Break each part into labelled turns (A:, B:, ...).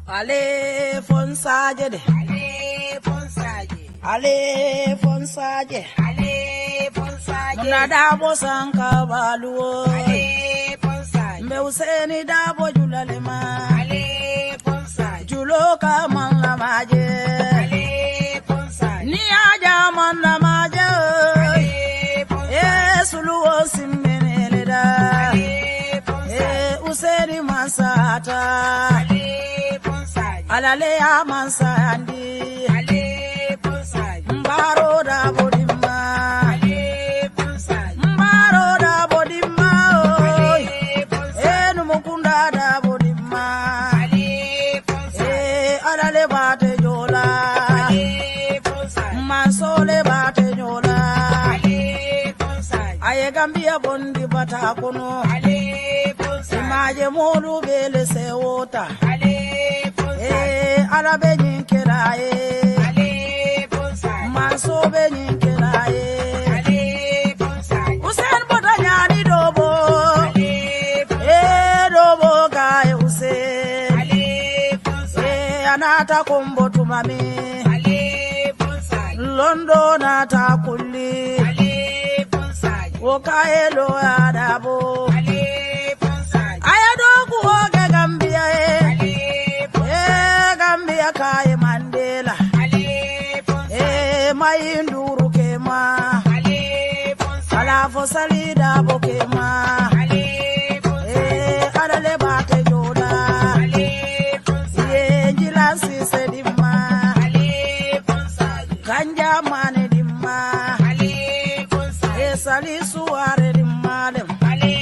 A: Ale fonsaje de.
B: Ale fonsaje.
A: Ale fonsaje.
B: Ale fonsaje.
A: Muna dabo sanka baluo.
B: Ale fonsaje.
A: Mbe useni dabo julalema.
B: Ale fonsaje.
A: Juloka man la maje.
B: Ale fonsaje.
A: Ni aja man la maje.
B: Ale fonsaje.
A: Suluo simbene da.
B: Ale fonsaje.
A: Useni mansata.
B: Ale fonsaje.
A: Alale amansandi.
B: Ale fonsaje.
A: Mbaro da bodima.
B: Ale fonsaje.
A: Mbaro da bodima.
B: Ale fonsaje.
A: Numukunda da bodima.
B: Ale fonsaje.
A: Alale bate jola.
B: Ale fonsaje.
A: Mansole bate jola.
B: Ale fonsaje.
A: Aye Gambia bondi bata kono.
B: Ale fonsaje.
A: Imaje molu bele se wota.
B: Ale fonsaje.
A: Alabe nyinkela
B: Ale fonsaje.
A: Manso be nyinkela
B: Ale fonsaje.
A: Usen bota nyani dobo.
B: Ale fonsaje.
A: Dobo gae Usen.
B: Ale fonsaje.
A: Anata kombo tumami.
B: Ale fonsaje.
A: Londo nata kulli.
B: Ale fonsaje.
A: Okae lo adabo.
B: Ale fonsaje.
A: Ayadogu hoge Gambia
B: Ale fonsaje.
A: Gambia kae Mandela.
B: Ale fonsaje.
A: Mayinduru kema.
B: Ale fonsaje.
A: Alafo salida bokema.
B: Ale fonsaje.
A: Adale bate jola.
B: Ale fonsaje.
A: Jilasi sedima.
B: Ale fonsaje.
A: Kanja mane dimma.
B: Ale fonsaje.
A: Sali suare dimma dem.
B: Ale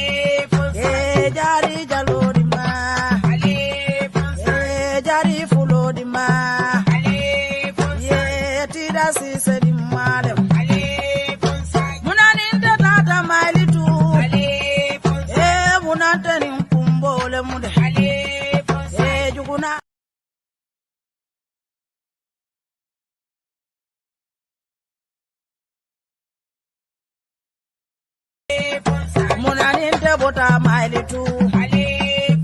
B: fonsaje.
A: Jari jalo dimma.
B: Ale fonsaje.
A: Jari fulo dimma.
B: Ale fonsaje.
A: Tida si sedima dem.
B: Ale fonsaje.
A: Munaninde tata mailitu.
B: Ale fonsaje.
A: Munante nimpumbole mude.
B: Ale fonsaje.
A: Juguna. Munaninde bota mailitu.
B: Ale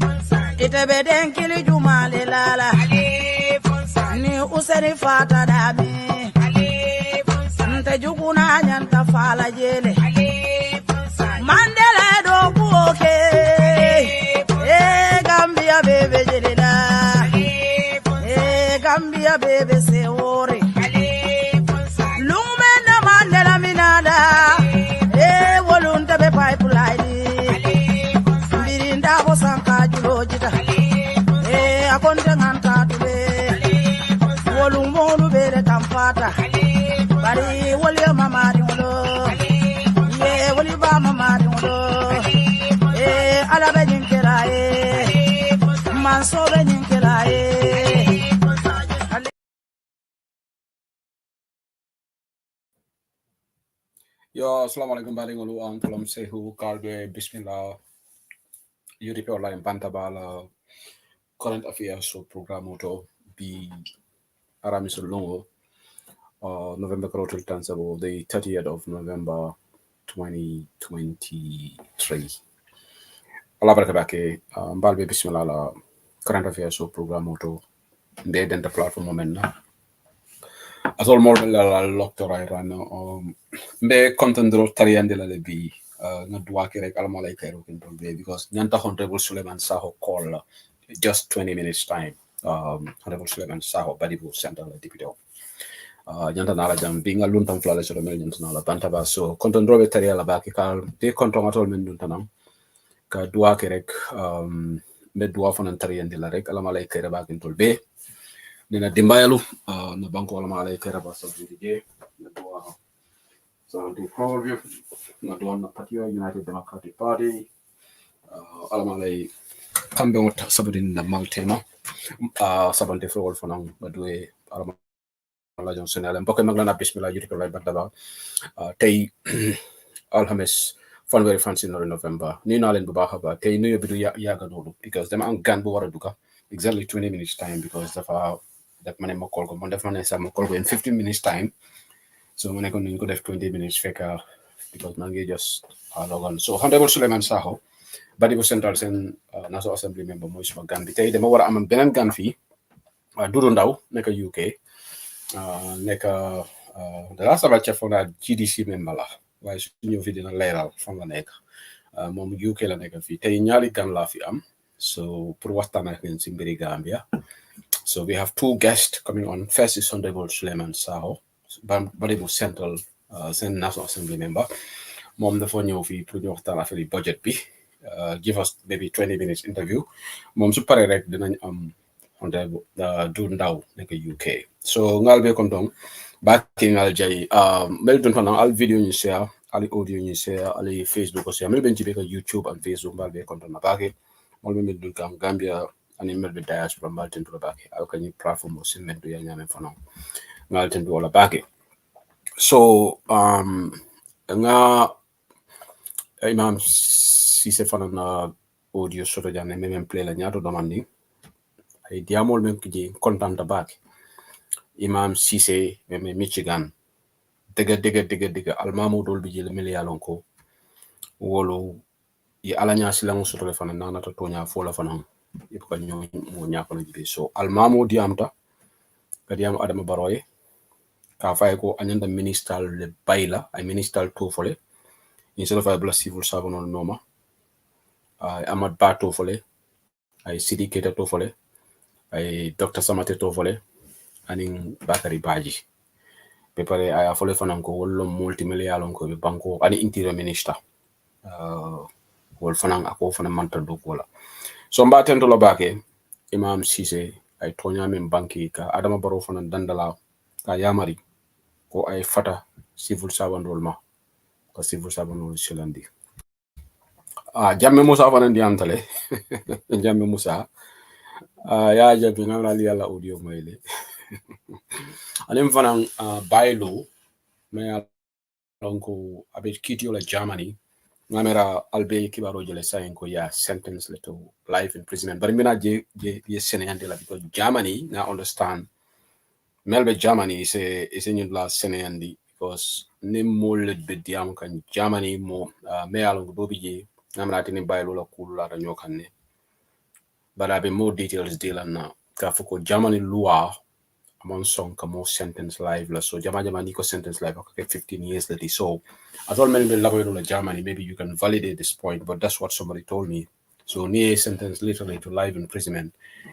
B: fonsaje.
A: Itebe denkili jumale lala.
B: Ale fonsaje.
A: Ni useni fata dami.
B: Ale fonsaje.
A: Nte juguna nyanta fala jele.
B: Ale fonsaje.
A: Mandela do buoke. Gambia bebe jelila.
B: Ale fonsaje.
A: Gambia bebe se ori.
B: Ale fonsaje.
A: Lumena Mandela minada. Volunta be pipeline.
B: Ale fonsaje.
A: Birinda bo sanka julojita. Akonde nganta tule. Volumonu bere kampata. Bari woli mamari wolo. Woli ba mamari wolo. Ala be nyinkela Manso be nyinkela
C: Yo, assalamualaikum baringolu ang tulam sehu kalbe bismillah yuri pe online bantabala current affairs so program to be aramisul longo November karotul tansabo the 30th of November 2023 Allah barakabake mbalbe bismillah la current affairs so program to be den the platform moment na asol more la doctor iran be contendro tariande la lebi nga duwake rek almalay kayro kin be because nyanta honorable Suleiman Saho call just 20 minutes time honorable Suleiman Saho badibu center la deputy nyanta nala jam binga luntam flale so mel nyanta nala bantaba so contendro be tariala baki kal de konton atol men duntanam ka duwake rek be duwa fonan tariande la rek almalay kayro bakin tolbe nina dimbayalu na banko almalay kayro ba so je na duwa so the problem na duwan na Patio United Democratic Party alamalay kambe ngota sabudin na maltema sabante frol fonang badwe alamala johnson alam poke maglana bismillah juri ko lay badaba tay alhamis February fancy no November ni na len bu baaxa ba tay nuyu bidu yaga nolu because dama am gan bu wara duka exactly 20 minutes time because dafa that mané ma call ko mon def mané sama call ko in 15 minutes time so mané ko ñu ko def 20 minutes feka because mangi just logon so honorable Suleiman Saho badi ko central sen national assembly member moy suma gambi tay dama wara am benen gan fi Doudou Ndaw nekk UK nekk the last time I checked for that GDC member la waaye su ñëw fi dina leeral fan la nekk moom UK la nekk fii tey ñaari gan laa fi am so pour waxtaan ak leen si mbiri Gambia. So we have two guests coming on. First is Honorable Suleiman Saho, Barimu Central National Assembly member. Mom dafa ñëw fii pour ñu waxtaan affaire budget bi give us maybe 20 minutes interview moom su paree rek dinañ am Honorable Doudou Ndaw nekk UK. So ngal be kon donc baki ngal jay mel dun fanang al video ñu share ali audio ñu share ali Facebook ko share mel ben ci be YouTube and Facebook ngal be kon don baki mol be mel dun kam Gambia ani mel be diaspora mbal tentu baki al kany platform o simen do ya nyame fanang ngal tentu wala baki. So nga imam si se fanang na audio soto jane même play la ñaato domandi ay diamol même ki contenta baki imam Cissé même Michigan dega almamu dol bi jël million ko wolo yi alanya silango soto le fana nana to tonya fola fana yep ka ñoo mo ñako na jibe so almamu diamta kadiam adama baroye ka fay ko anyanda minister le bayla ay minister to fole ni selo fay bla civil sabono noma ay amad ba to fole ay sidi keta to fole ay Dr. Samate to fole anin Bakari Baji be pare ay fole fana ko wollo multimillion ko be banko ani interior minister wol fana ako fana manta do ko la so mba tento lo bake imam Cissé ay tonya men banki ka adama baro fana dandala ka yamari ko ay fata civil servant ma ko civil servant silandi jamme Musa fana ndi antale jamme Musa ya jabi ngala li yalla audio mayle alim fana baylo mais donc avec kitio la Germany ngamera albe kibaro jele sayen ko ya sentence to life imprisonment but mina je Sénégal la because Germany na understand melbe Germany is a new la Sénégal because ne mol be diam kan Germany mo me along do bije ngamra tini baylo la kula da nyokanne but I be more details deal na ka fuko Germany loi among some more sentence life la so Germany ko sentence life okay 15 years later so I told many people Germany maybe you can validate this point but that's what somebody told me so near sentence literally to life imprisonment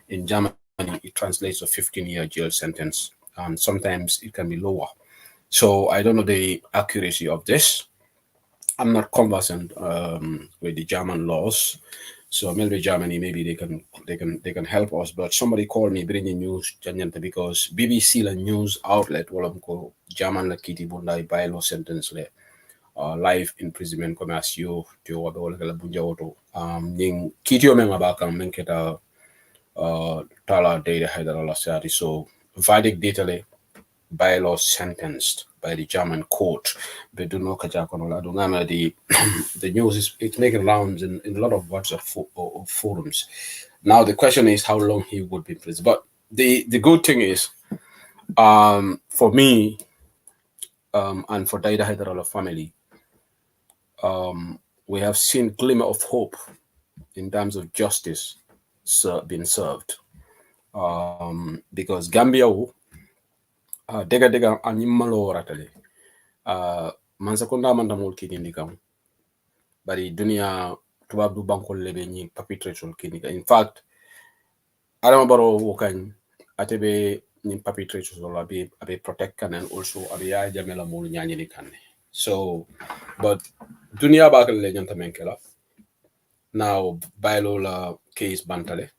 C: in Germany it translates to 15-year jail sentence and sometimes it can be lower so I don't know the accuracy of this. I'm not conversant with the German laws. So maybe Germany, maybe they can help us. But somebody called me bringing news because BBC la news outlet ko German la kiti bunda bylaw sentence le life imprisonment comme asio to wala la bunja auto ning kiti o menga bakam menketa tala data haidara la sari so verdict data le bylaw sentenced by the German court. But do not the news is it's making rounds in a lot of WhatsApp forums. Now the question is how long he would be in prison. But the good thing is, for me, and for Daida Hyderala family, we have seen glimmer of hope in terms of justice being served. Because Gambia dega animalo ratale mansakunda manda mol kidindi kam bari dunia tubab du bankol lebe ni perpetrator kidindi in fact adama baro wokan atebe ni perpetrators wala be protect kan and also abe ya jamela mol nyani ni kan so but dunia bakal le nyanta menkela now bylaw la case bantale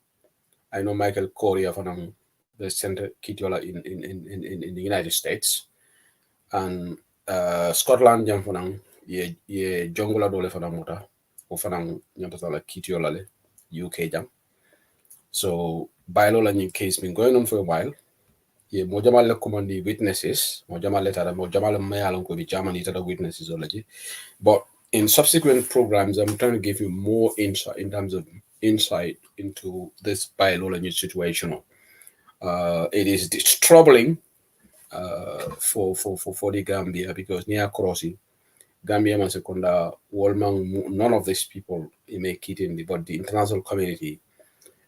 C: I know Michael Correa from the center Kitiola in the United States and Scotland jam fanang ye jongula dole fanang mota o fanang nyanta Kitiola le UK jam so bylaw la new case been going on for a while ye mojamal le commandi witnesses mojamal le tara mojamal mayalon ko bi Germany tara witnesses ology but in subsequent programs I'm trying to give you more insight in terms of insight into this bylaw situation. It is troubling for the Gambia because near crossing Gambia and Secunda Walmang none of these people make it in but the international community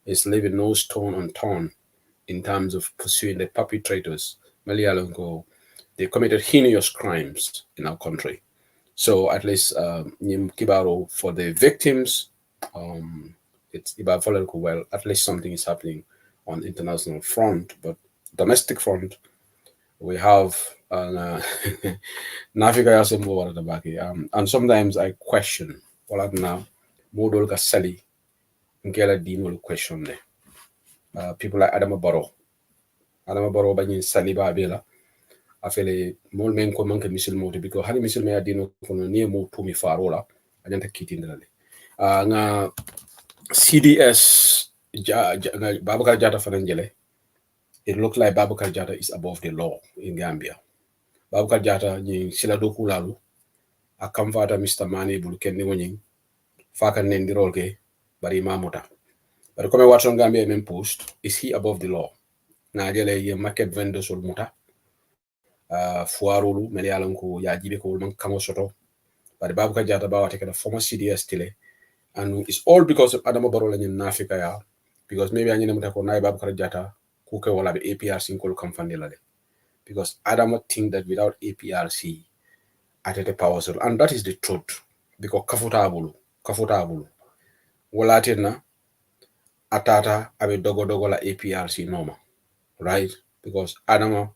C: is leaving no stone unturned in terms of pursuing the perpetrators. Malialongo, they committed heinous crimes in our country. So at least Kibaro for the victims, it's about well. At least something is happening on international front, but domestic front, we have Nafika Yasembo at the back. And sometimes I question, well, now, Modol Kasali, Ngela Dean will question there. People like Adama Barrow. Adama Barrow Banyin Saliba Abela. I feel more men come on misil motive because Hali misil me adino kono near mo to me farola. I don't take it in the nga CDS Babakar Jata Fanangele. It looks like Babakar Jata is above the law in Gambia. Babakar Jata ni sila doku lalu akam fata Mr. Mani bulu kenni ngonying faka nendi rolke bari mamota. But come watch on Gambia men post, is he above the law? Na jele ye market vendors or muta. Fuarulu mele alonko ya jibe ko man kamo soto. But Babakar Jata bawa take the former CDS tile. And it's all because of Adama Barrow in Africa ya. Because maybe anyone muta ko na Babakar Jata kuke wala be APRC nkolo kamfandela le. Because Adama think that without APRC atete powerful, and that is the truth. Because kafutabulu wala tena atata abe dogo la APRC norma, right? Because Adama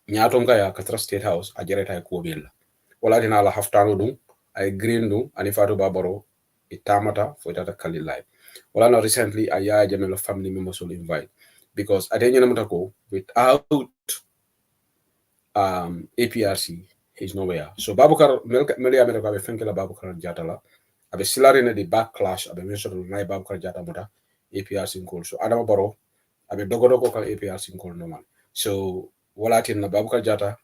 C: nyatonga ya katra state house ajereta ko bella wala tena la haftano dum ay green dum ani fatu babaro itamata for data kalilai wala na recently aya jamelo family members will invite because atenya namutako without APRC he's nowhere. So Babukar Meli America abe fenkela Babukar Jata la abe silari na di backlash abe mention na Babukar Jata muta APRC nkol. So Adama Barrow abe dogo ka APRC nkol normal. So wala tin na Babukar Jata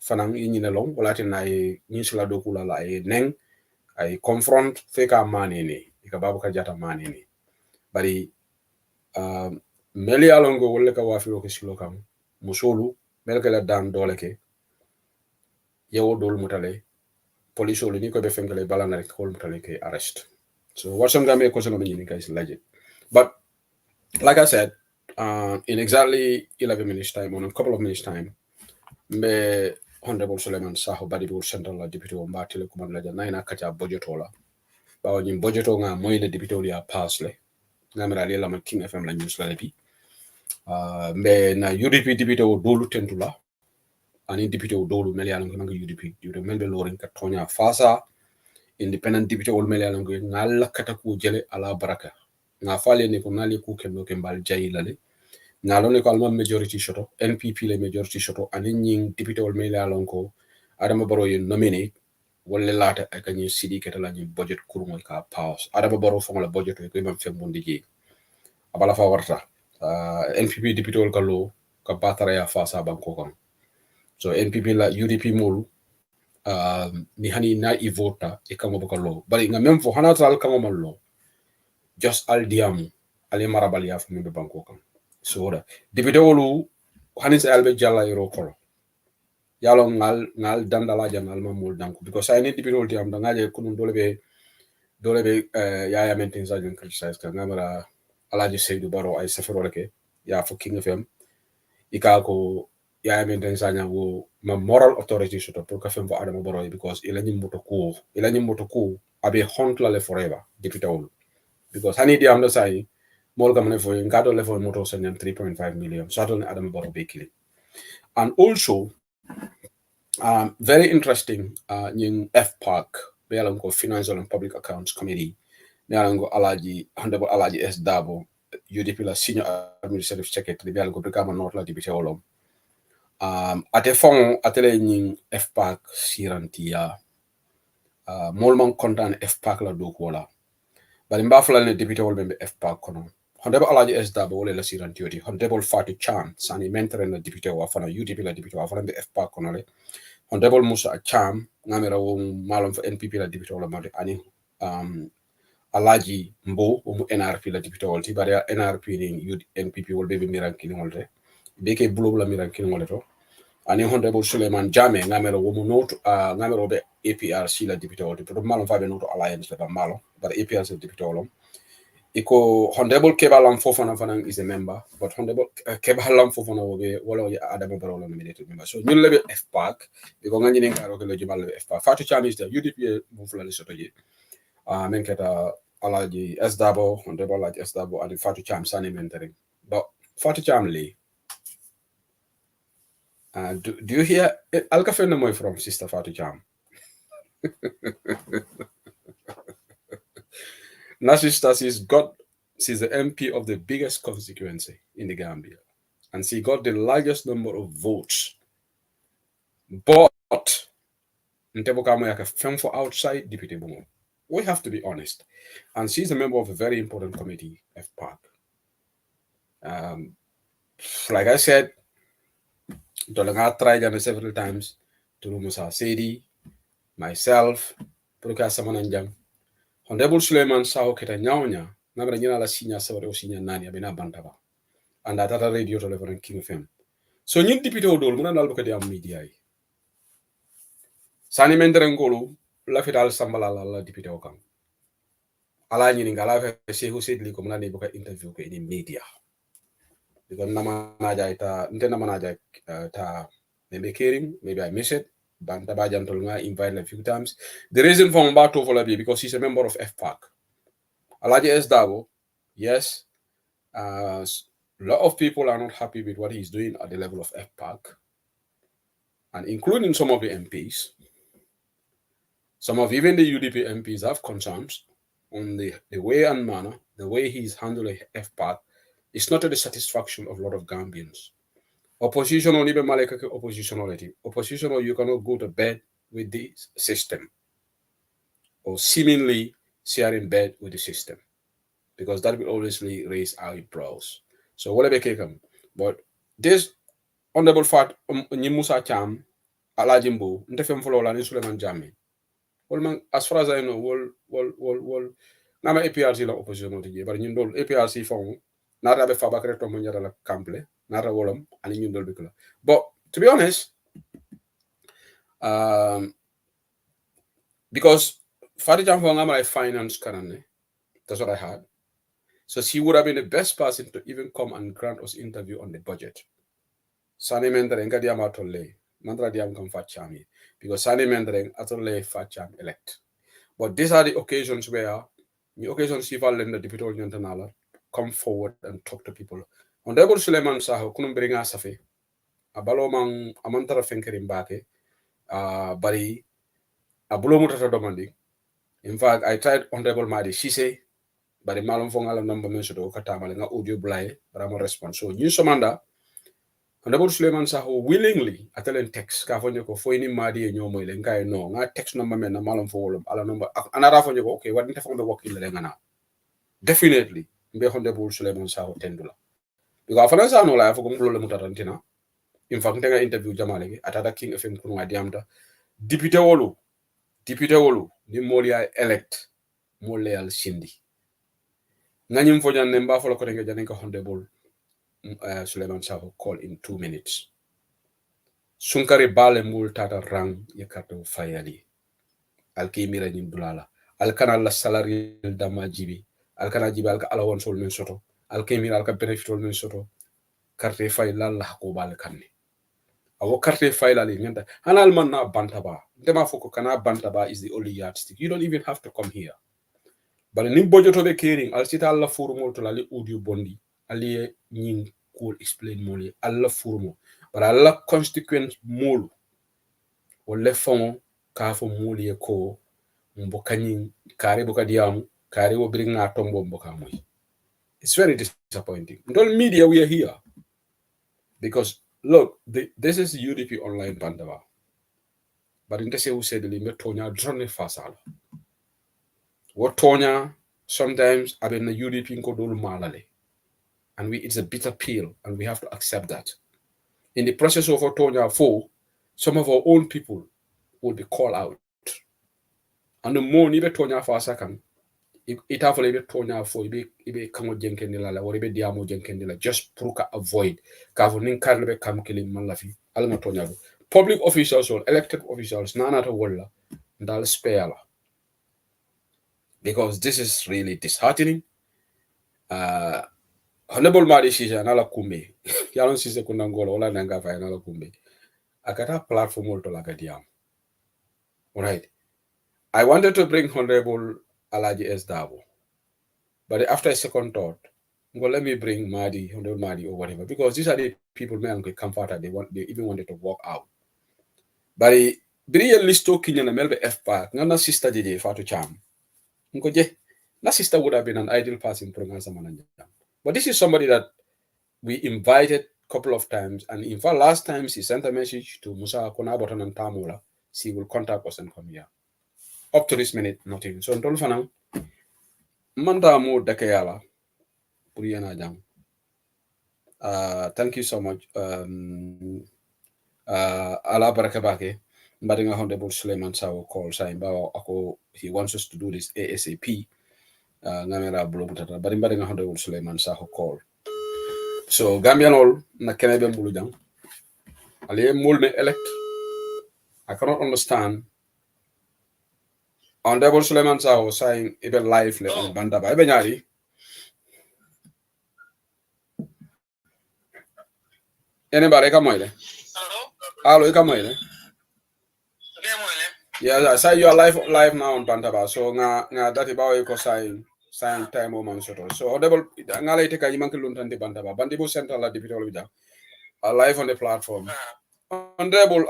C: fanang yini na long wala tin na ay ninsula doku la ay neng ay confront feka manene ika Babukar Jata manene. Bari Meli alongo wala ka wafilo ke silo kam musolu mel la dan dole ke yewo dol mutale police olu ni ko be fengale balana rek hol mutale ke arrest. So what some Gambia question of meaning is legit. But like I said, in exactly 11 minutes time, on a couple of minutes time, me Honorable Suleiman Saho Badibur Central Deputy Ombatile Command Legend Nina Kacha Budgetola. But in budgeto nga moy the deputy ya passle. Ngamra lela man King FM la news la lepi. Me na UDP deputy o dolu tentula. Ani deputy o dolu meli alon nga UDP deputy melbe lorin ka tonya fasa independent deputy ol meli alon ngala kata ku jele ala baraka nga fale ne ko nali ku kemno kembal jayilale ngalo ne ko alma majority shoto NPP le majority shoto ani nying deputy ol meli alon ko Adama Barrow ye nominate wolle lata ak ni sidi ketala ni budget kurmo ka pass Adama Barrow fo la budget ko imam fembondi ji abala fa warta NPP deputy ol kalo ka batara ya fasa banko kon. So NPP la UDP molu ni hani na ivota e kama bokalo bari nga même fo hana tal kama mallo just al diamu ale marabal ya fo membe banko kan so da député wolu hanis albe jalla yoro kolo yalo ngal dandala jangal mamul danko because I need député wol diam da ngaje kunun dole be ya maintain sa jon criticize kan ngamara alaji Seydou Baro ay safaro leke ya fo King FM ikako ya maintain sa nyango ma moral authority soto pour ka fembo Adama Barrow because ila nyimmoto ko abe hont la le forever député wol because hani di am da sai mol kam ne fo ngado le fo moto sen 3.5 million so adon Adama Barrow be kili. And also very interesting in FPAC Belango Financial and Public Accounts Committee Belango Honorable Alaji S Dabo UDP la Senior Administrative Secretary Belango Brigama North la député wolom ate fond atele nying FPAC sirantia molman kontan FPAC la do kola bari mbafala ne député wol be FPAC kono Honorable Alaji S Dabo wole la sirantioti Honorable Fatou Chan sani mentre na député wa fana UDP la député wa fana be FPAC kono le Honorable Musa Cham ngamera wo malum fa NPP la député wala mate ani Alaji Mbo wo NRP la député wol ti bari NRP ni NPP wol be mirankini wolde beke bulo la mirankini wolto ani Honorable Suleiman Jame ngamera wo mu note ngamera be APRC la député wol to malum fa be noto alliance la malo bari APRC la député wolom iko Honorable Kebalam Fofana Fanang is a member, but Honorable Kebalam Fofana will be one of the Adam Barolo nominated member. So you level FPAC, because ngani ninga roke le jumal FPAC. Fatu Cham is the UDP Mufula Lesotoji. Menketa Alaji SDABO, Honorable Alaji SDABO, and Fatu Cham Sani mentoring. But Fatu Cham Lee. Do you hear Alka Moy from Sister Fatu Cham? Sister, she's the MP of the biggest constituency in the Gambia. And she got the largest number of votes. But for outside Deputy Bungo. We have to be honest. And she's a member of a very important committee, FPAC. Like I said, Dolenga tried several times to Musa Sedi, myself, Puruka Samananjang. Honorable Suleiman Sao Keta Nyaunya, Nabra Nina La Sinya Sabre Osinya Nani Abena Bantaba. And that other radio television King FM. So Nin Deputy Odol, Munan Albuka media. Sani Menderengolo, Lafidal Sambalala Deputy Okam. Ala nyini ngala fe Shehu Sidli ko mlani boka interview ko in media. Because namanaja ita nte namanaja ta maybe caring, maybe I miss it. Banta Bajan Tolunga invited a few times. The reason for Mbato Volabi because he's a member of FPAC. Alaji S. Davo, yes. A lot of people are not happy with what he's doing at the level of FPAC. And including some of the MPs. Some of even the UDP MPs have concerns on the way and manner, the way he's handling FPAC. It's not to the satisfaction of a lot of Gambians. Opposition or even Malekake oppositionality. Opposition or you cannot go to bed with the system. Or seemingly share in bed with the system. Because that will always raise eyebrows. So whatever came. But this honorable fact Nimusa Cham Alajimbo, Ntefem Folola ni Suleiman Jame. Well, as far as I know, well, Nama APRC la opposition no tije, but ñun APRC fong nata be fabakre to monjara la cample, nata wolom ani ñun dol bikula. But to be honest, because Fati Jam fong am finance kanane, that's what I had. So she would have been the best person to even come and grant us interview on the budget. Sani Mendereng diam atole, mantra diam kam Fatchami, because Sani Mendereng atole Fatcham elect. But these are the occasions where the occasions civil and the deputy orientanala come forward and talk to people. Honorable Suleiman Saho couldn't bring us a Abalomang Amantara Fenkerin Bake, Bari Abulomutata Domandi. In fact, I tried Honorable Madi Shise, but the Malum Fongal number mentioned Okatamalinga audio blay, but I'm a response. So, New Somanda, Honorable Suleiman Saho willingly atelen text Kafonjoko for any Madi and Yomo Lenkai no, I text number men a malum for all number another Fonjoko, okay, what did I found the work in the Lengana? Definitely, be Honorable Suleiman Saho $10. Because Fanasa no life for Gumbulo Mutarantina. In fact, I interview Jamalegi at other King FM Kunga Diamda. Deputy Olu, the Molia elect, Moleal Shindi. Nanyim for Jan Nemba for Korenga Janeka Honorable Suleiman Saho call in 2 minutes. Sunkari Bale Mul Tata Rang Yakato Fayali. Alkimira Nimbulala. Alkana la salary damajibi. Alkana jibi alka alawan sol men soto. Alkimira alka benefit men soto. Karte fayla la hakobal kanni. Awo karte fayla li ngenta. Hanal man na bantaba. Dema foko kana bantaba is the only yardstick. You don't even have to come here. But in bojoto be caring, I'll sit alla furumo to lali audio bondi. Ali ning cool explain moli. Alla furumo. But alla constituent molu. Wole fon kafo moli ko mbokanyin kare boka diam kare wo bring na tombo mboka moy. It's very disappointing. In all media we are here. Because look, this is UDP online bandaba. But in the same said the limit Tonya drone fasal. What Tonya sometimes I've been a UDP in Kodul Malale. And it's a bitter pill, and we have to accept that. In the process of Tonya 4, some of our own people will be called out. And the more nibe Tonya Fasakan, it have a Tonya 4, ibe Kamo Jenkendila, or ibe Diamo Jenkendila, just Pruka avoid. Kavonin Karlebe Kamkili Malafi, Alma Tonya. Public officials or elected officials, none at all, and I'll spare. Because this is really disheartening. Honorable Madi Shisha nala kumbe. Yalon sise kunangolo ola nanga fa nala kumbe. Akata platform to lagadiam. Alright. I wanted to bring Honorable Alaji S. Dabo. But after a second thought, well, let me bring Madi, Honorable Madi or whatever. Because these are the people man can comfort. They even wanted to walk out. But biri listo kinya na melbe F Park, ngana sister JJ Fatu Cham. Nkoje, that sister would have been an ideal person for Mananja. But this is somebody that we invited a couple of times, and in fact, last time she sent a message to Musa Konabotan and Tamula. She will contact us and come here. Up to this minute, nothing. So until now, Manda mo dakayala Puriana Jam. Thank you so much. Ala Barakabake. Mbadinga Honorable Suleiman Sawo call saying ako he wants us to do this ASAP. Ngamera blogutata bari mbadinga Honorable Suleiman Sawo call. So Gambian all na Canadian Bulujang. Ali mulne elect. I cannot understand. Honorable Suleiman Sawo saying even live on Bandaba. Even nyari. Anybody come on? Hello, you come on? Yeah, I say you are live now on Bandaba. So nga dati bawa yuko sign time o man soto. So honorable ngala ite kaji manki luntan di Bandaba. Bandibu Central la deputy olbida. Live on the platform. Honorable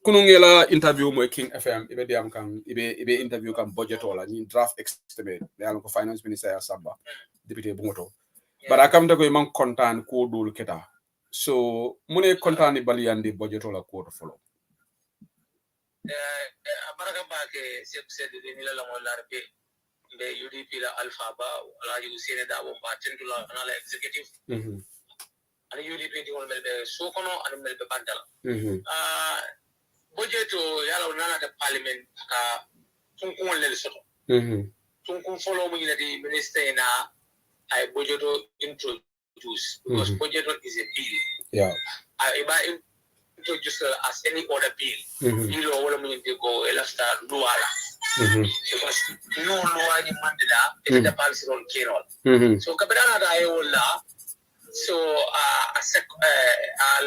C: kunungela interview mo King FM ibe diam kan ibe interview kan budget wala ni draft estimate le ko finance minister ya Samba deputy bungoto. But akam ta ko man kontan ko dul keta. So mune kontan ni baliandi budget wala ko to follow.
D: Baraka bake said the nila la molarbe be UDP la alpha ba ala yu sene da bo ba tentula ala executive ala UDP di wol melbe so kono ala melbe bandala budget yala nana de parliament ka tunkun lel soto tunkun follow mo di minister na ay budget introduce because budget is a bill iba introduced as any other bill. You know what I mean? They go elasta luala. Because no law in Mandela if the policy on Kerala. So Kabana Dayola. So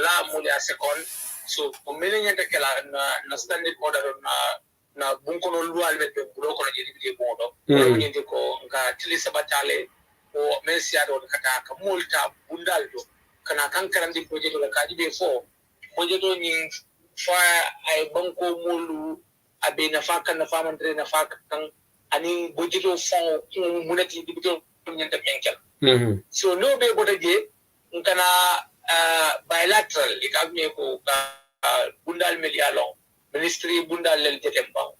D: la mulia second. So million at the Kela na standard order na bunkono lual with the broken JDP board. We need to go Tilisa Batale or Messiado Kataka Multa Bundaldo. Kana Kankarandi project or Kadi before. Mojeto ni fa ay banko mulu abe na faka na fama entre na faka kan ani bojeto fon munati dibito nyanta menkel so no be botaje nkana bilateral ikabme ko bundal melialo ministry bundal lel jetemba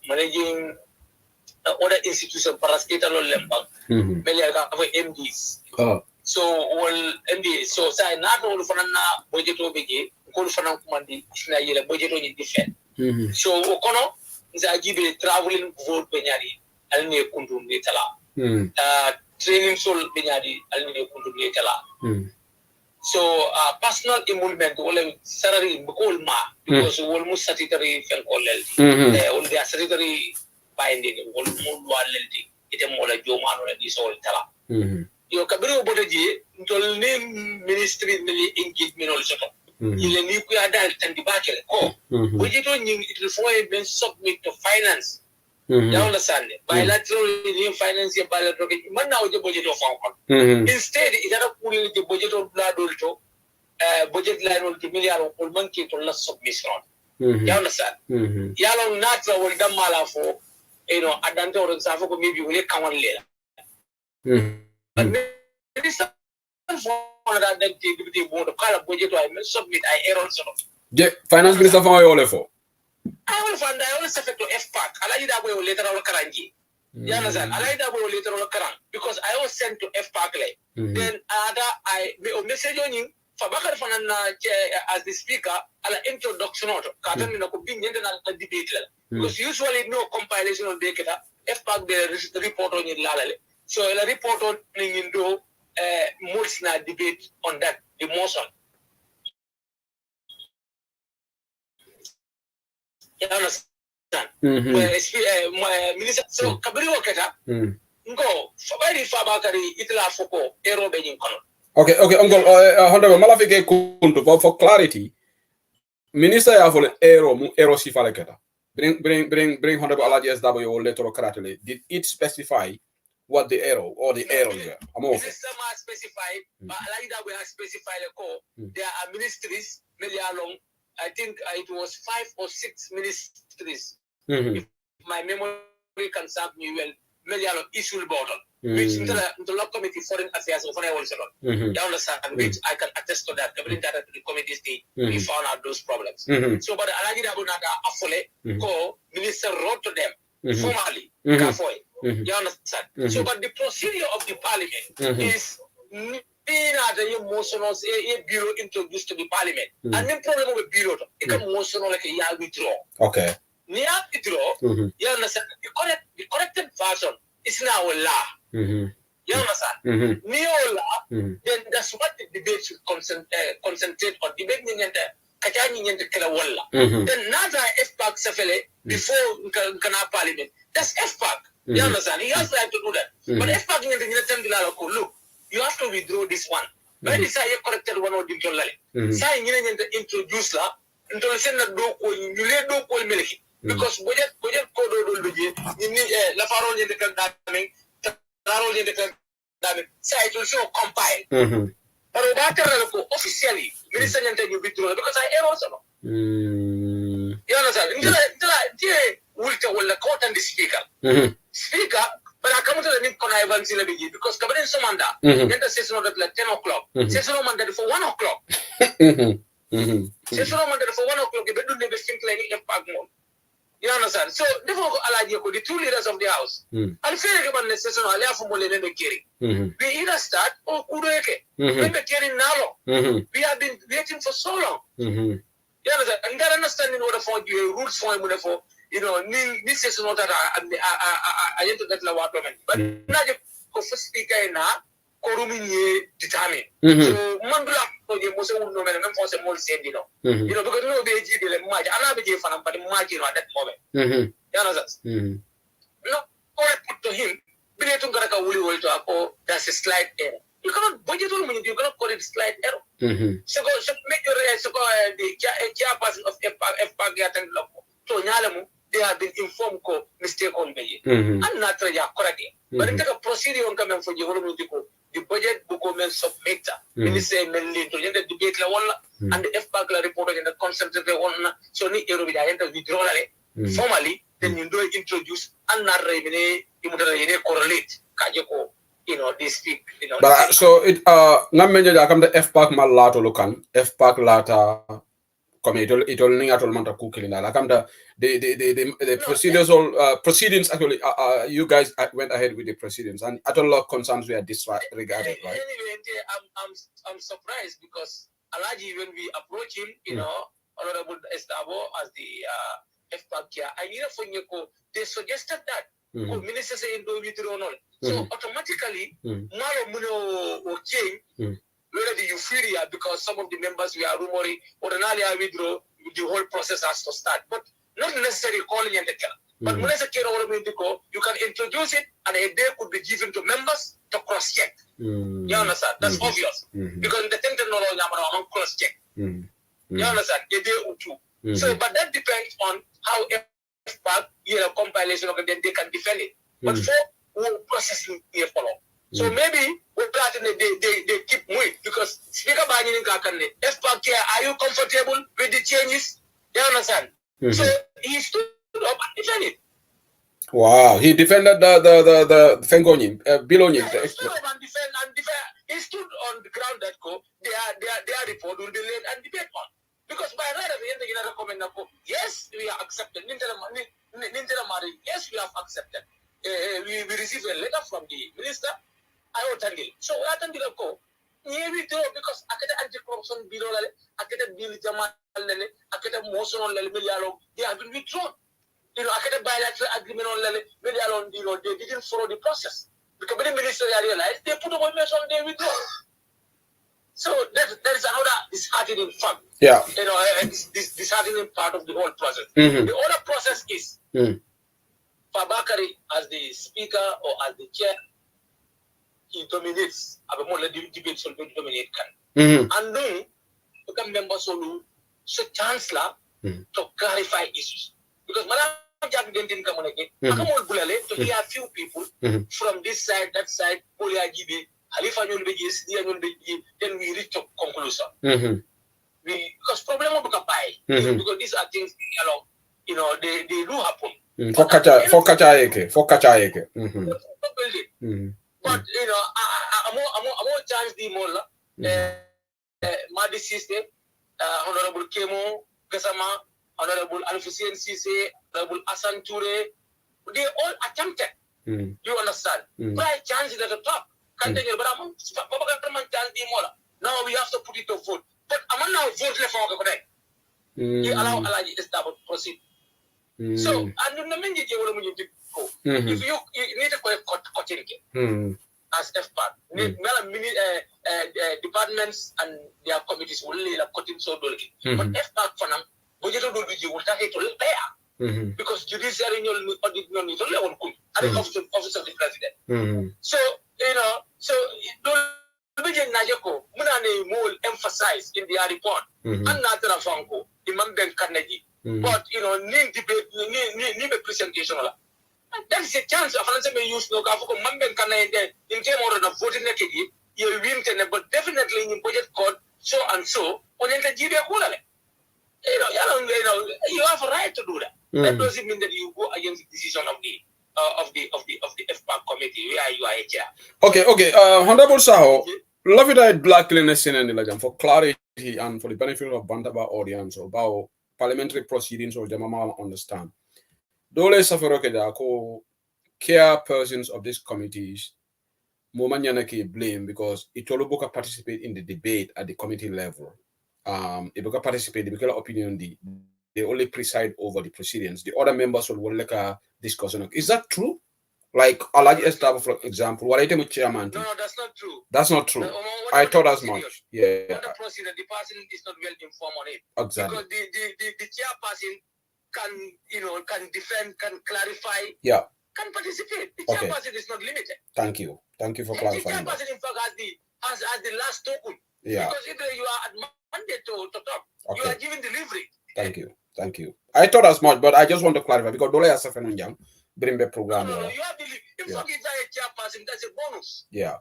D: managing other institution parastatal lemba melial ka for MDs so all MD so say not all fanana budgeto bege ko fanan kumandi na yele budgeto ni different so okono nza gibe traveling vote benyari alne kundum ni tala training sol benyari alne kundum ni tala so personal emolument wala salary bukol ma because almost statutory fel kolel all the statutory binding all walelti ite mola jomano la di sol tala yo kabiro bodaji ntol ne ministry meli engagement ol soto ile ni ku adal tandi bakele ko budgeto nying it will for been submit to finance ya understand bilateral ni finance ya bilateral man na oje budgeto fa instead itara kuli je budgeto la dolto budget line ol milliard ol manki to la submission ya understand ya lo natra wol damala fo adante or sa fo ko maybe wole kawan lela but minister for that deputy board kala budget I submit I error so
C: finance minister for you all for
D: I will fund I will set to FPAC ala ida boy later on karangi you understand ala ida boy later on karang because I was sent to FPAC then I message on you for bakar fanana as the speaker ala introduction auto katan na ko bingende na debate because usually no compilation on deketa FPAC the report on lalale so a report on into multi debate on that the motion. You understand? Minister so kabiri wakata Ngo, Fabari Fabakari, Itla Foko, Ero Benin Kono.
C: Okay, Uncle, Honorable Malafike Kuntu, but for clarity, Minister Yavole Ero Sifaleketa. Bring Honorable Alaji SW or Electoral Karatele. Did it specify what the error or the errors were? I'm okay.
D: Minister has specified, but Alaji that we have specified a call. There are ministries, maybe along, I think it was 5 or 6 ministries. If my memory can serve me well, maybe along issue bottle. Which into the law committee foreign affairs of you understand, which I can attest to that. Every time to the committee state, we found out those problems. So, but Alaji Abunada Afole, minister wrote to them formally. You understand? So, but the procedure of the parliament is the emotional bureau introduced to the parliament. And the problem with bureau, it can emotional like a withdraw.
C: Okay.
D: Near withdraw, you understand? The corrected version is now a law. You understand? Neo law, then that's what the debate should concentrate on. Debate then another FPAC sefele before Ghana Parliament. That's FPAC. You understand? He has right to do that. But FPAC look, you have to withdraw this one. When you say you corrected one or the say you introduce la until send the you let do call miliki. Because budget code will be la farol in the say it will show compile. But officially, Minister you withdraw because I am also. You understand? Will the court and the speaker. Speaker, but I come to the new connivance in the beginning because Cabinet Somanda, then the session of like 10 o'clock. Session of Monday for 1 o'clock. Session of Monday for 1 o'clock, you better never think like a pack more. You understand? So, therefore, the 2 leaders of the house, I'll feel like a session of Alia for Molene Kiri. We either start or Kudeke. When we're carrying now, we have been waiting for so long. You understand? And that understanding what for you, rules for him, for this is not that I enter that law government. But not the speaker in her, Korumini determined. So, Mandula, you must know, and I'm for some more saying, because no baby, much, I'm not being fun, but imagine at that moment. You understand? No, all I put to him, Binetungaraka will to that's a slight error. You cannot budget on me, you cannot call it slight error. So make your the chairperson of FPAG and Loco. So Nyalamu, they have been informed ko mistake on me. I'm not correct. But in a procedure on coming for you, the budget book submit. Minister mainly to the debate and the FPAG report and the concept one. So need you to withdraw formally, then you do introduce and not correlate. Kajoko. They speak,
C: But so it Namenya come the FPAC malato lokan, FPAC lata come it all ning at all manta kukilina. Like come the procedures all proceedings actually you guys went ahead with the proceedings and at all concerns were disregarded, right?
D: Anyway, I'm surprised because Alaji when we approach him, Honorable Estavo as the FPAC, I need for you they suggested that. Minister saying do withdraw all. So automatically, Malo Muno will change whether the euphoria because some of the members we are rumoring or an earlier withdraw, the whole process has to start. But not necessarily calling in the killer. But you can introduce it and a day could be given to members to cross check. You understand? That's obvious. Because the thing on cross check. You understand? A day or two. So but that depends on how FPAC, compilation of it, then they can defend it. But for processing here follow. So maybe we're they keep moving because Speaker Bajin Kakane, FPAC, are you comfortable with the changes? You understand? So he stood up and defended it.
C: Wow, he defended the Fengonim, below him.
D: He stood up and defend. He stood on the ground that their report will be laid and debate on. Because by right of the end, you recommend yes, we are accepted. Yes, we have accepted. We received a letter from the minister. I will tell you. So I tell you, we do because I get anti-corruption bill, I get a bill Jamal, I get a motion on Lelmilialo. They have been withdrawn. I get a bilateral agreement on Lelmilialo. They didn't follow the process. Because when the minister realized, they put a motion on they withdraw. So that is another disheartening fact.
C: Yeah.
D: This disheartening part of the whole process. The other process is Fabakari as the speaker or as the chair, he dominates. Abe mo la debate so be dominate kan. And then you can members so chance la to clarify issues because madam Jack didn't come on again. Akamol bulale to hear a few people from this side, that side, Polia Gibe, Halifa Nyol Begis, Nyol Begi, then we reach a conclusion. Because problem of because these are things they do happen.
C: For kacha eke.
D: But I'm more chance the mola. Madi Siste, Honorable Kemo, Kasama, Honorable Alfusian Sise, Honorable Asan Ture, they all attempted. You understand? But I chance it at the top. Continue, but I'm chance the mola. Now we have to put it to vote. But I'm not vote left for the You allow Alaji to proceed. So, and the main thing you go. If you need to cut as FPAC, departments and their committees will lay a cutting so dolly. But FPAC for now, budget will be you will take it to there because judiciary audit no need to level and the office of the president. So, so Najeko, Munane will emphasize in their report, and Nathan Fanko, Imam Ben Carnegie. But need debate, need a presentation. That is a chance of answer may use no Gafuko Mamben Canada in terms of the voting naked, you win, but definitely in budget code so and so, or in the Gidia Kulale. You have a right to do that. That doesn't mean that you go against the decision of the FPAC committee where you are a chair. Okay.
C: Honorable Saho, love it at black clearness and for clarity and for the benefit of Bantaba audience about parliamentary proceedings or Jamama understand. Dole Safaroke ko care persons of these committees Momanyanaki blame because Itoloboka participate in the debate at the committee level. Iboka participate the opinion they only preside over the proceedings. The other members will like a discussion. Is that true? Like Alaji Estaba, for example, what I tell chairman.
D: No, that's not true.
C: That's not true. I thought as much. Yeah.
D: The procedure, the person is not well informed on it.
C: Exactly.
D: Because the chairperson can defend, can clarify, can participate. The chairperson is not limited.
C: Thank you for clarifying.
D: The chairperson, in fact, has the last token.
C: Yeah.
D: Because if you are at Monday to talk, you are giving delivery.
C: Thank you. I thought as much, but I just want to clarify because Dole has a young bring the program.
D: No, you have the in fact, it's a chairperson, that's a bonus.
C: Yeah.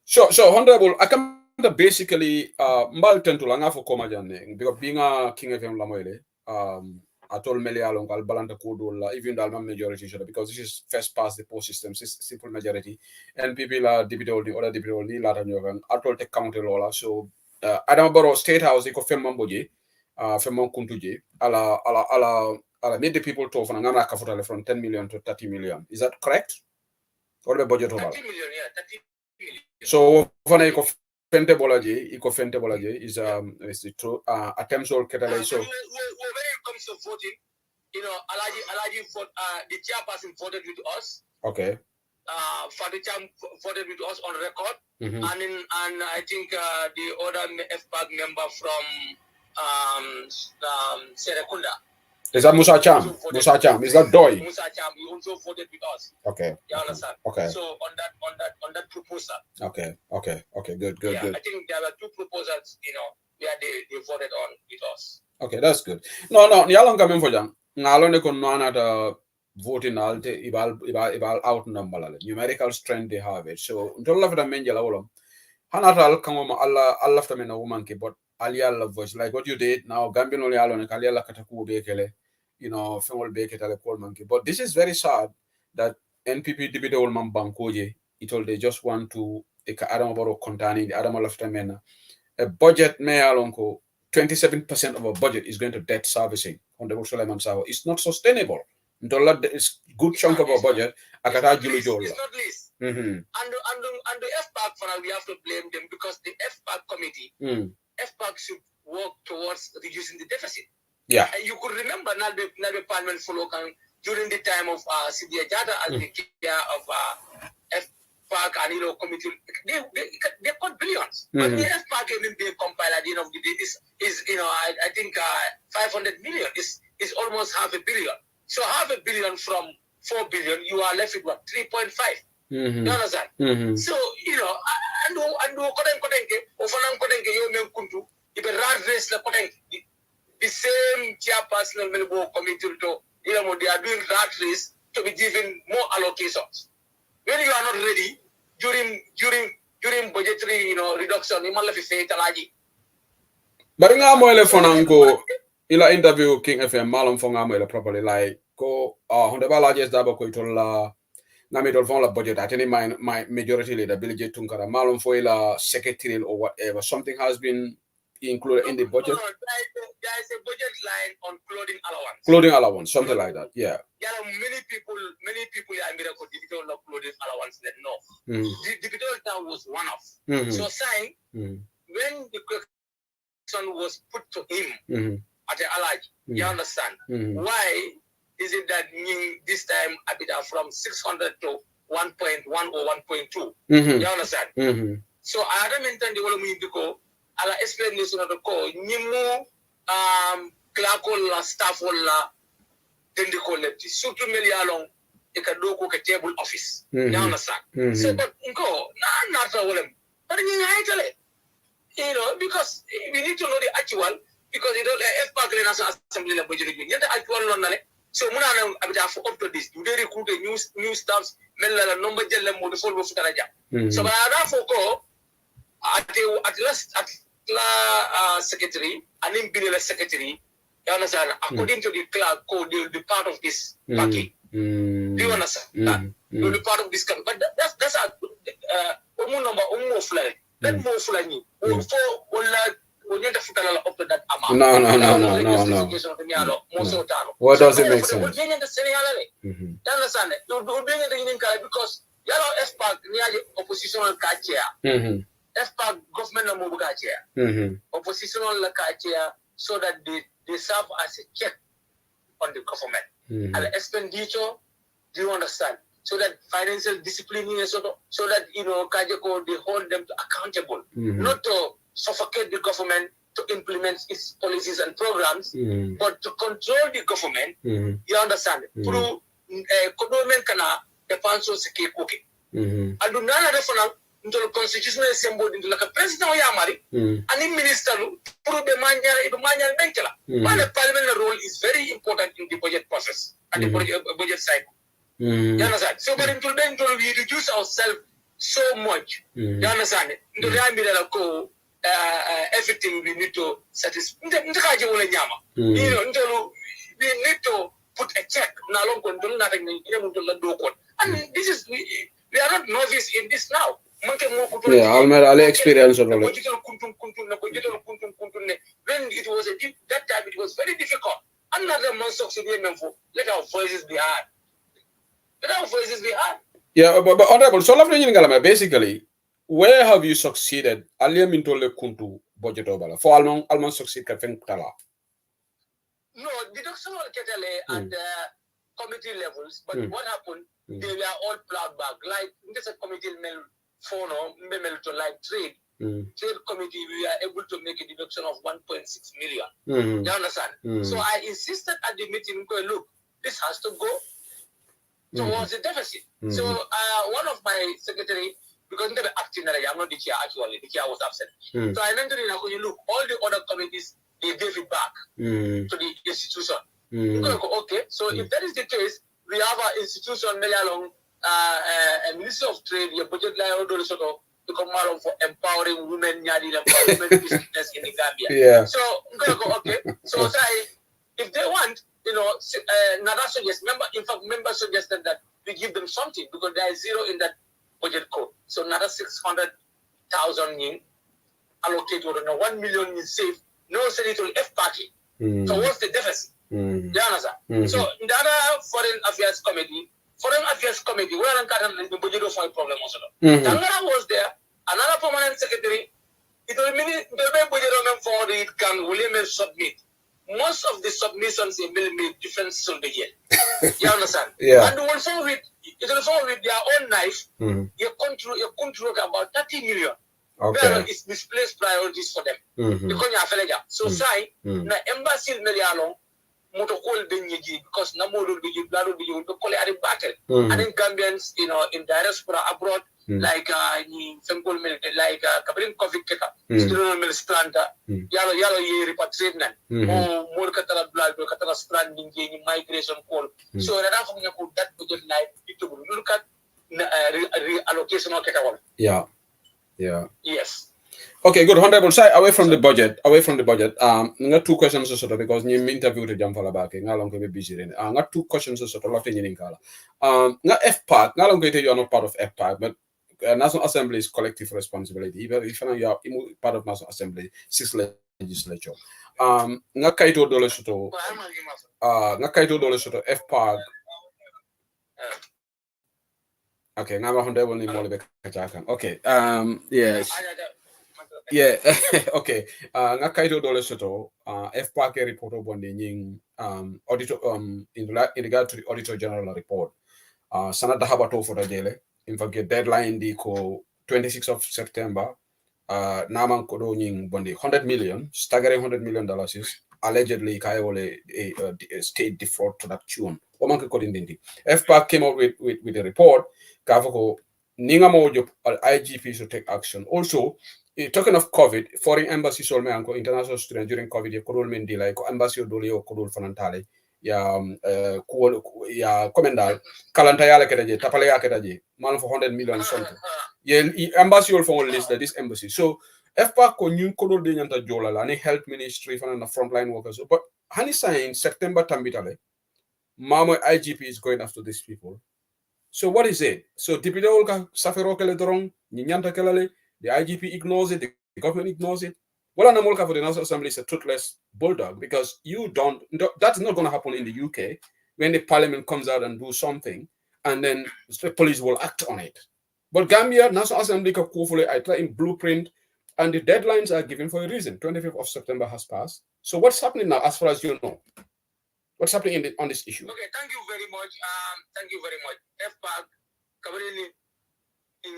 C: So honorable, I come to basically Malton to Langa for Komajan because being a king of Lamoile, I told Melialong Al Balanta Kudola, even the Alma majority because this is first past the post system, simple majority, and people are deputy or deputy only Latin Yogan, I told the county Lola. So Adamaboro State House, they could Femamboji, Femon Kuntuji, ala made the people to from 10 million to 30 million. Is that correct? What about budget over?
D: 30 million, yeah, 30 million.
C: So when I fente bolaje is the true attempts or catalyze. So
D: when it comes to voting, Alaji the chairperson voted with us.
C: Okay.
D: Fadicham voted with us on record, and I think the other FPAC member from Serekunda.
C: Is that Musa Cham? Is that Doi?
D: Musa Cham, he also voted with us.
C: Okay.
D: You understand?
C: Okay.
D: So on that proposal.
C: Okay. Good.
D: Yeah, I think there were two proposals, where they voted on with us.
C: Okay, that's good. No, Nialong coming for them. Nalone kon no another voting alte ibal outnumber numerical strength they have it. So until love the menjala wolom. Hanatal kangoma Allah after men a woman ke but Aliala voice like what you did now Gambian only alone Aliala Kataku Bekele, Femol Bekele Paul Monkey. But this is very sad that NPP debate old man Bankoje, it all they just want to Adamaboro containing the Adam after men. A budget may alonko 27% of our budget is going to debt servicing on the Suleiman Sawa. It's not sustainable. It's good chunk of our budget.
D: It's not least.
C: Mm-hmm.
D: And the FPAC for now we have to blame them because the FPAC committee, FPAC should work towards reducing the deficit.
C: Yeah.
D: And you could remember Nalbe Parliament Folokan during the time of Sidia Jada as the chair of FPAC and committee, they got billions. But the FPAC even being compiled at the end of the day is I think 500 million is almost half a billion. So $500 million from 4 billion, you are left with what? 3.5. You understand? So, you know, and if a rat race the same chairperson will committee to, you know, they are doing rat race to be given more allocations. When you are not ready during budgetary, you know, reduction, you must say talaji.
C: But nga mo ele fonango ila interview King FM malum fonga mo ele properly like ko honde bala jes daba ko itola ngami dol fon la budget ateni my majority leader Billy Tunkara malum fo ila secretarial or whatever something has been included in the budget.
D: No, there is a budget line on clothing allowance.
C: Clothing allowance, something like that. Yeah.
D: Yeah, many people are miracle digital clothing allowance that no. The digital town was one of. So saying when the question was put to him at the Alaji, you understand why is it that this time Abida from 600 to 1.1 or 1.2? You understand? So I don't intend the whole to go. Ala explanation of the call, Nimu Clarko staff la then the collective. Sutu Melialong, a kadoko table office. You understand? So, but go, not a woman. But in Italy, you know, because we need to know the actual, because you don't have Park Assembly of budget. Yet the actual so Muna up to this. Do they recruit a new staffs? Mela number Jellem would follow Futaraja. So, but I don't go at last at secretary, and in being a secretary, you understand, according to the clerk code, they will be part of this package. Do you understand? They will be part of this company. But that's a number fly. That more flying. We need to put up to that amount. No.
C: What does it make sense?
D: You understand? You bring it in because yellow F-Park near the oppositional chair. FPAC government of Mubuga oppositional chair, so that they serve as a check on the government. And expenditure, do you understand? So that financial discipline, so that, you know, Kajako, they hold them accountable, not to suffocate the government to implement its policies and programs, but to control the government, you understand, through government kana the panso seke cooking. And do none of the into the constitutional assembly into like a president Yamari and in minister through the manual mentala. But the parliament role is very important in the budget process and the budget cycle. You understand? So but until then we reduce ourselves so much. You understand? Into the everything we need to satisfy. You know, until we need to put a check now long control nothing and this is we are not novice in this now.
C: Yeah, I'll experience of it.
D: When it was that time, it was very difficult. Another month of let our voices be heard. Let our voices be heard.
C: Yeah, but honorable, so basically, where have you succeeded? Alia mintole kuntu budget obala. For almond succeed kafeng tala.
D: No, deduction ketele at the committee levels, but what happened? They were all plowed back. Like there's a committee to like trade committee, we are able to make a deduction of 1.6 million. You understand? So I insisted at the meeting, look, this has to go towards the deficit. So one of my secretary, because they were acting, I'm not the chair actually, the chair was absent. So I mentioned, look, all the other committees, they gave it back to the institution. Okay, so if that is the case, we have an institution along a Ministry of Trade, your budget line to come out for empowering women, women business in the Gambia.
C: Yeah.
D: So I'm gonna go, okay. So if they want, Nada members suggested that we give them something because there is zero in that budget code. So Nada 600,000 yin allocated or 1 million is saved. No senator F party. So what's the deficit? You understand? So the other Foreign Affairs Committee, we are not the budget of my problem also. Tangara was there, another permanent secretary. It will mean the budget for it can William submit. Most of the submissions in made different year. You understand?
C: Yeah.
D: And also with their own knife, you control about 30 million.
C: Okay.
D: Where it's misplaced priorities for them. So say na embassy melialong protocol benyeji because namodol be blado be to call it battle and then Gambians in diaspora abroad like ni sengol mel like kabrin covid keka student mel stranda yalo ye repatriate nan o mor katala blado katala stranding ni migration call so na fa ngako that budget like itu look at allocation of keka yes.
C: Okay, good. Honorable, say away from the budget. Got two questions also because you interviewed the Jamfala back. Nga long be busy. Got two questions also. Lot in kala. Nga FPAC. Nga long you are not part of FPAC, but National Assembly is collective responsibility. Even if you are part of National Assembly, 6th legislature. Nga kaito dole soto. Nga kaito dole soto FPAC. Okay, nga honorable ni mole be kachakan. Okay. Yes. Yeah, okay. Nga kaito dole soto FPAC report bonde nying auditor in regard to the Auditor General report. Sana dahabato for the jele. In fact, deadline di ko 26th of September. Naman ko do nying bonde 100 million, staggering $100 million is allegedly kayole a state defraud to that tune. Oman ko dindi. FPAC came out with a report. Kavoko ninga mojo IGP to take action. Also, talking of COVID, foreign embassies or international students during COVID, you could mean like embassy or dolio could fanantale. Ya komendal kalanta yala kedaje tapale ya kedaje man for 100 million something. Ye embassy or for list that this embassy. So FPAC ko nyun ko de nyanta jola la ni health ministry fan na frontline workers. But hani saying September tambitale mama IGP is going after these people. So what is it? So Deputy Olga Safero Keledron, Ninyanta Kelale, the IGP ignores it, the government ignores it. Well, Anamolka for the National Assembly is a toothless bulldog because that's not going to happen in the UK when the parliament comes out and do something and then the police will act on it. But Gambia, National Assembly, I try in blueprint and the deadlines are given for a reason. 25th of September has passed. So what's happening now as far as you know? What's happening on this issue?
D: Okay, thank you very much. FPAC covering in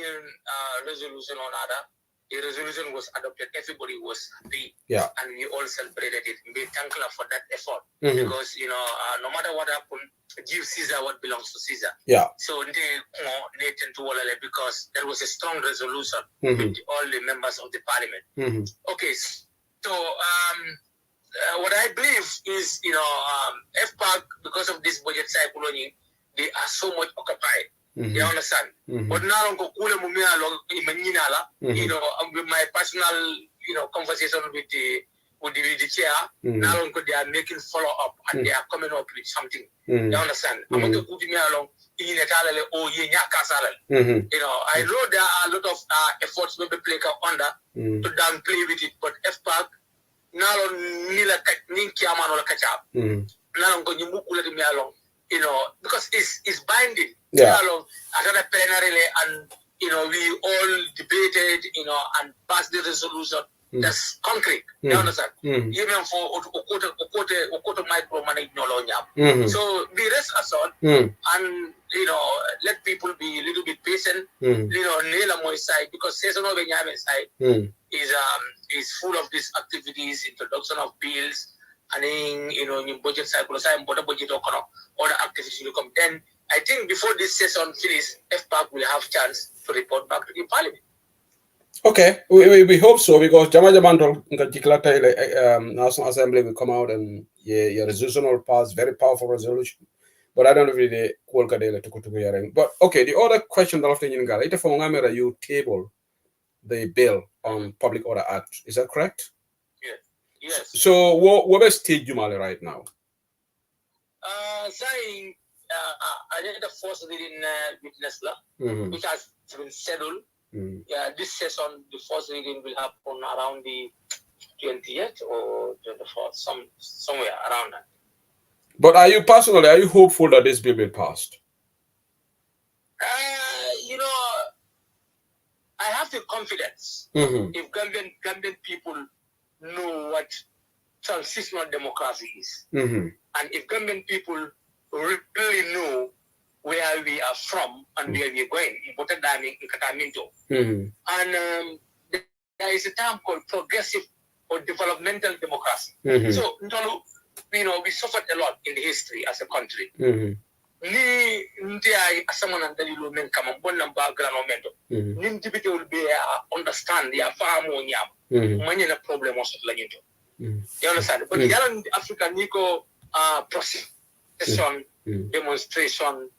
D: resolution on ADA. The resolution was adopted. Everybody was happy.
C: Yeah.
D: And we all celebrated it. We thank Allah for that effort. Because, no matter what happened, give Caesar what belongs to Caesar.
C: Yeah.
D: So they tend to wallet because there was a strong resolution with all the members of the parliament. Okay, so what I believe is, FPAC, because of this budget cycle, they are so much occupied. You understand? But now, with my personal, conversation with the chair, now they are making follow up and they are coming up with something. You understand? I'm going to put me along. I know there are a lot of efforts maybe play under to downplay with it, but FPAC now nila ninki amano la kachap. Now go nyimu kule me along. Because it's binding.
C: Yeah.
D: Another plenary and we all debated, and passed the resolution. That's concrete. You understand? Even for Okoto micromanage no. So be rest assured and let people be a little bit patient. Nela moi side because season of Benjamin side is full of these activities, introduction of bills, and then budget cycle budget or other activities will come. Then I think before this session finishes, FPAC will have chance to report back to the parliament.
C: Okay, we hope so because Jamajamantol National Assembly will come out and your resolution will pass, very powerful resolution. But I don't know if they call. But okay, the other question that often you table the bill on Public Order Act. Is that correct?
D: Yes.
C: So what is stage Jumali right now?
D: Saying I did the first reading witness law, which has been scheduled. Yeah, this session, the first reading will happen around the 20th or 24th, somewhere around that.
C: But are you hopeful that this bill will be passed?
D: I have the confidence if Gambian people know what transitional democracy is, and if Gambian people really know where we are from and where we are going, and there is a term called progressive or developmental democracy. So, we suffered a lot in the history as a country. Ni ndia asamana dalilo men kama mbona background momento. Ni ndibite will be understand ya fahamu nyama. Manye na problem also la nyinto. You understand? But the other African Nico procession, demonstration,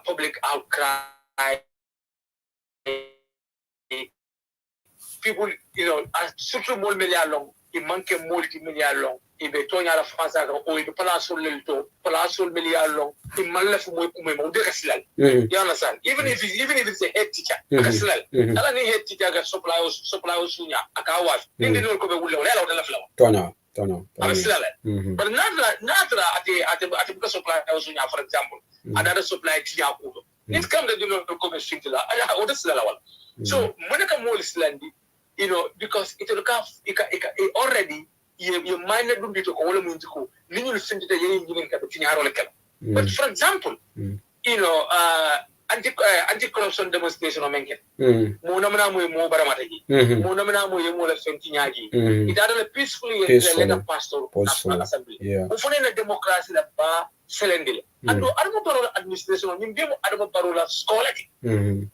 D: public outcry. People, surtout mol milliard long, il manque multi-milliard long. Il be tonya la France o il pala sur le milliard long. Il malaf mo mo de kaslal. You understand? Even if it's a head teacher, kaslal. Ala ni head teacher ga supply sunya akawas. Indi no ko be wulle wala la flaw.
C: Tono.
D: But not ate because supply sunya, for example. Another supply teacher ko. It come the no ko be shintila. Ala o de slala wala. So moneka mo islandi, because it will come already you mind do bit ko wala mun ko ni ñu senti te yeen ñu ka ci ñaaro lekal. But for example, anti-corruption demonstration o menken. Mo namna mo baramata ji. Mo namna mo la senti ñaaji. It are peacefully let a pastor national assembly. Mo fone na democracy la ba selendil. Ando adamo parola administration ni mbemo adamo parola skolati.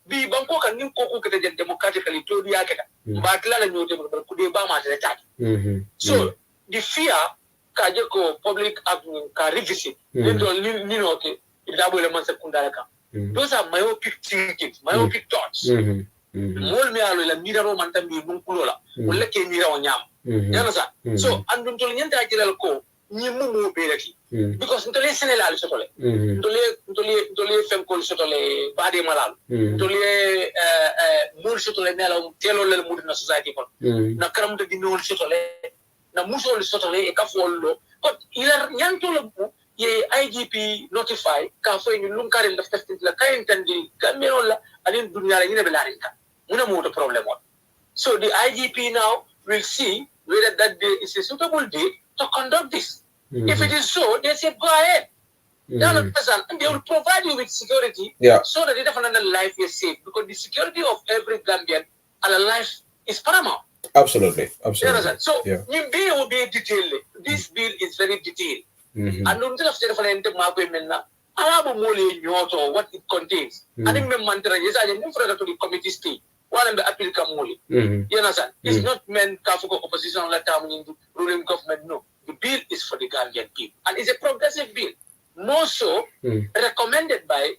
D: Bi banko kan ni ko kete democratically to dia keta. Ba tla la ñote ko de ba ma tata. So the fear ko public admin ka revisit. Ni no ke dabo le man sekundara ka. Those are myopic thinking, myopic thoughts. Mol me alo la mira ro man tambi mun kulola. Wala ke mira o nyam. Yana sa. So andun tol nyanta akilal ko ni mumu belati. Because ntole senelal sotole. Ntole fem ko sotole bade malal. Ntole mul sotole nela telo le mud na society kon. Na karam de no sotole. Na musol sotole e ka follo. But ila nyanto le ye IGP notify ka fo ñu lum kare la testing la kay tandi gamelo la alin dunya la ñene be la rinka muna mo to problem on. So the IGP now will see whether that day is a suitable day to conduct this. If it is so, they say go ahead. And they will provide you with security so that the life is safe, because the security of every Gambian and a life is paramount.
C: Absolutely.
D: So you will be detailed. This bill is very detailed. And until what it contains. I think mantra is to the committee state. One of the appeal kamuli. You understand? It's not meant for opposition in the ruling government. No. The bill is for the Gambian people. And it's a progressive bill. More so recommended by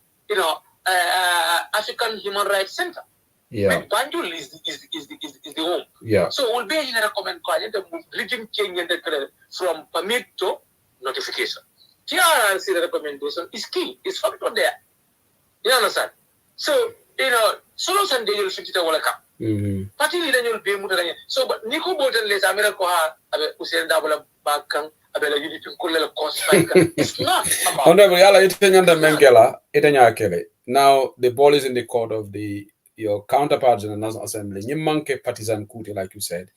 D: African Human Rights Center. When Banjul is the home. So we'll be in a recommend the bridging change from permit to notification. TRRC recommendation is key. It's factor there. You understand? So, solution they will fit it all account. Party leader will be muted. So, but Nico Bolton les America have Usain Double Bakang, Abella Unity Kulala cost. It's not about.
C: Now, the ball is in the court of your counterparts in the National Assembly. You manke partisan kuti, like you said.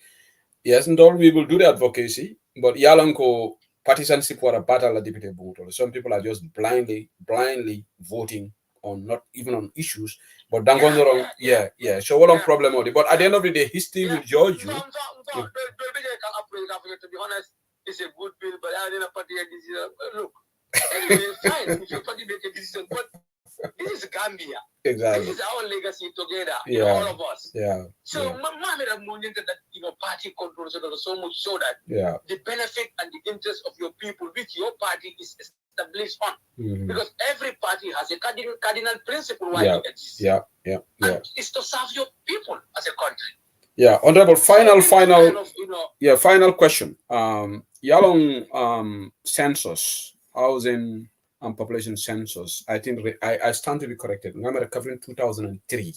C: Yes, and all we will do the advocacy, but Yalanko partisanship for a battle of deputy voter. Some people are just blindly voting on not even on issues, but don't go wrong. So what problem on it? But at the end of the day, history will judge you.
D: To be honest, it's a good bill, but I didn't party a decision. Look, anyway, fine. If your party make a decision, but this is Gambia.
C: Exactly.
D: This is our legacy together, all of us. So, that party controls so much so that the benefit and the interest of your people, which your party is established on, because every party has a cardinal principle why it exists. And it's to serve your people as a country.
C: Honorable, final question. Yalong census, housing and population census, I think I stand to be corrected. I'm covering 2003.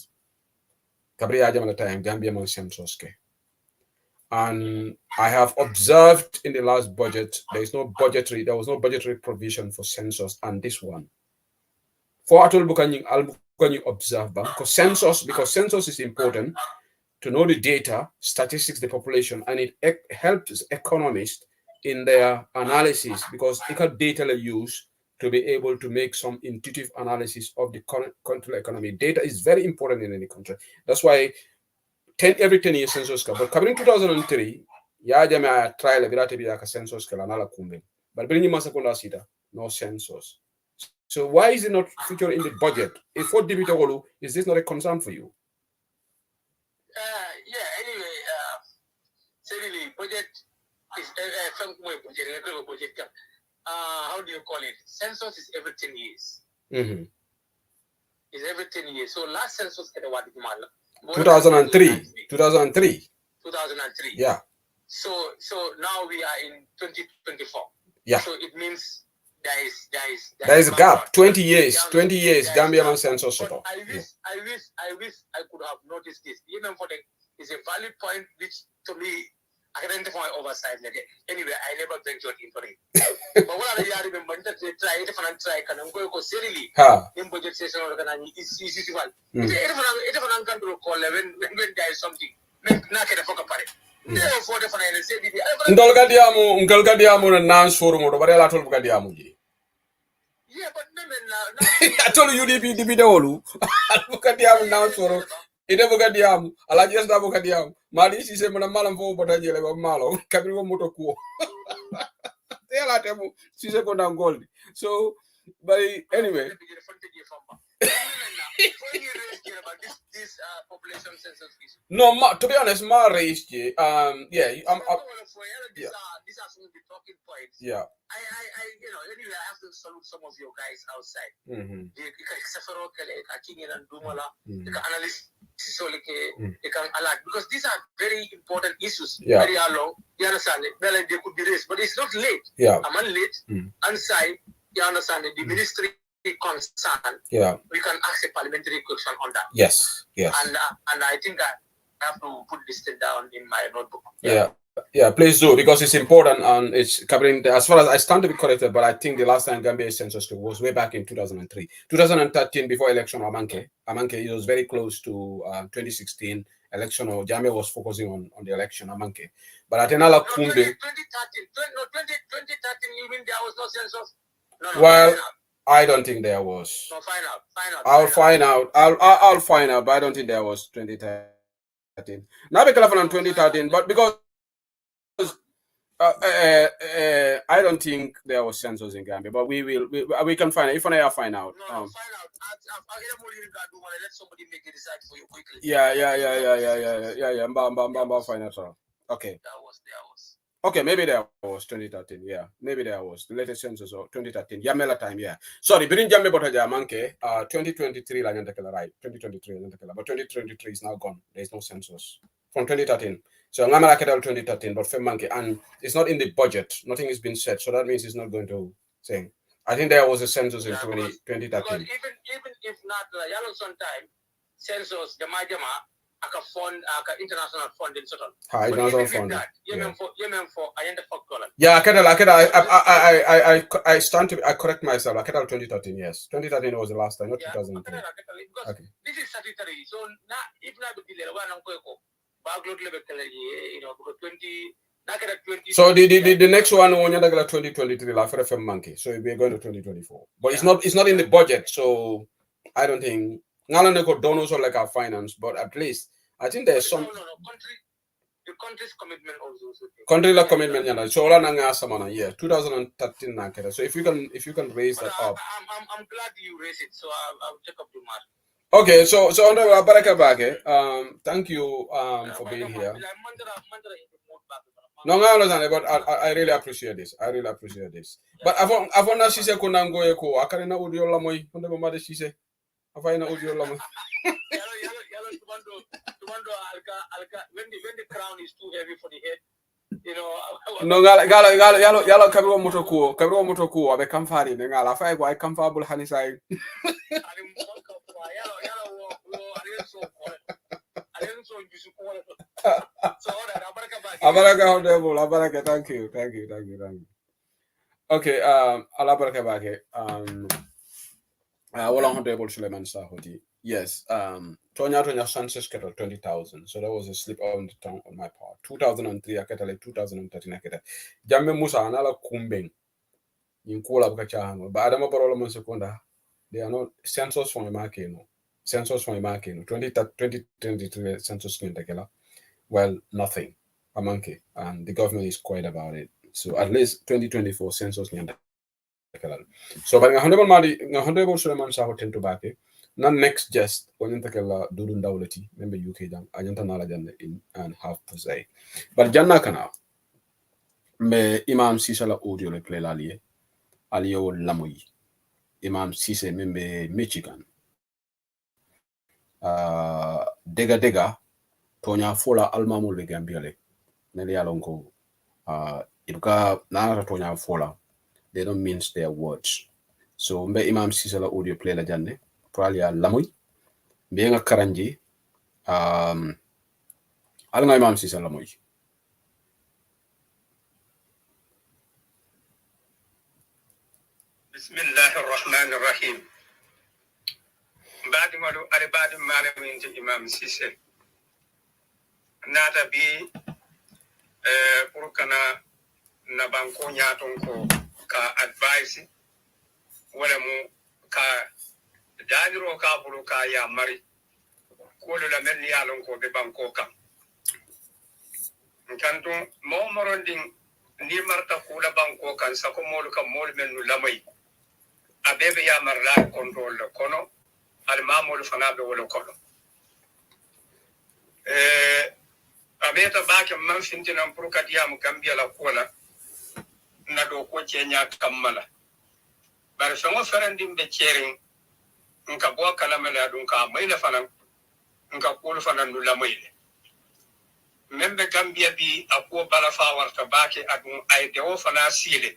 C: Gambia census. And I have observed in the last budget, there was no budgetary provision for census and this one. For Atul Bukani observe because census is important to know the data, statistics, the population, and it helps economists in their analysis because it got data they use to be able to make some intuitive analysis of the current country economy. Data is very important in any country. That's why every 10 years census. But coming in 2003, Ya jame a try le birate bi aka census kala nala kumbe. But bring you sekunda sita, no census. So why is it not featured in the budget? If what debit is this not a concern for you?
D: Yeah, anyway, certainly budget is budget. How do you call it? Census is every 10 years.
C: Mm-hmm.
D: It's every 10 years. So last census at what
C: 2003. 2003.
D: 2003.
C: Yeah.
D: So now we are in 2024.
C: Yeah.
D: So it means
C: there is a gap. 20 years. 20 years. Gambia census.
D: I wish I could have noticed this. Even for it's a valid point which to me identify oversight. Anyway, I never ventured into it. But what I remember that they try can go seriously in budget session or is easy to find. If I can't recall when there is something, not get a fuck apart.
C: Ngalgadiamu na nans forum do barela tol bugadiamu ji.
D: Yeah, but
C: I told you the video bugadiamu nans forum. Ide bugadiamu ala just da bugadiamu. Mali si se mona malam fo bota jele ba malo kabiro moto ko. Tela temu si se ko na gold. So but anyway
D: population census issue.
C: No, to be honest, my race, yeah,
D: these are some of the talking points.
C: Yeah.
D: I anyway, I have to salute some of your guys outside.
C: Mm-hmm.
D: They can analyze they can alert because these are very important issues.
C: Yeah.
D: Very long. You understand it? Well, they could be raised, but it's not late.
C: Yeah.
D: I'm late. Inside, you understand it? The ministry concern.
C: Yeah.
D: We can ask a parliamentary question on that.
C: Yes. Yes.
D: And I think I have to put this thing down in my notebook.
C: Yeah, please do, because it's important and it's covering as far as I stand to be corrected, but I think the last time Gambia census was way back in 2003. 2013, before election Amanke, it was very close to 2016 election, or Gambia was focusing on the election Amanke. But at another Kumbe.
D: 2013, you mean there was no census? No,
C: well, I don't think there was.
D: No, find out.
C: I'll find out, but I don't think there was 2013. Now we can on 2013, but because I don't think there was census in Gambia, but we can find it. If I find out.
D: No, find out. Let somebody make a decide for you quickly.
C: Yeah. Find out. Okay.
D: There was.
C: Okay, maybe there was 2013. Yeah, maybe there was the latest census of 2013. Yamela time. Yeah. Sorry, birin jamme bota jamanke. 2023 la nyantakela right. 2023 la nyantakela, but 2023 is now gone. There is no census from 2013. So I'm gonna 2013, but Femanke, and it's not in the budget. Nothing has been said, so that means it's not going to say. I think there was a census in 2013.
D: Because even if not yellow sometime census jama aka fund aka international fund in certain.
C: International fund.
D: Yemen for ayenda $4.
C: Yeah, I stand to I correct myself. I 2013, yes. 2013 was the last time, not 2003.
D: Because this is statutory. So now if not the delay one
C: so the next one on 2023 la for monkey. So we're going to 2024. But it's not in the budget, so I don't think donors or like our finance, but at least I think there's some
D: the country's commitment also.
C: Country la commitment so 2013 so if you can raise that up.
D: I'm glad you raised it, so I'll check up the matter.
C: Okay, so Honorable Baraka Bage, thank you for being here. No, I understand, but I really appreciate this. But I've not she said kunango eko. I can't know audio lamoy. Honorable Mother she said. I find audio lamoy. When the crown is too heavy for the head, you know. No, yalo kabiro motoku. Abe kamfari ngala. Fa ego I comfortable hanisai. Abaraka, thank you. Okay, Alabaraka Bake. Wala Honorable Suleiman Sahoti. Yes, Tonya Census kettle 20,000. So that was a slip on the tongue on my part. 2003, I kettle 2013, I kettle. Jamme Musa, anala kumbeng. In Kula Bukachano, but Adama Barolo Secunda, they are not census from a market. Census from a market. 2023 census in Tekela. Well, nothing. amanke, and the government is quiet about it. So at least 2024 census nyanda kalal. So but nga honorable Suleiman Saho tento bake. Na next just onyanta kala dudun dawlati membe UK jam anyanta nala janne in and half to say. But janna kana me Imam Sisa la audio le play la liye aliyo lamoyi. Imam Sise membe Michigan. Dega tonya fola almamu le gambiale nele yalonko ibuka na tonya fola they don't mince their words so mbe Imam Sisa la audio play la janne probably lamoy mbe nga karanji alanga Imam Sisa lamoy
E: Bismillahir Rahmanir Rahim. Baadi malu alibadi malamin ti Imam Sise nata bi pour kana na banko nyaton ko ka advice wala mu ka daniro ka bulu ka ya mari ko la men yalon ko be banko kam kanto mo morondin ni marta ko la banko kan sako molu kam mol men nu lamay abebe ya marla control kono al mamul fana be wala kono abeta baake man fintina pour kadiyam gambia la kola na do ko cenya kammala bar songo ferandim be cerin nka bo kala mala dun ka mayla fanan nka kul fanan du la mayle membe gambia bi akko bala fa warta baake adun ay de o fana sile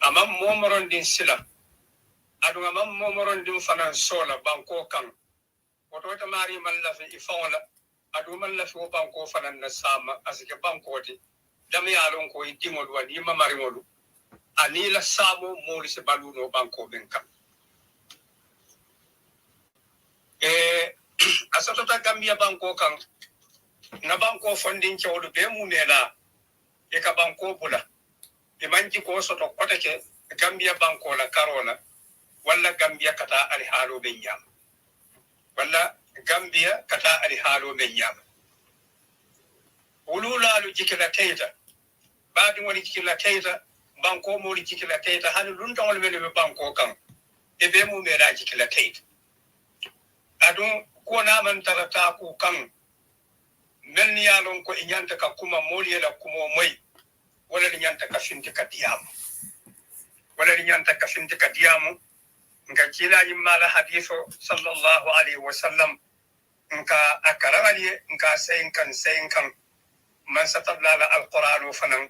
E: amam momoron din sila adun amam momoron din fanan sola banko kan woto ta mari malla fi ifawla adu malla fi banko fanan na sama asike banko ti dam yalon ko itimol wadi mamari modu ani la samo moli se baluno banko ben kam asatota gambia banko kan na banko fondin cewlu be munela e ka banko bula e manji ko soto kotake gambia banko la karola walla gambia kata ali halo be nyam walla gambia kata ali halo be nyam ulula lu jikila keita baadi woni jikila keita banko mo li jikila keita hanu luntawol men be banko kan e be mu mera jikila keita adun ko na man tarata ku kan men yalon ko e nyanta ka kuma moli la kuma moy wala ni nyanta ka finti ka diamu nka kila yimala hadithu sallallahu alaihi wasallam nka akaramali nka sayin kan man satallala alquran fanan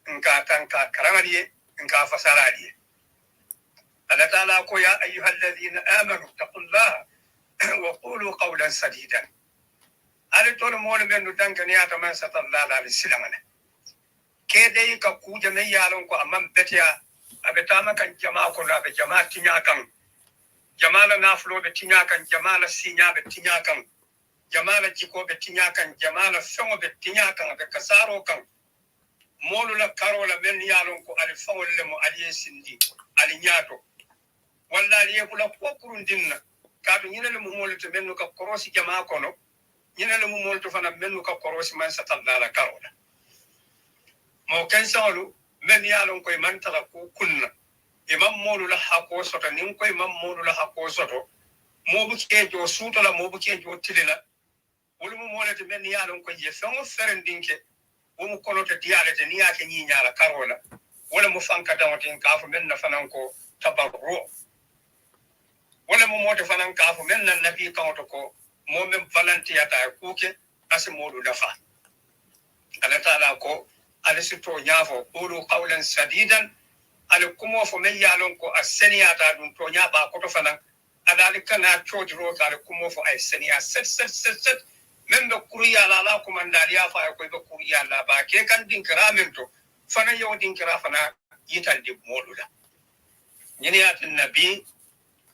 E: nka tanka karamali nka fasarali Allah ta'ala ko ya ayyuhalladhina amanu taqullaha wa qulu qawlan sadidan ale tolo mo men no dangane ata man satallala alisilangana ke dai ka ku jame yalon ko amman betiya abetama kan jama'a ko abe jama'a tinya kan jama'a na flo be tinya kan jama'a sinya be tinya kan jama'a jiko be tinya kan jama'a songo be tinya kan be kasaro kan molu la karola men yalon ko ali fawolle mo ali sindi ali nyato walla ali kula ko kurundinna kaatu nyinale mo molu to menno ka korosi jama'a kono nyinale mo molu to fana menno ka korosi man satallala karola mo kan sawlu men yalon koy man tara ko kunna imam molu la hako soto nin koy imam molu la hako soto mo bu kejo suto la mo bu kejo tilila wolu mo molete men yalon koy je fengo ferendinke wo mo kono te dialete ni yake ni nyaala karola wala mo fanka dawotin ka fu men na fanan ko tabarru wala mo mote fanan ka fu men na nabi kawoto ko mo men valantiyata kuke asimodu dafa Allah taala ko alisito nyafo qulu qawlan sadidan alikumo fo men yalon ko aseniata dum to nyaba ko to fanan adalika na chodro ta alikumo fo ay senia set men be kuriya la ko mandaliya fa ko be kuriya la ba ke kan dinkiramen to fana yo dinkira fana yital di modula nyini at nabi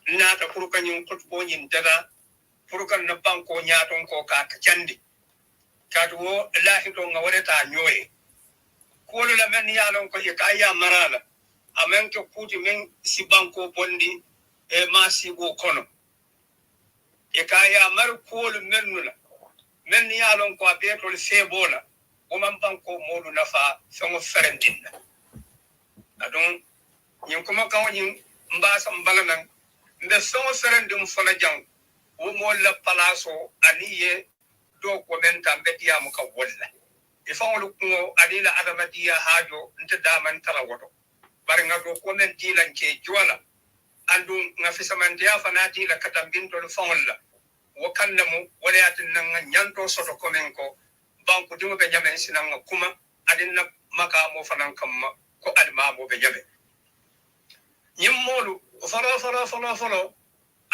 E: na ta kurkan yin kutbo yin daga furkan na banko nyaton ko ka candi kadwo lahi to ngawata nyoye ko la men yalon ko yakaya marala amen ko puti men si banko bondi e masi go kono yakaya mar ko menula men yalon ko abetol febola man banko modu nafa fengo ferendinna adon nyin kuma kan nyin mbasa mbalanan nde fengo ferendum fala jang wo mo la palaso aniye do ko men tambe diamu ka walla e fawlu ko adila adamadiya hajo nte daman tara woto bari nga do ko men dilan ke jola andu nga fisamandiya fanati la katambinto le fawla wo kallamu wala yatin nan nyanto soto ko men ko banku dimo be nyame sinan kuma adinna maka mo fanan kamma ko alma mo be nyame nyimmolu follow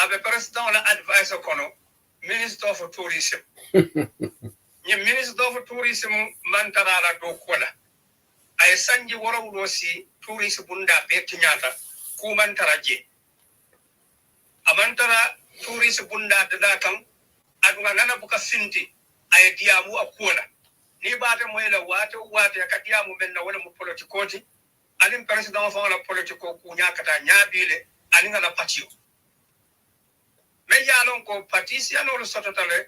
E: abe president la advice kono minister of tourism ni minister of tourism mantara la do kola ay sanji woro rosi tourism bunda be tinyata ku mantara je amantara tourism bunda da kan adunga nana buka finti ay diamu akola ni bata moyla wate ka diamu men na wala mu politikoti alim president fa wala politiko ku nyakata nyabile alinga na patio me yalon ko patricia no sototale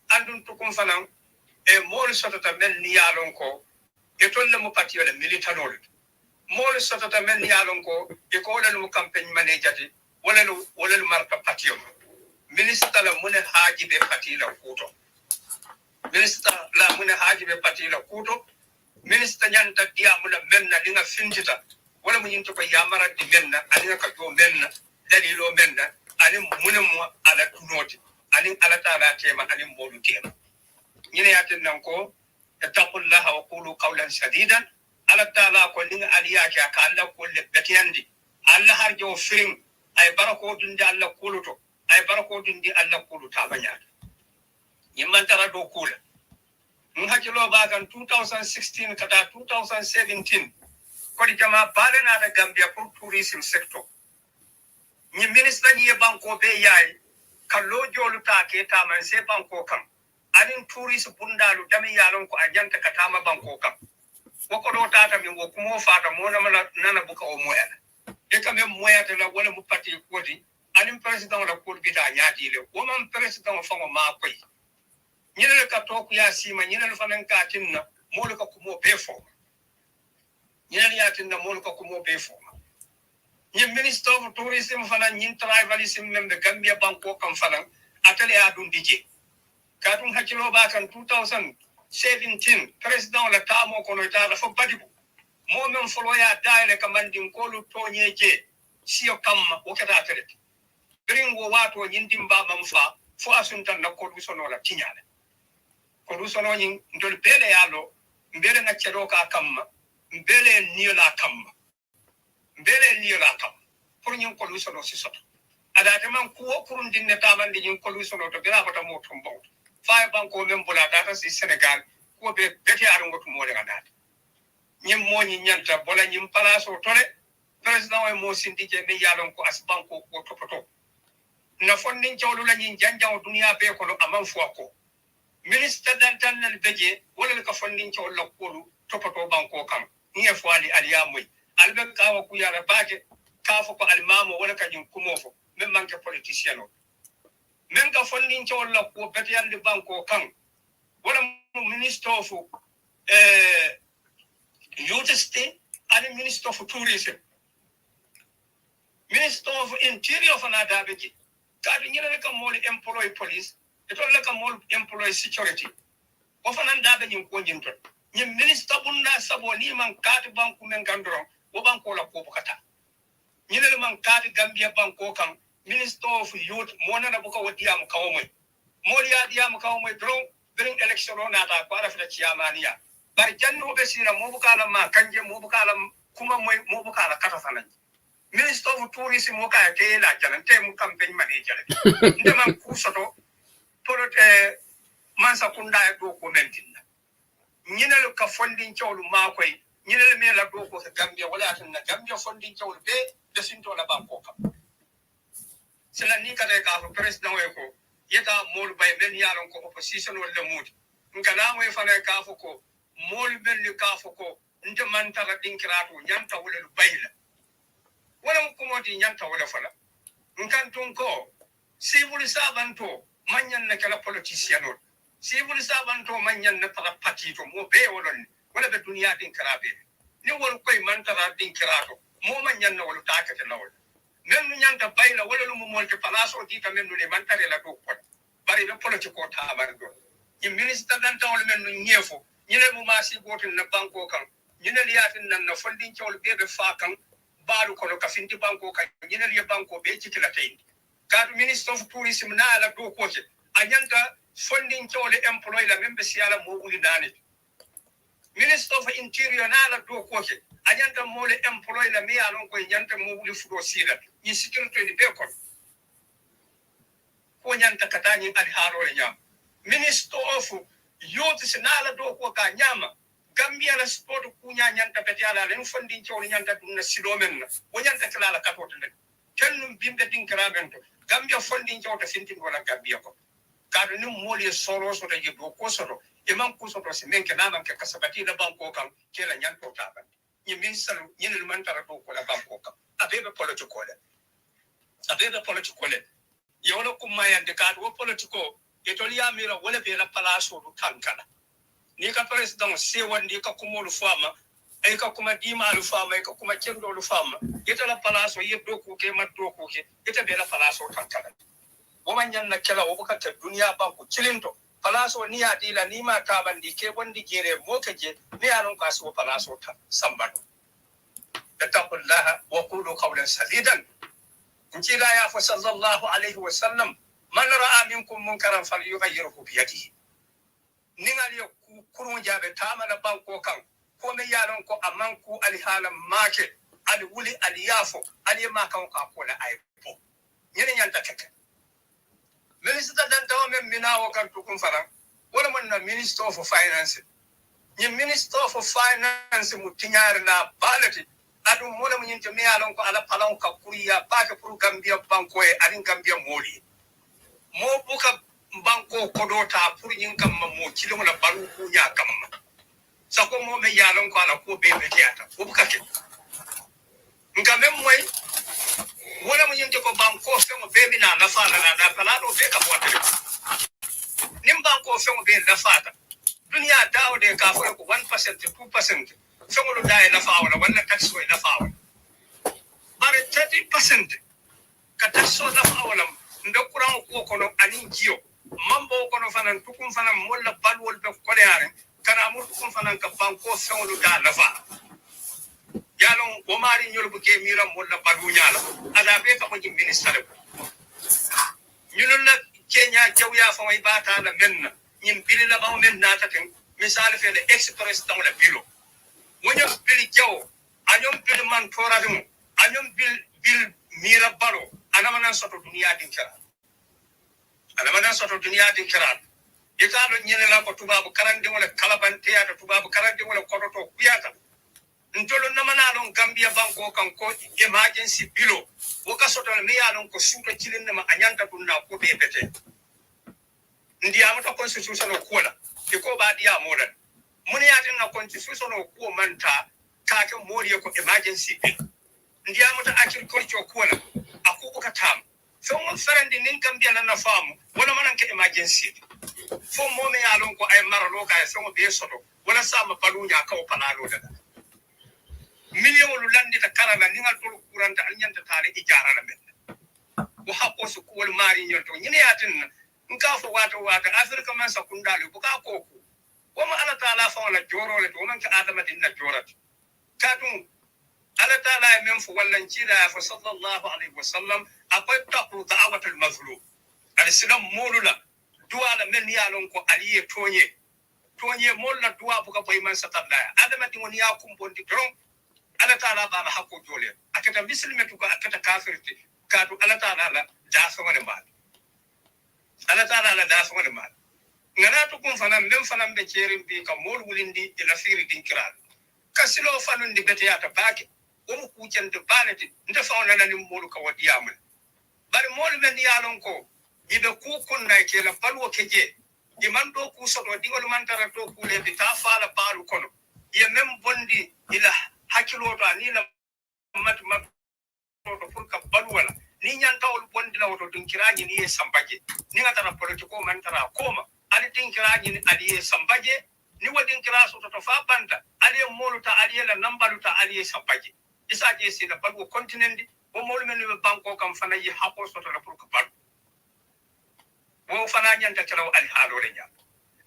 E: andun to kum fanan e mol sotota men ni yalon ko e tolle mo patio le militanol mol sotota men ni yalon ko e ko wala mo campagne manager wala lu marka patio minister la mun haaji be patila kuto minister la mun haaji be patila kuto minister nyanta diamu la menna linga fintita wala mun yinto ko yamara di menna alinga ka do menna dalilo menna anin munum ala tunoti anin ala taala tema anin modu tema ñine yatin nan ko taqullaha wa qulu qawlan sadidan ala taala ko linga aliya ka Allah ko le betiyandi Allah harjo firin ay barako dundi Allah kuluto ay barako dundi Allah kuluta banyata ñimman tara do kula mun hakilo ba kan 2016 kata 2017 ko di jama balena da Gambia pour tourism sector ni ministre ni banko be yayi kallo jolu ta ke ta man se banko kan anin tourist bundalu dami yalon ko ajanta katama banko kan woko do tata mi wo kumo fata mo nana buka o moya e kam moya te la wala mu pati kodi anin president la ko bita nyaati le wo man president fa ma koy nyele ka to ku ya sima nyele fanan ka tinna mo le ka kumo be fo nyele ya tinna mo le ka kumo be fo ni minister of tourism fana ni tribalism membe Gambia banko kam fana atale adun dije kadum hakilo ba kan 2017 president la tamo kono ta fo badibu mo men folo ya daile kamandin ko lu tonyeje siyo kamma o kata atale gringo wato nyindimba mamfa fo asunta na ko du sono la tinyale ko du sono nyin ndol bele yalo mbele na cedo ka kamma mbele ni la kamma bele ni la kam pour ñun ko lu sono ci soto ada de man ko kurun dinne taman di ñun ko lu sono to bela bata mo tum baw fay banko même bula data ci Sénégal ko be beti ar ngotu mo le gadat ñim mo ñi ñanta bola ñim palaso tole président way mo sindi je be yalon ko as banko ko topoto na fondin ciowlu la ñi janjaw dunia be ko lo amam fo ko ministre dantan nal beje wala ko fondin ciowlu la ko lu topoto banko kam ñe fo ali aliya moy albe kawa ku yara baake kafo ko almamo wala kanyum kumofo men manke politicien o men ka fondin ci wala ko betiyande banko kan wala minister of youth state and minister of tourism minister of interior fana dabeji kadi nyere ka mol employee police e to la ka mol employee security o fana dabeji ko nyinto ni minister bunna sabo ni man kati banku men gandoro wo banko la ko bukata nyele man kati Gambia banko kan minister of youth mona na buka wadiya mu kawo mai moliya diya mu kawo mai during election na ta kwara fita ciyamaniya bar janno be sina mo bukala ma kanje mo bukala kuma mo bukala kata sanan minister of tourism mo ka te la jalan te mu campaign manager nde man ku soto porote man sa kunda do ko mentin nyele ka fondin ciowlu ma koy ñinel me la do ko Gambia wala tan na Gambia fondin ciowul be de sinto la banko kam c'est la ni kale ka president we ko yeta mol bay ben yalon ko opposition wala mudi ngala moy fane ka fo ko mol ben li ka fo ko nde man tara dinkirato nyanta wala lu bayla wala ko modi nyanta wala fala nkan tun ko civil servant to manyan na kala politician civil servant to manyan na tara patito mo be wolon wala be duniya din karabe ni wol koy man tara din kirato mo manyan na wol takate lawol men nu nyanta bayla wala lu mo molto palaso di ta men nu le man tare la do ko bari be politiko ta bar do ni minister dan tawol men nu ñefo ñine mu ma si gotin na banko kan ñine liyatin nan na fondin tawol be fa kan baru kono ka finti banko kan ñine li banko be ci la tay ka minister of tourism na la do ko ci anyanta funding tawol employee la membe siala mo wuli dani minister of interior na la do ko ci anyanta mo le employee la mi alon ko nyanta mo wuli fudo sila ni security di be ko nyanta katani al harore nyam minister of youth sinala do ko ka nyama gambia la sport ku nyanta beti ala len funding tawol nyanta dunna sidomen wo nyanta kala la katoto le tennum bimbe din krabento gambia funding tawta sintin wala gambia ko kadu ni moli soro so de do ko soro e man ko soro se men ke naman ke kasabati la banko kan ke la nyanto taban ni min salu ni le man tara do ko la banko kan abebe politiko le yolo ko mayande kadu wo politiko e to liya mira wala be la palaso do kankala ni ka president se wandi ka kumolu fama ay ka kuma dima lu fama ay ka kuma kendo lu fama ita la palaso yeddo ko ke maddo ko ke ita be la palaso kankala woman yanna kala wo ka ta duniya banku cilinto palaso ni adila ni ma ka bandi ke bondi gere mo kaje ni anon ka so palaso ta sambado taqullaha wa qulu qawlan sadidan injila ya fa sallallahu alaihi wa sallam man ra'a minkum munkaran falyughayyirhu bi yadihi ningal yo kurun jabe tamala banko kan ko me yalon ko amanku alhala make ali wuli aliyafo ali ma kan ka ko la aypo nyene nyanta keke minister dan taw men minawo kan tukun faran wala man na minister of finance ni minister of finance mutinyar na balati adu mola mun yinte me yalon ko ala palon ka kuriya ba ka pour gambia banko e adin gambia moli mo buka banko kodota pour yin kam mo kilimo la balu ku ya kam sako mo me yalon ko ala ko be be tiata ko buka ke ngam moy wala mun yinte ko banko fe mo be bina na fa na palado be ka bote nim banko fe mo be na fa dunia dawo de ka fa ko 1% 2% fe mo dai na fa wala tax ko na fa bare 30% ka tax so na fa wala ndo kuran ko kono anin jiyo mambo kono fanan tukun fanan molla balwol be ko leare kana mur tukun fanan ka banko sewlu da nafa yalon o mari nyol bu ke mira molla balu nyala ada be ka ko ministre ñulul la kenya jawya fa way bata la menna ñim bili la baw men nata ten misal fe le express dans le bureau wonya bili jaw anyom bili man toradum anyom bil mira balo anamana soto dunia din kira italo nyene la ko tubabu karande wala kalabante ya tubabu karande wala kodoto kuyata ntolo namana lon gambia banko kan ko emergency bilo woka soto me ya lon ko suto cilinde ma anyanta dunna ko be bete ndi amata constitution ko la e ko ba dia modan mun ya tin na constitution ko manta ka ke moriye ko emergency bill ndi amata agriculture ko la aku ka tam so mo ferandi nin gambia na famu wala manan ke emergency fo mo me ya lon ko ay maralo ka so mo be soto wala sama balunya ka o panalo daga million lu landi ta karana ningal tol kuranta alnyanta tale ijara la men wo hakko su ko wal mari nyonto nyine yatin nka fo wata afrika man sakundalu buka ko ko ma ala taala fa wala joro le to man ka adama din na jorat kadum ala taala men fu wallan cira fa sallallahu alaihi wasallam akwai taqu da'watul mazlum al-islam mulula duwa la men yalon ko aliye tonye molla duwa buka boy man satalla adama din woni yakum bondi don ala taala ba hakko jole akata muslimatu ko akata kafirti kadu ala taala la da so ngane mal ala taala la da so ngane mal ngana to kun fanan men fanan be cerin bi ka mol wulindi ila firi din kiral kasilo fanundi bete yata baake o ku cente balati nda fauna na nim molu ka wadiyamul bari mol men yalon ko ibe ku kunna ke la balwo keje di man do ku soto dingol man tara to ku le bi ta fala balu kono ye mem bondi ila hakilo to ani la mat to furka balwala ni nyanta ol bondi la woto dun kiraji ni sampaje ni ngata na politiko man tara koma ali tinkira ni ali sambaje ni wadin kira so to fa banta ali moluta ali la nambaluta ali sambaje isa je si da bago continent wo mol men be banko kam fana yi hako so to pour ko bal wo fana nyanta kelaw ali halo le nya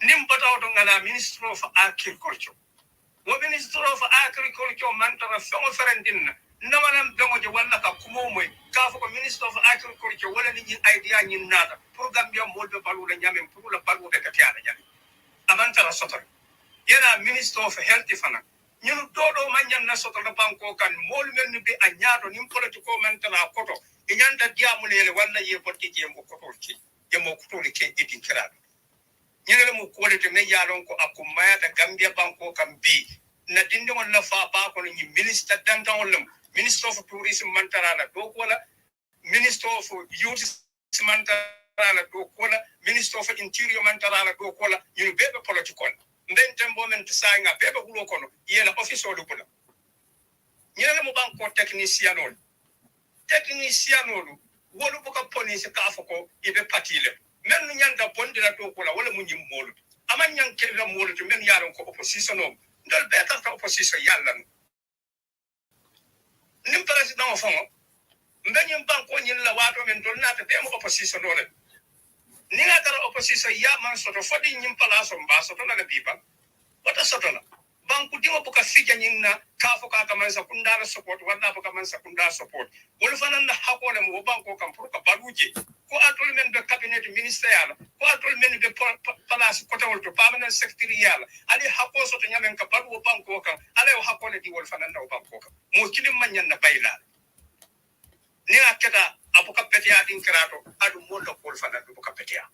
E: nim bataw to ngana minister of agriculture wo minister of agriculture man to fa ferendin namanam dongo je walla ka kumo moy ka fa ko minister of agriculture wala ni idea ni nata pour gambia mol be balu le nyame pour la balu de katiana nya amanta rasotor yana minister of health fana ñun todo manyan na soto banko kan mol men be a ñaato nim politiko man tala koto e ñanta diamulele walla ye botti je mo koto ci e mo koto le ke edin kirabe ñene mo quality me yalon ko akumaya da gambia banko kan bi na dinde won la fa ba ko ni minister dantan wala minister of tourism man tala la do ko la minister of youth man tala la do ko la minister of interior man tala la do ko la ñu bebe politiko nden tembo men tsaanga bebe hulo kono yela office o dubula ñene mo banko technicien wolu buka police ka fako ibe patile men nu nyanda bondira to kula wala mu nyim molu ama nyan kella molu to men yaron ko opposition o ndol be ta opposition yalla nim president o fongo mbanyim banko nyin la wato men dol nata be mo opposition o le ni nga tara opposition ya man soto fodi nyim palaso mba soto na biba wata soto la banku dimo buka fija nyinna kafo ka kamansa kundara support wala buka mansa kundara support wol fanan na hakole mo banko kam pour ka baluje ko atol men be cabinet ministerial ko atol men be palace ko tawol to permanent secretarial ali hako soto nyamen ka balu banko kam ale hakole di wol fanan na banko kam mo kilim manyan na bayla ni akata abuka petia din krato adu mo do wol fanan buka petia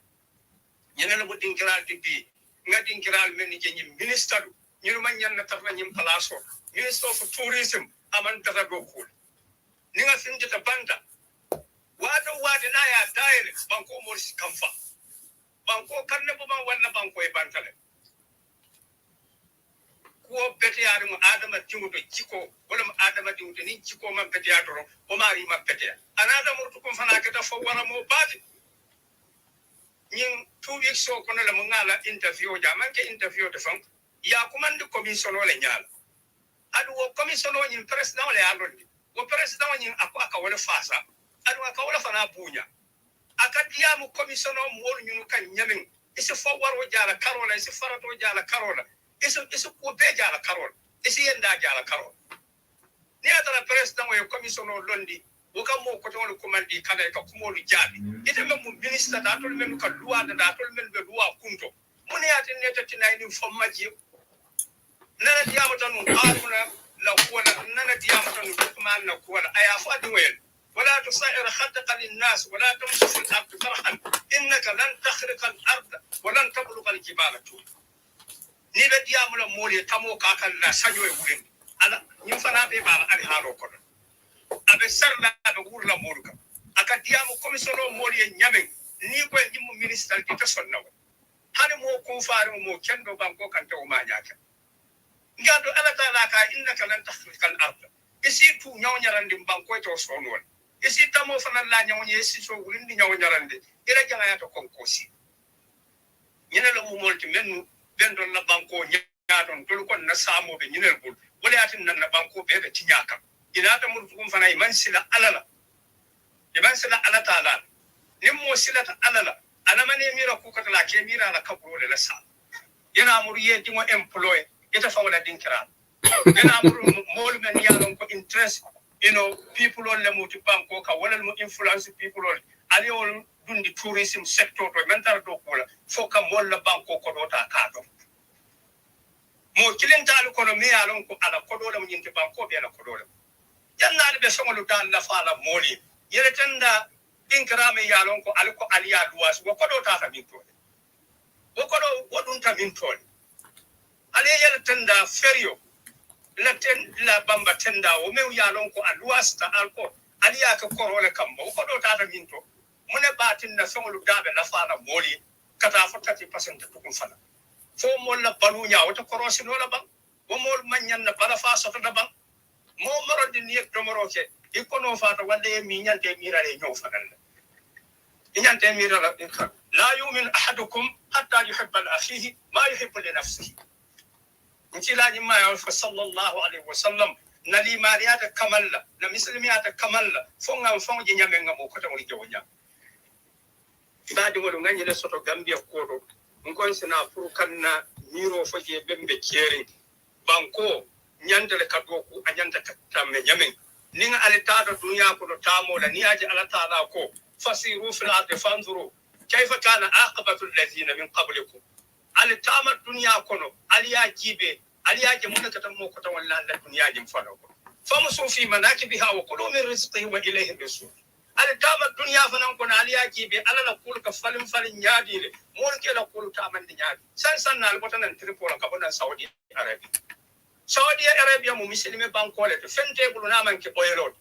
E: nyene mo din krato bi ngadi kral men ni jenyi minister ñu ma ñan na tafa ñim place minister of tourism aman dara do ko ni nga fin jita banda wada na ya daire banko mo si kamfa banko kanne bo man wala banko e bantale ko bete yaari mo adama tingudo jiko wala mo adama tingudo ni jiko man bete yaadoro o mari ma bete anada murtu ko fana ka fo wara mo baati ñin 2 weeks so kono la mo ngala interview jaman ke interview de fam ya commande commission le nyal adu wo commission o nyin president le alondi wo president o nyin aka wala fasa adu aka wala fana bunya aka diamu commission o mo nyunu kan nyamen isi fo waro jala karola isi farato jala karola isi ko be jala karola isi yenda jala karola ni atara president o commission o londi wo kam mo ko ton commande kada ka kumolu jabi ite mem minister da tol men ka loi da tol men be loi kunto mun ya tin ne tatina ni fomaji nana diamata nun qaruna la wala nana diamata nun kuma na kuwala aya fadi wel wala tusair khattaqa lin nas wala tamshi fil ard farhan innaka lan takhriqa al ard wa lan tabluqa al jibala ni be diamula moli tamo ka kan la sajo e wulen ala nyim fana be ba ali halo ko abe sarla be wurla moluka aka diamu commissioner moli nyamen ni ko nyimu minister ki tasonna hani mo ko faare mo kendo banko kan taw ma nyaaka ngado ala taala ka innaka lan takhriqal ard isi tu nyaw nyarande banko to sonwon isi tamo fana la nyaw nye isi so wulindi nyaw nyarande ira janga ya to konkosi nyene lo mo molti mennu bendo la banko nyaadon tol kon na samo be nyinel bul wala atin nan na banko be be tinyaka ina ta murtukum fana iman sila alala iman sila ala taala nimmo sila ta alala ana mane mira ku ka la ke mira la kabro le sa yana muriye dimo employee ita fa wala dinkira yana mol men yalon ko interest people on le muti banko ka wala mo influence people on ali on dundi tourism sector to mental do ko la fo ka mol la banko ko do ta ka do mo kilenta al ko no mi yalon ko ala ko do la mo nyinti banko be la ko do la janna be so ngolu dal la fa la moli yele tanda dinkira me yalon ko al ko aliya duwas ko do ta ta binto ko do wodun ta binto ale yel tenda ferio la bamba tenda o me yalon ko aluas ta alko aliya ka korole kamba ko do tata minto mune batin na songolu dabe la fala moli kata fotati pasente to kun fala fo mol la balu nya wata korosi no la ban o mol manyan na bala fa soto da ban mo maro di ni to maro ke ikono fata wande mi nyante mirare nyo fadal nyante mirala لا يؤمن أحدكم حتى يحب لأخيه ما يحب لنفسه انت لا ما يعرف صلى الله عليه وسلم نلي ماريات كمال نمسلميات كمال فون جي نيامن مو كوتو لي جوña baadi wolu ngani le soto gambia kodo ngon sina pour kanna miro faje bembe kere banko nyandele kadoku anyanda tamme nyamen ninga alitata dunya ko tamo la niaji alatala ko fasiru fil ardi fanzuru kayfa kana aqibatu alladhina min qablikum alitama dunya kono aliyajibe aliyaje mutata mo ko tawalla la dunya jim fado ko famsu fi manakibiha wa kulu min rizqihi wa ilayhi nushur alitama dunya fanan kono aliyajibe alala kul ka falin nyaadile mon ke la kul ta man nyaadi san nal botanan tripola ka bonan Saudi Arabia mu muslime banko le fente bulu na man ke boyelo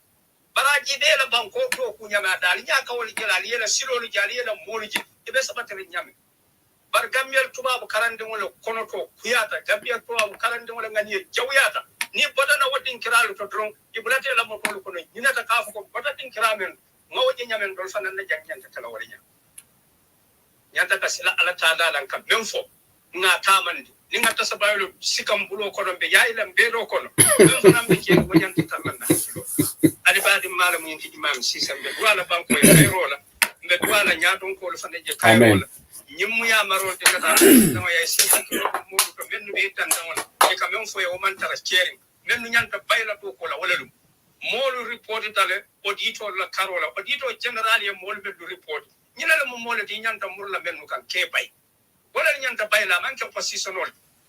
E: baraji de la banko to ku nyama dal nya ka wol jala yela silo lu jali yela moliji ibe sabatare nyame bar gammel tubabu karande wala kono to kuyata gabbia tubabu karande wala ngani jawyata ni bodana wadin kiralu to dron ibulate la mo ko kono nyinata kafu ko bodatin kiramen ngawoje nyamen dol fanan na jangnyanta kala wala nyanta kasila ala taala lan kam memfo nga tamandi ninga tasabaylo sikam bulo kono be yaila mbedo kono non be ke ko nyanti tamanda ali baadi malam yinti imam sisambe wala banko e berola mbe wala nyaadon ko le fande je kayrola nyimmu ya marol de kata no ya sikam mo to bennu be tan wala e kam on fo e o man tara ceri bennu nyanta bayla to ko la wala dum molu report tale auditor la karola auditor general e molu be report nyina le mo molu di nyanta murla bennu kan ke bay wala nyanta bayla man ke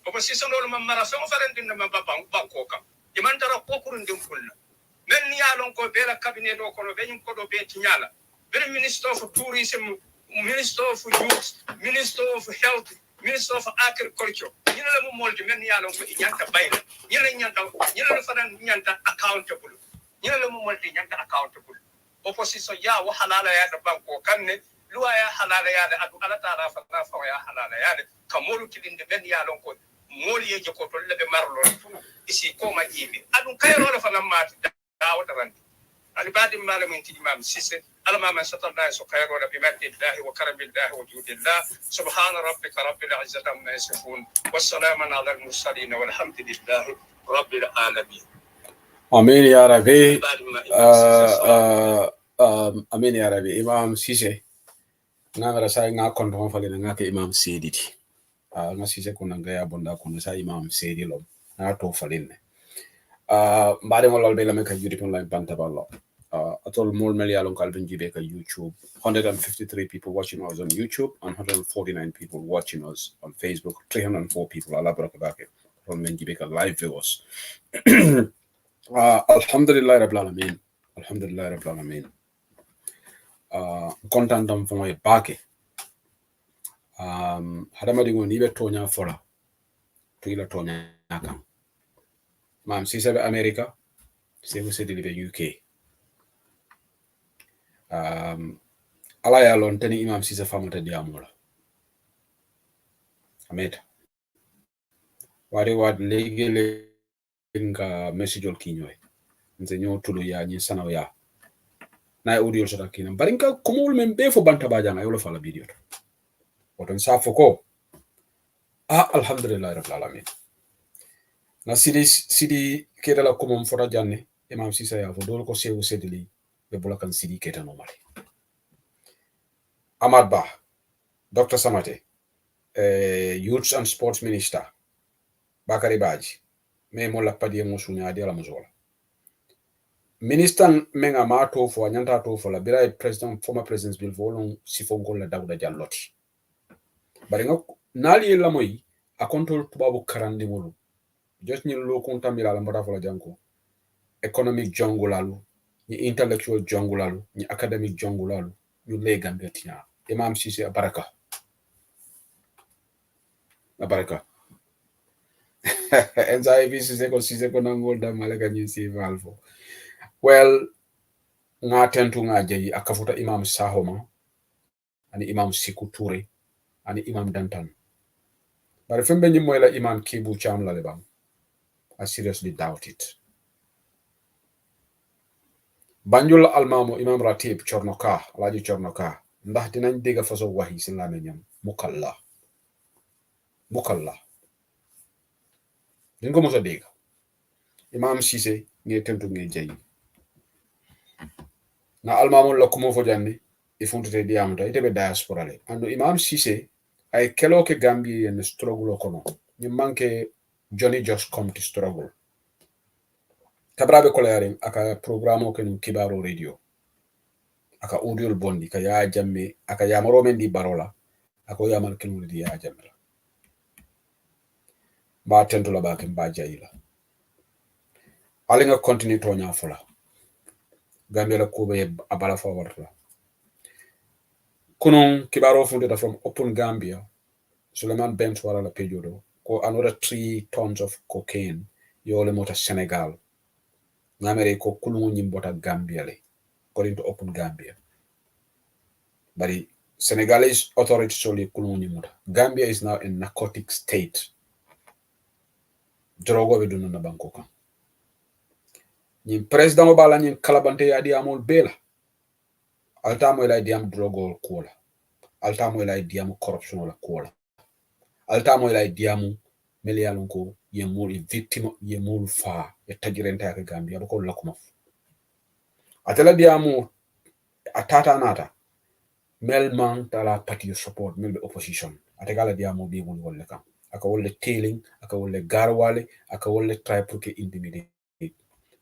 E: oppositionol man mara so farandin na banko kam e man tara kokurun dim fulna men ni alon ko bela cabinet do ko be nyum ko do be tinyala be minister of tourism minister of youth minister of health minister of agriculture nyina le mo moldi men ni alon ko nyanta bayla nyina faran nyanta accountable nyina le mo moldi nyanta accountable opposition ya wa halala ya da banko kanne luwa ya halala ya da adu ala taala fa ya halala ya da kamolu kilinde ben ya lon ko moli yeje ko to lebe marlo isi ko ma jibe adu kayro la fa lamati dawo tarandi ali badi malamin ti imam sise alama man satalla so kayro la bi maddillahi wa karamillahi wa judillah subhana rabbika rabbil izzati amma yasifun wassalamun ala al mursalin walhamdulillahi rabbil alamin
C: amin ya rabbi amin ya rabbi imam sise ngara sa nga kondo fale nga ke imam sediti nga sise ko nga ya bonda ko sa imam sedi lo na to falene mbade ngol be la me ka yudi pon la banta ballo atol mol mel ya lon kal ben jibe ka YouTube 153 people watching us on YouTube and 149 people watching us on Facebook 304 people ala barakabake from men jibe ka live viewers alhamdulillah rabbil alamin content dam fo moy bake hadama dingo ni be tonya fola to ila tonya kan mam si sabe America se mo se deliver UK ala ya lon tani imam si sa famata diamola ameta wari wad legele nga message ol kinyoy nze nyo tulu ya nyi sanaw ya na audio sota kinam barinka komol men be fo banta bajanga yolo fala video oton safo ko alhamdulillah rabbil alamin na sidi keda la komom fota janne imam sisa ya fo dol ko sewu sedili be bulakan sidi keta no mari Ahmad Bah Dr. Samate Youth and Sports Minister Bakari Baji me mo la padi mo sunya dia la mozola Minister menga mato fo nyanta to fo la bira president former president bill volon sifongo la Dawda Jalloti bari nga nali la moy a control tubabu karandi wolu just ni lo konta mi la mbata fo la janko economic jongulalu ni intellectual jongulalu ni academic jongulalu ñu lay Gambia tiña imam Cissé baraka enza ibi Cissé ko nangol da malaga ñi ci valfo well nga tentu nga jeyi akafuta imam Sahoma ani imam Siku Touré ani imam Dantan bari fembe ñi moy la imam Kibu Cham la le bam I seriously doubt it Banjul almamo imam Ratib Chornoka Alhaji Chornoka ndax dinañ dégg façon wax yi si làmmiñam mukalla dañ ko mos a dégg Imam Cissé ngay tentu ngay jayi na almamol la kumo fo janni e funtete diamuta iteɓe diaspora le ando Imam Cissé ay keloke Gambie yen struggle kono ni manque Johnny just come to struggle kabraɓe kolayaren aka programme o kenum kibaro radio aka audiol bondi ka yaa jamme aka yamaromen ɗi barola ako yamal kenule di yaa jamme la mba tentola ɓake mba jayila alinga continue toña fola Gambia la kuɓe a bala fa wartala kunon kibaro fundeta from Open Gambia Suleiman Bent wara la page do ko another 3 tons of cocaine yole mota Senegal ngamere ko kulungu nyimbota Gambia le according to Open Gambia bari Senegalese authorities solely kulungu nyimbota Gambia is now a narcotic state drogo be dunu na banko kan nyim president bala nyim kalabante ya di amol bela altamo ila diam drogo kola altamo ila diam corruption la kola altamo ila diamu melialon ko yemul victime yemul fa e tajirente ak Gambia ko lakuma atela diamu atata nata melman tala party support mel opposition ategala diamu bi wol wolle kam aka wolle tailing aka wolle garwale aka wolle try pour que intimidate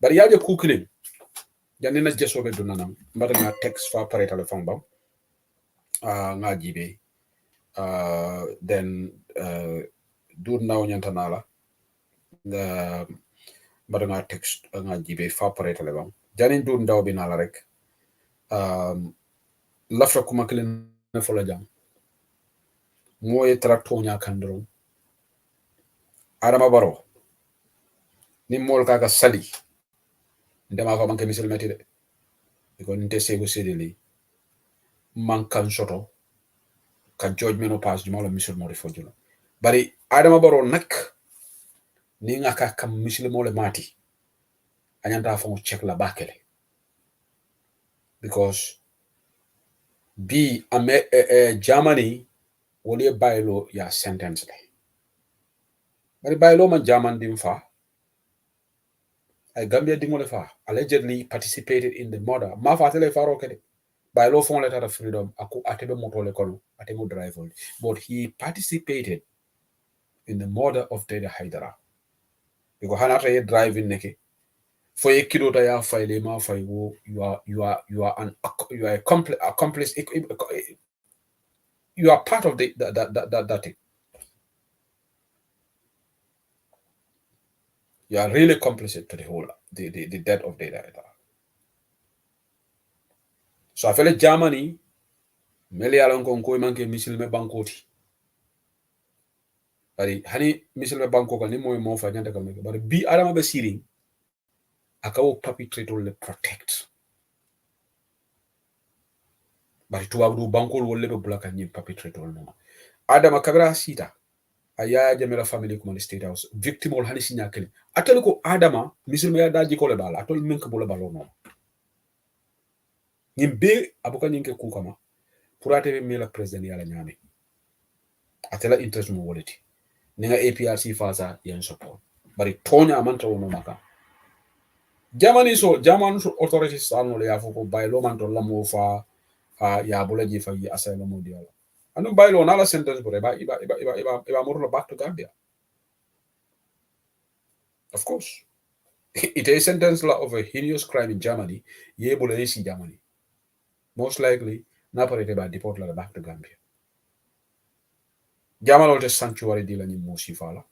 C: bari yaje kukilin janina jesobe dunanam mbata nga text fa pare telephone bam nga jibe then dur naw nyantanala nga mbata nga text nga jibe fa pare telephone janin dur ndaw bi nala rek lafta kuma kilen fola jam moye trakto nya kandro Adama Barrow ni mol kaka sali ndema ko manke misil meti de ko nte sego sedeli mankan soto ka George Meno pass juma la misil mo refojulo bari Adama Barrow nak ni ngaka kam misil mo le mati anyanta fa mo check la bakele because bi Germany wole baylo ya sentence le bari baylo man German dim fa Gambia dingole fa allegedly participated in the murder ma fa tele faro kede by law fon letter of freedom aku atebe motole kono atemo drive on but he participated in the murder of Dede Haidara because hanata ye driving neke for a kilo ta ya file ma fa you are accomplice you are part of that thing. You are really complicit to the whole the death of Dede Haidara. So I feel like Germany meli alon ko ko manke misil me bankoti bari hani misil me banko kan ni moy mo fa nyanta kam bari bi Adama be siri akawo perpetrator le protect bari tuwa du bankol wolle be bulaka ni perpetrator no Adama kabra sita aya jamela family ko state house victim ol hani sinya kele atol ko Adama misil me daji ko le bala atol men ko balo no nimbe abuka nyinke ku kama pour atebe mela president yala nyame atela interest mo woleti ninga APRC fasa yen support bari tonya amanta wono maka German so authorities anu le yafuko baylo man to lamo fa ya bulaji fa yi asylum mo diala anu baylo na la sentence bore iba murlo back to Gambia of course it is a sentence law of a heinous crime in Germany ye bulesi Germany most likely na parete ba deport la back to Gambia Jamal te sanctuary di la ni musi fala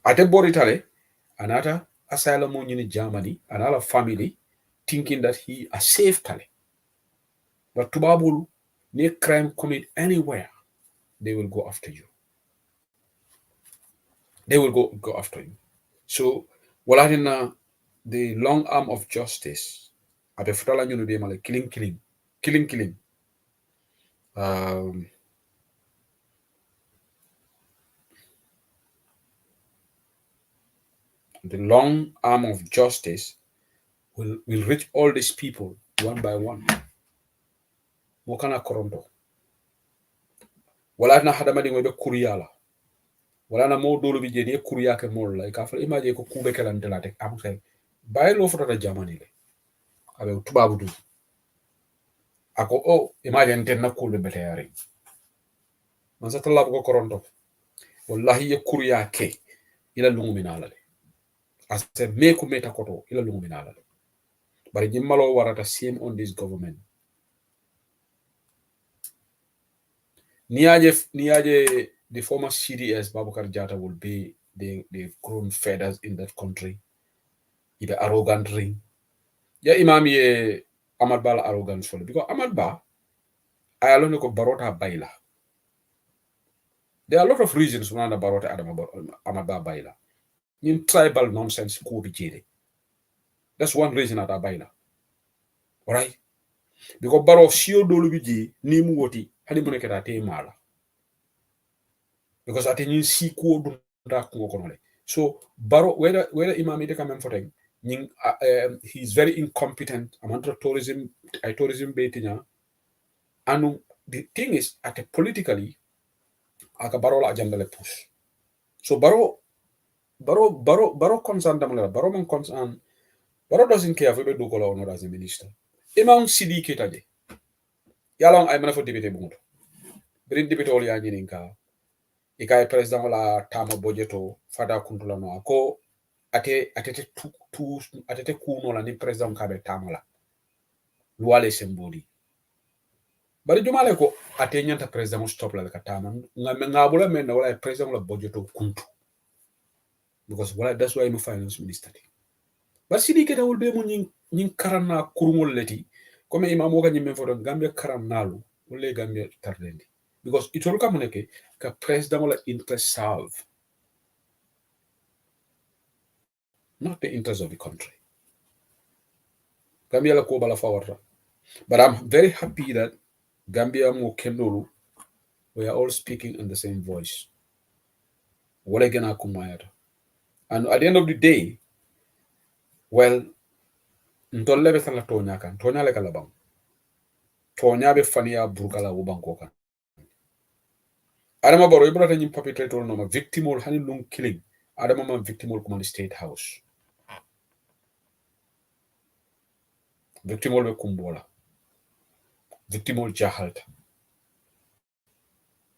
C: ate boritale anata asylum in Germany another family thinking that he a safe tale but tubabul ne crime commit anywhere they will go after you go after you so walatina the long arm of justice abe futala nyunu be male killing the long arm of justice will reach all these people one by one. mo kana koronto wala na hada madi be kuriyala wala na mo dolo bi je ni kuriya ke mol la ka fa image ko kube kelan de la tek am xel bay lo fota jamani le abe tubabu du ako o image enten na kulbe beteyari man sa talab ko koronto wallahi ye kuriya ke ila lungu minala le ase me ko meta koto ila lungu minala le bari jimmalo warata same on this government niaje the former CDS Babukar Jata will be the grown feathers in that country ide arrogant ring ya imam ye Ahmad Ba la arrogance fole because Ahmad Ba ayalone ko barota bayla there are a lot of reasons why na barota Ahmad Ba bayla in tribal nonsense ko bi jere that's one reason at bayla right because baro sio dolu bi ji ni mu woti hadi mu nekata te mala because ate ñin si ko dum da ko ko nole so baro whether imam ide quand même foten ñing he's very incompetent amantra tourism betinya anu the thing is at politically aka baro la agenda le push so baro concern dam la baro man concern baro doesn't care if do ko la honor as a minister imam sidi kitaje yalong ay mana fo député bu muto brin député ol ya ñinin ka ikay president la tama budgeto fada kuntula no ko atete kuno la ni president kabe tama la luwale sembodi bari jumale ko ate nyanta president stop la ka tama ngabula men wala president la budgeto kuntu because wala that's why no finance minister bari sidi keta wol be mo nyin karana kurumol leti comme imam woga nyimen fodo gambia karanalu wala gambia tardendi because it will come moneke ka president wala interest serve not the interest of the country Gambia la ko bala fawarta but I'm very happy that Gambia mo kendolu we are all speaking in the same voice wala gena kumayata and at the end of the day well ntolle be sala tonya kan tonya le kala bang tonya be fania burkala wo banko kan adama boro ibrata nyim perpetrator no ma victimol hani lung killing adama ma victimol kuma state house victimol be kumbola victimol jahalta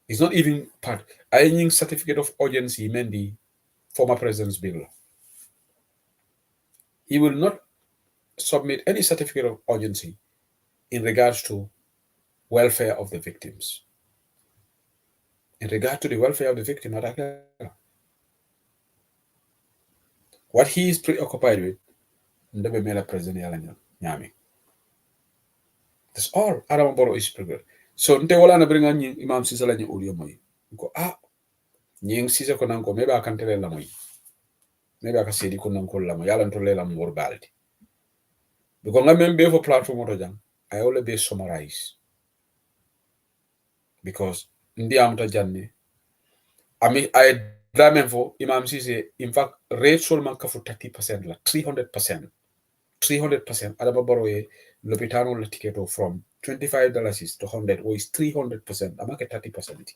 C: it's not even part any certificate of urgency mendi former president's bill he will not submit any certificate of urgency in regards to welfare of the victims in regard to the welfare of the victim what he is preoccupied with ndebe mela president yala nyami that's all Adama Barrow is prepared so nte wala na bringa nyi imam sisa la nyi audio moy ko nyi sisa ko nan ko mebe akantele la moy mebe aka sedi ko nan ko la moy yala ntolle la mor baldi because ngam be for platform to jang I always be summarize because ndi am ta janne ami ay dramen fo imam sise in fact rate seulement ka fu 30% la 300% Adama Barrow l'hôpital la ticket from $25 to 100 or is 300% amake 30%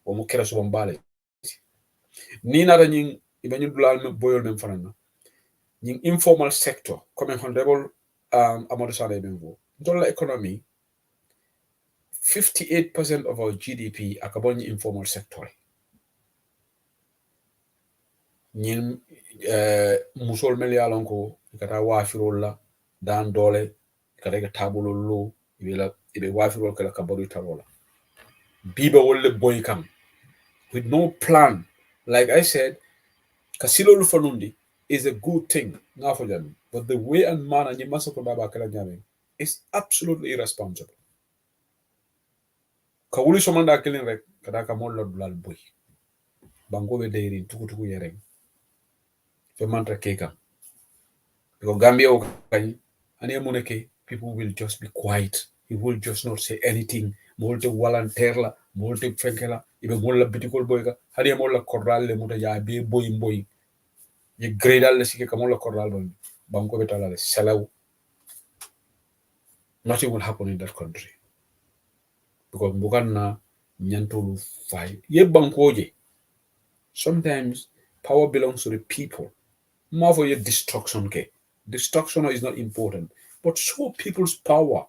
C: o mo kera so mbale ni na dañi ibañu dulal boyol men fanana ñing informal sector comme honorable Amadou Saleh Benvo dans la economy 58% of our GDP akaboni informal sector ñin musol mel yalon ko kata wafirol la dan dole kata tabulo lo ibe wafirol kala kabaru tarola biba wolle boy kam with no plan like I said kasilo lu fanundi is a good thing but the way and manner you must have kala nyame is absolutely irresponsible kawuli somanda kelin rek kada ka mollo dulal boy bango be deyri tukutuku yereng fe mantra keka because Gambia o kany ani moneke people will just be quiet he will just not say anything molte volunteer la molte fenkela ibe molla bitikol boyga hadi molla korral le muta ya be boy ye gradal le sike kamolla korral bon banko be talale salaw nothing will happen in that country. Because Muganna Nyantolu fight. Ye bankoje. Sometimes power belongs to the people. More for your destruction. Destruction is not important. But show people's power.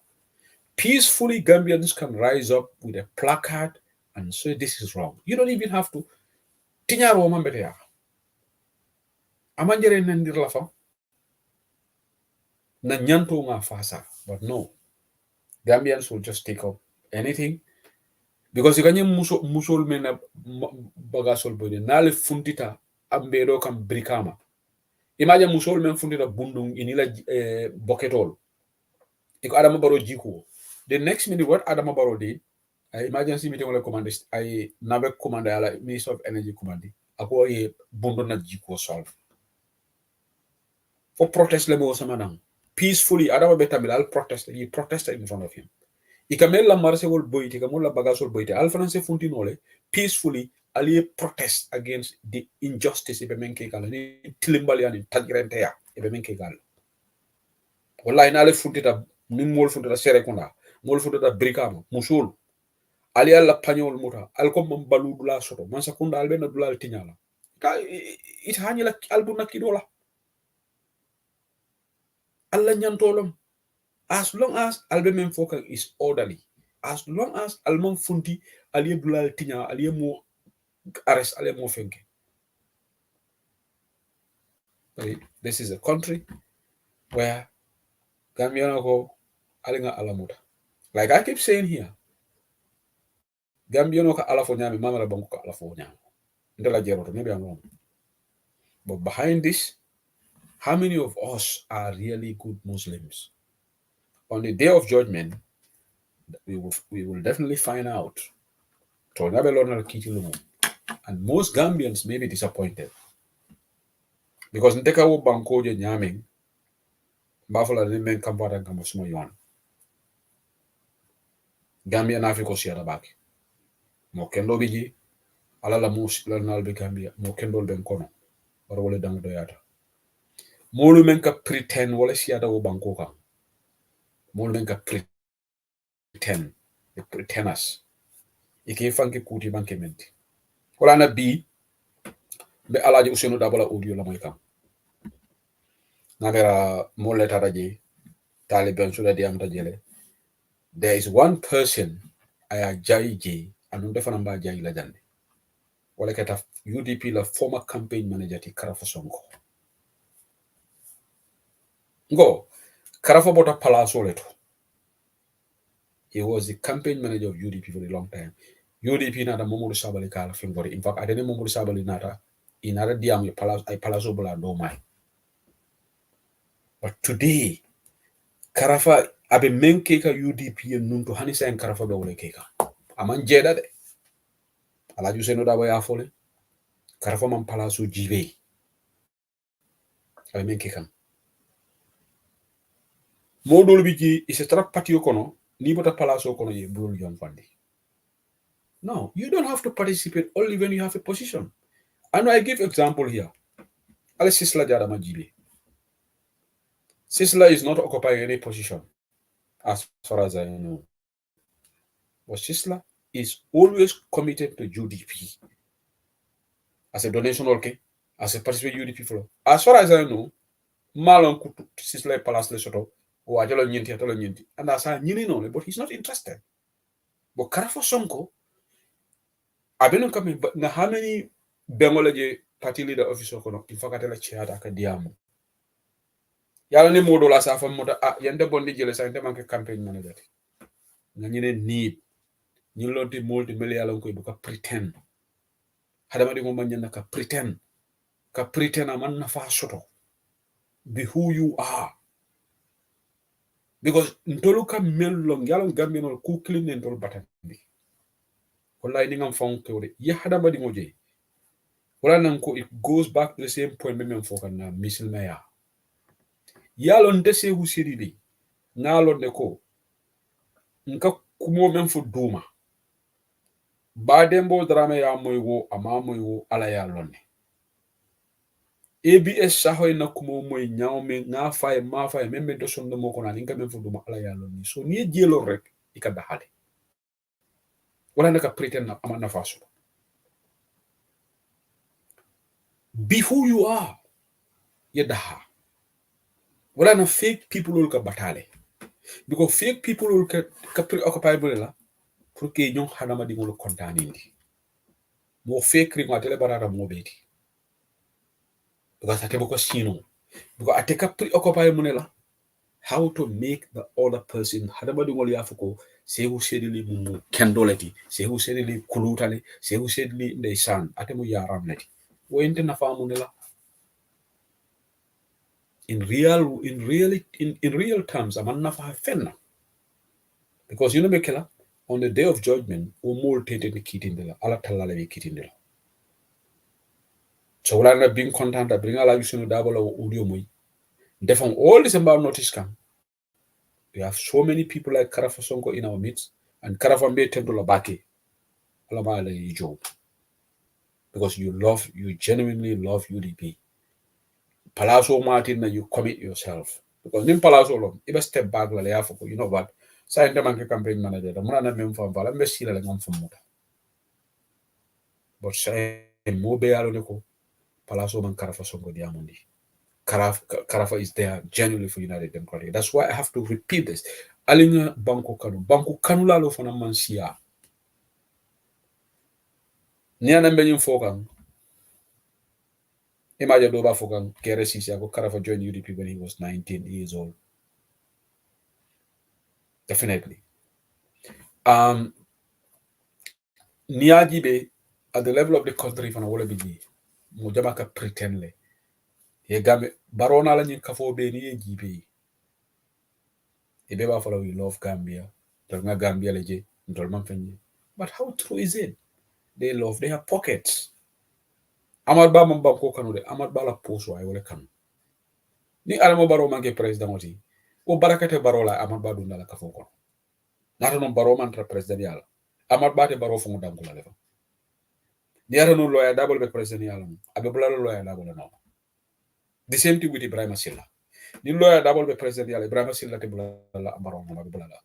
C: Peacefully, Gambians can rise up with a placard and say this is wrong. You don't even have to. Tinyaro mambetea. Amanjere nendir la fam. Na nyanto nga fasa. But no. Gambians will just take up anything. Because you can musol mena bagasol boy nale funtita ambero kam brikama. Imagine musol men funtita bundung inila boketol. Iko Adama Barrow jiko. The next minute what Adama Barrow did, emergency meeting wala command I nabe command ala Minister of Energy command. Ako ye bundo na jiko solve. For protest lemo samanang. Peacefully Adama Betamil protest. He protested in front of him. Ikamela marsewol boyti kamola bagasol boyti alfanse funtinole peacefully ali protest against the injustice ibe menke kala ni tilimbali ani tagirente ya ibe menke kala wallahi na ale funtita nim mol funtita sere kunda mol funtita brikama musul ali alla pagnol muta alkom mam baludula soto man sakunda albe na dulal tinyala ka it hanyala albuna kidola alla nyantolom. As long as albe men focus is orderly, as long as alman funti aliye dulal tinya aliye mo arrest aliye mo fenke. This is a country where Gambiano ko alinga alamuta. Like I keep saying here, Gambiano ka alafo nyami mama la banku ka alafo nyami. Ndela jeroto, maybe I'm wrong. But behind this, how many of us are really good Muslims? On the day of judgment, we will definitely find out. And most Gambians may be disappointed. Because Nteka wo banko je nyaming, bafala ni men kampara kama sumo yuan. Gambia na Afrika siya baki. Mo kendo biji, alala mus nalbe Gambia, mo kendo ben kono. Bara wale dang doyata. Molu men ka pretend wale siya da wo banko ka. Molu men ka pretend. The pretenders. Ike fanke kuti banke menti. Kola na bi be alaji usenu dabala audio la moy kam. Nagara mo leta raje taliban suda di am tajele. There is one person aya jaiji anu defana mba jayi la jande. Wala keta UDP la former campaign manager ti Karafa Sonko. Ngo Karafa bota palaso leto. He was the campaign manager of UDP for a long time. UDP nada Momodu Sabali kala fingori. In fact, I didn't Momodu Sabali nada inara diam palaso bola do mai. But today, Karafa abe men keka UDP and nunto hanisa and Karafa be wole keka. Aman jeda de. Alaju seno da way afole. Karafa man palaso jive. Abe men keka. Modol biji is a trap patio kono. Ni bota palaso kono ye bulul yon fandi. No, you don't have to participate only when you have a position. And I give example here. Ale Sisla Jada Majibe. Sisla is not occupying any position, as far as I know. But Sisla is always committed to UDP. As a donation, okay? As a participant UDP flow. As far as I know, Malon Kutu Sisla Palace Lesoto, or Ajalo Nyinti, Atolo Nyinti. And as I knew, but he's not interested. But Karafo Sonko, I don't come but na how many Bengolaje party leader officer kono in fakatela chair akadiamu. Yala ni modo la safa moda yande bondi jele sa inde manke campaign manager. Nga ñine need ñi lonti multi million ko buka pretend. Hadama di ngoma ñana ka pretend aman na fa soto. Be who you are. Because ntolu ka mellong yalon gambino ku clean ntolu batandi. Wallahi ni ngam fon kewde ya hadama di ngoje. Wala nanko it goes back to the same point men fokan na misil maya. Yalon dese hu siridi ngalon de ko nka kumo men fu duma ba dembo drama ya moy wo ama moy wo ala ya lonne ABS sahoy na kumo moy nyawme nga fay ma fay membe do son mo ko na linga men fu duma ala yalla ni so ni jelo rek ikada hale wala naka pretend na amana faso be who you are yadaha wala na fake people will ka batale because fake people will ka preoccupy la pour que ñong hanama di ngol kontanindi mo fake ri ngatele barara mo beti because ate boko sino because ate ka preoccupy la how to make the other person hadama di ngol yafuko sehu sedili mu kendoleti sehu sedili kulutale sehu sedili ndeysaan ate mu yaram leti wo ente na famu la in real terms aman na fa fenna because you know mekela on the day of judgment o mol tete ni kitindela ala talala be kitindela so wala na being content that bring ala yusunu dabala o audio moy defon all this about notice can we have so many people like Karafa Sonko in our midst and Karafa Mbe Tendola Baki ala ma ala job because you genuinely love UDP Palazzo Martin na you commit yourself because nim Palazzo long iba step back la ya foko you know what sa ende manke campaign manager da muna na mem fam bala mbe sila la ngam fam muta but sa mo be yalo ne ko Palazzo man Karafa Sonko diamondi Karafa is there genuinely for United Democratic. That's why I have to repeat this. Alinga banko kanu la lo fana man siya ni ana mbenyin fokan imagine do ba fokan kere sisi ako Karafa joined UDP when he was 19 years old. Definitely. Niaji be at the level of the country fana wala biji mo jama ka pretend le ye game barona la nyin kafo be ni ye jibe e be ba follow we love Gambia to nga Gambia leje ndol man fenye but how true is it they have pockets amad ba man banko kanu de amad ba la poso ay wala kan ni alamo baro manke president oti o barakate baro la amad ba dunda la kafo ko nata non baro man tra president yalla amad ba te baro fu ngam la lefa ni ara non lawyer double be president yalla abe bula lawyer double no the same thing with Ibrahim Silla ni lawyer double be president yalla Ibrahim Silla te bula la baro no be bula la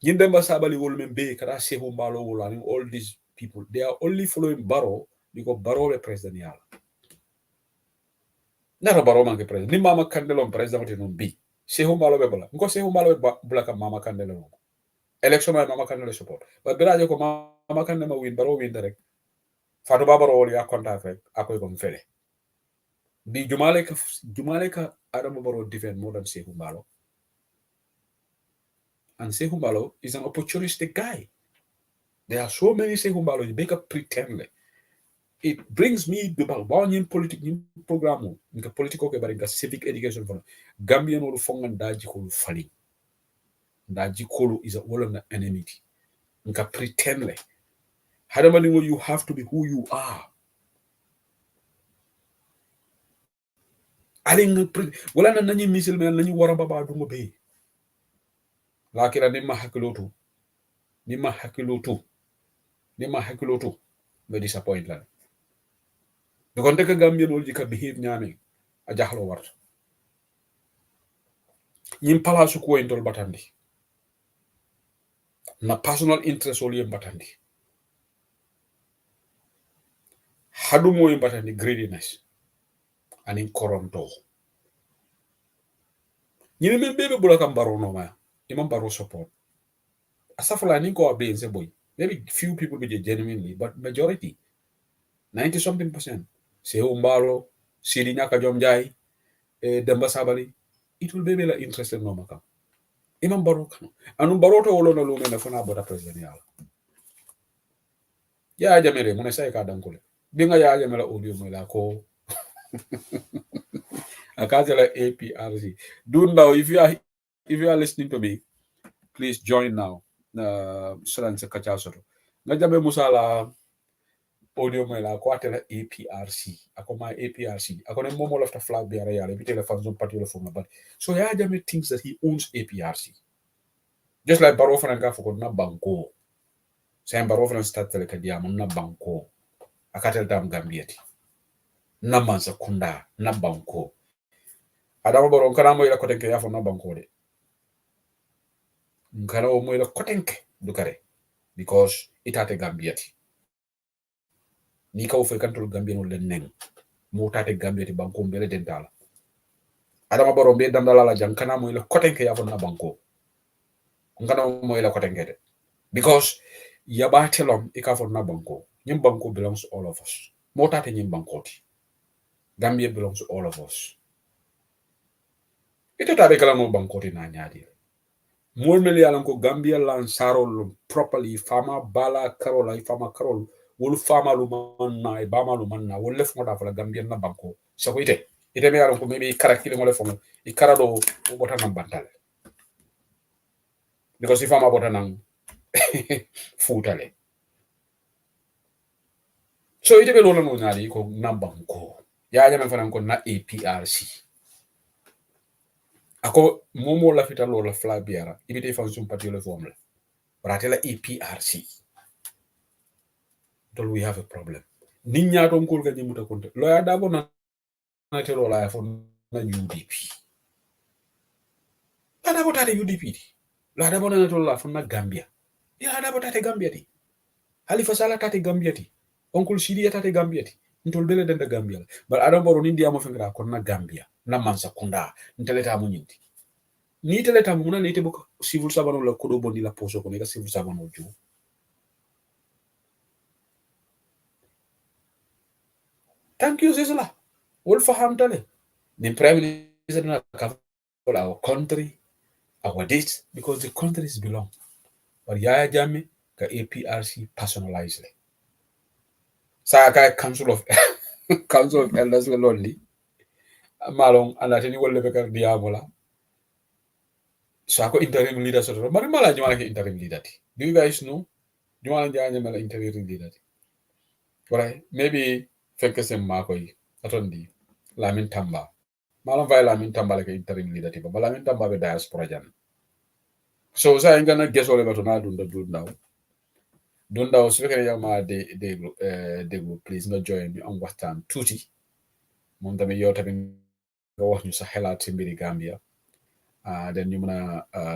C: yinde mba sabali wol men be kada sehu mbalo wala ni all these people they are only following baro because baro be president yalla nara baro man ke president ni mama kandelo president oti non bi sehu mbalo be bula ngo sehu mbalo be bula ka mama kandelo election ay mama kandelo support but biraje ko mama kandelo ma win baro win direct fatu babaro wol ya contact rek akoy ko fele bi jumale ka adama baro defend more than sehu mbalo. And Sehu Mbalo is an opportunistic guy. There are so many Sehu Mbalo, you make a pretend. It brings me to Balbanian political program, in political civic education for Gambian or Fongan Dajikolu Fali. Dajikolu is a wall of enmity. You can pretend. Hadamani, you have to be who you are. I didn't well, I'm not missile man, and you were about to obey. Lakira nima hakilotu be disappoint la because ndeka Gambian wol jika behave nyame a jahlo warta nyim palasu ko entol batandi na personal interest wol yem batandi hadu moy batandi greediness anin koronto nyime men bebe bula kam baro no ma imam baro support asafala ni ko abe nse boy maybe few people be genuinely but majority 90-something% Sehu Mbalo Sidi Nyaka Jom Jai Demba Sabali it will be la interested no makam imam baro kan anu baro to wolo no lume na fana bota president yalla ya jamere mo say ka dankule bi nga ya jamela audio mo la ko akazela APRC do now if you are listening to me please join now salan se kacha soto nga jame musala audio mo la ko atela APRC akoma APRC akone momo lafta flag bi ara yalla bi telephone zone party le forma but so ya jame thinks that he owns APRC just like Baro Franka for na banko say Baro Franka start tele ka diamond na banko akatel dam Gambiati na mansa kunda na banko adama boro kana mo ila kotenke yafo na banko de kana o mo ila kotenke dukare because itate gambiati ni ka o fe kantul gambien wala neng mo tate gambiati banko mbele dentala adama boro be dandala la jang kana mo ila kotenke yafo na banko kana mo ila kotenke de because yabatelom ikafo na banko nyim banko belongs to all of us mo tate nyim banko ti Gambia belongs to all of us ito tabe kala mo banko ti na nyaadi mol mel yalan ko Gambia lan sarol properly fama bala karola fama karol wol fama lu manna e bama lu manna wol lef ngoda fala Gambia na banko so ko ite me yalan ko maybe karakili mo le fomo I karado o bota nam bantale because if fama bota nam futale so ite be lolo no nyaadi ko na banko ya nyame fanan ko na APRC ako momo la fita lola fla biara ibite fansum pati le fomla ratela APRC don't we have a problem ninya to ngol ga nyimuta konte lo ya dabo na te lola ya fon na UDP la dabo tate UDP la dabo na to la fon na Gambia ya dabo tate Gambia ti Halifa Sallah tate Gambia ti Oncle Sidi tate Gambia ti ntol bele denda Gambia but adam boro ni ndiamo fengra kon na Gambia na mansa kunda nteleta mo nyinti ni teleta muna ni tebo civil sabano la kodo bondi la poso ko ni civil sabano ju thank you Zizla wol faham tale the prime minister na cover our country our dates because the countries belong but Yaya Jammeh ka APRC personalize le sa ka council of elders lonely malong anateni wolle be kar diamola so ako interim leader so mari mala nyama ke interim leader ti do you guys know nyama njanya mala interim leader ti right maybe fekk sem makoy atondi Lamin Tamba malam fay Lamin Tamba ke interim leader ti ba Lamin Tamba be diaspora jan so sa ngana gesole batona dunda so fekk yama de please no join me on waxtan tuti mon tamit yow tamit nga wax ñu sa xelaat ci mbiri Gambia then you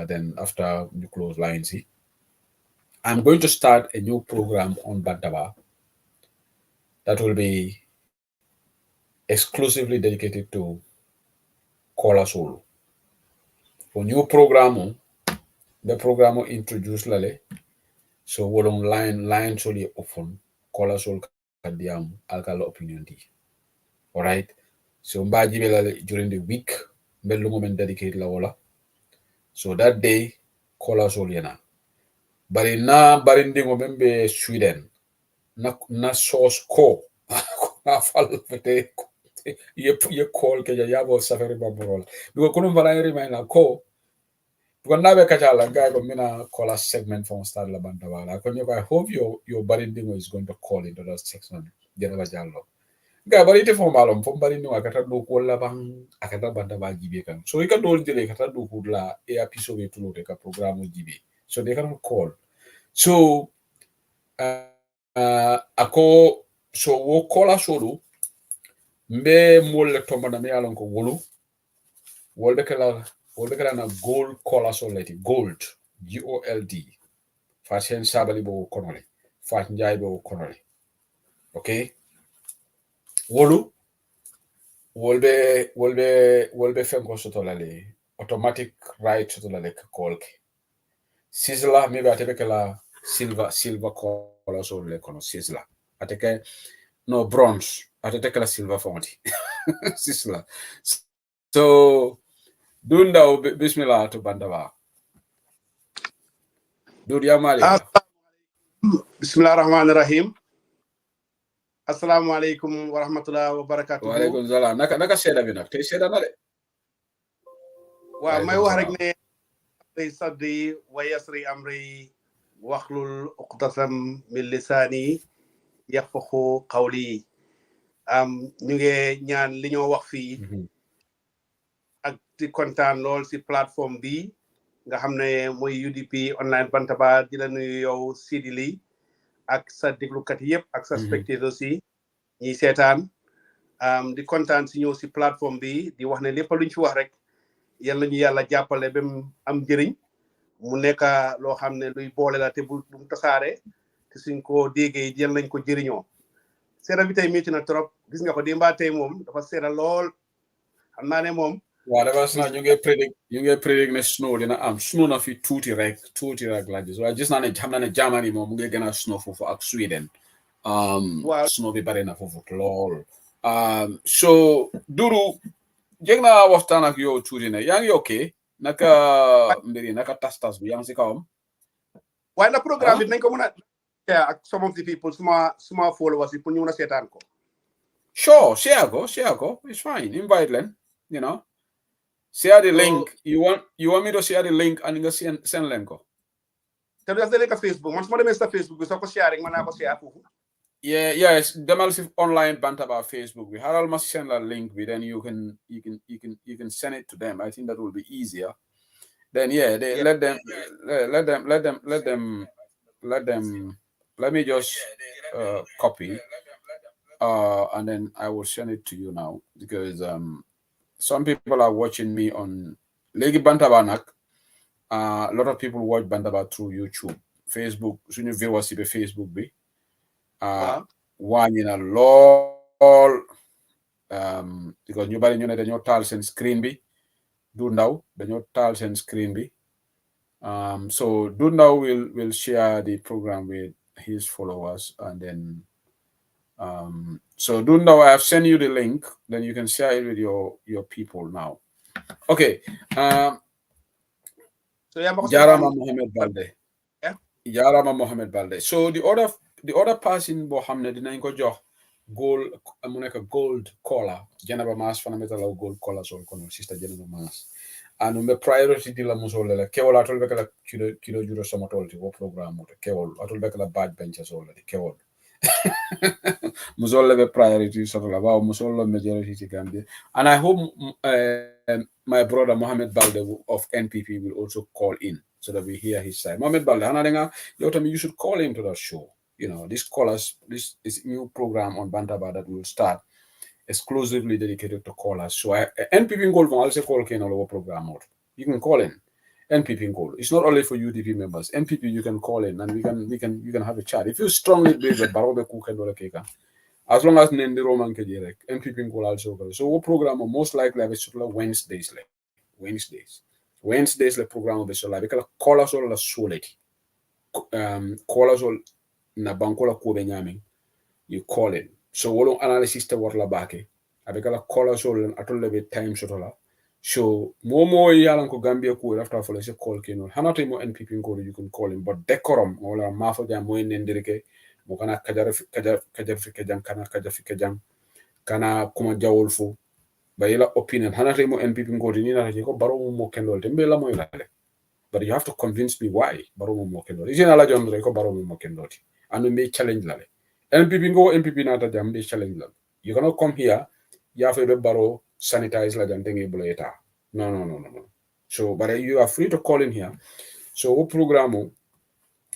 C: then after you close lines I'm going to start a new program on Bantaba that will be exclusively dedicated to Kola Solo. For new program, the program will introduce Lale, so we'll line solely open Kola Solo Kadiam Alkala opinion di. All right. So Mbaji during the week, Bello moment dedicate la wala. So that day, Kola Solo yana. Bari na barindingo membe Sweden na source ko afal fete ye call ke ya bo safari baborola because kuno vala remind na ko because na be kachala guy go mina call a segment from start la banda wala ko I hope your barindingo is going to call into that section jena jallo guy bari te fo malom fo barindingo akata do ko la bang akata banda ba jibe kan so ika do jele kata do ko la e episode to lo ka program jibe so they can call so ako so wo Kola Solo mbe molle tomba me alon ko wolu wolbe kala na gold Kola Solo leti gold GOLD fashion sabali bo konole fat njay bo konole okay wolu wolbe fenko soto lale automatic right soto lale kolke Sizzla maybe atebe kala silver Kola Solo le kono Sizzla ateke no bronze atete kala silver fonti Sizzla so dunda bismillah to bandaba dud ya malika
F: Bismillahirrahmanirrahim. Assalamu alaikum wa rahmatullahi wa barakatuh.
C: Wa alaikum salam naka seda bi nak tay seda na de
F: wa may wax rek ne tay saddi wa yasri amri waxlul uqtasam min lisani yafqahu qawli ñu ngi ñaan li ñoo wax fii ak di kontaan lool si plateforme bi nga xam ne mooy UDP online Bantaba di la nuyu yow Sidi Ly ak sa déglukat yëpp ak sa spectateurs yi ñiy seetaan di kontaan si ñëw si plateforme bi di wax ne lépp luñ fi wax rek yal nañu yàlla jàppale ba mu am njëriñ mu nekk loo xam ne luy boole la te bu mu tasaare te suñ ko déggee yal nañ ko jëriñoo seera bi tey métti na trop gis nga ko démba tey moom dafa seera lool xam naa ne moom
C: waaw dafa na ñu ngi predict ne snow dina am snow na fi tuuti rek la gis waaye gis naa ne xam naa ne Germany moom mu ngi gën a snow foofu ak Sweden snow bi bari na foofu lool so Duru jég naa waxtaan ak yow tuuti ne yaa ngi ok naka mbiri naka tas bi yaa ngi si kawam
F: waaye na programme bi nañ ko mën a share ak some of the people suma followers yi pour ñu mën a seetaan ko
C: sure share ko it's fine invite leen you know share the link you want me to share the link and nga send leen ko
F: te du def leen ko Facebook man su ma demee sa Facebook bi soo ko share rek mën naa ko share foofu
C: yes demal si online Bantaba Facebook bi haral ma send la link bi then you can send it to them. I think that will be easier. Then let me just copy and then I will send it to you now because some people are watching me on Legi Bantaba nak. A lot of people watch Bantaba through YouTube, Facebook. Suñu viewers be Facebook bi. Wàññi na lool because ñu bari ñu ne dañoo taal seen screen bi du ndaw dañoo taal seen screen bi so du ndaw will share the program with his followers and then so du ndaw I have sent you the link then you can share it with your people now okay
F: so
C: Jarama Mohamed Balde so the other person boo xam ne dinañ ko jox gold mu nekk gold collar Jenaba Mass fana metala gold collar sol kono sister Jenaba Mass anu me priority di la musole la kewol atol bekala kilo juro sama tolti wo programme to kewol atol bekala badge bench sol la kewol musole be priority so la ba musole majority ti Gambia and I hope my brother Mohamed Balde of NPP will also call in so that we hear his side. Mohamed Balde hana you should call him to that show. You know, this is new program on Bantaba that will start exclusively dedicated to callers. So NPP Gold will also call Ken all program out. You can call in NPP Gold. It's not only for UDP members. NPP you can call in and you can have a chat. If you strongly believe that Barobe Cook and Keka, as long as Nendi Roman Kajirek, NPP Gold also go. So what program most likely have a Wednesdays like Wednesdays the program of so like because callers all solid. Callers all na bankola kobe nyaming you call it so wolo analysis te war la bake abekala call so atol be time sotola so momo yalan ko Gambia ko after for se call keno hanata mo NPP ko you can call him but decorum wala mafo jam mo nendirike mo kana kajar kana kuma jawol fu bayila opinion hanata mo NPP ko ni na ko baro mo kenol te mbela mo ilale but you have to convince me why baro mo kenol ijena la jondre ko baro mo kenol and we may challenge lale NPP nata jam be challenge lale you cannot come here you have to borrow sanitize la jam tenge buleta no so but you are free to call in here so what program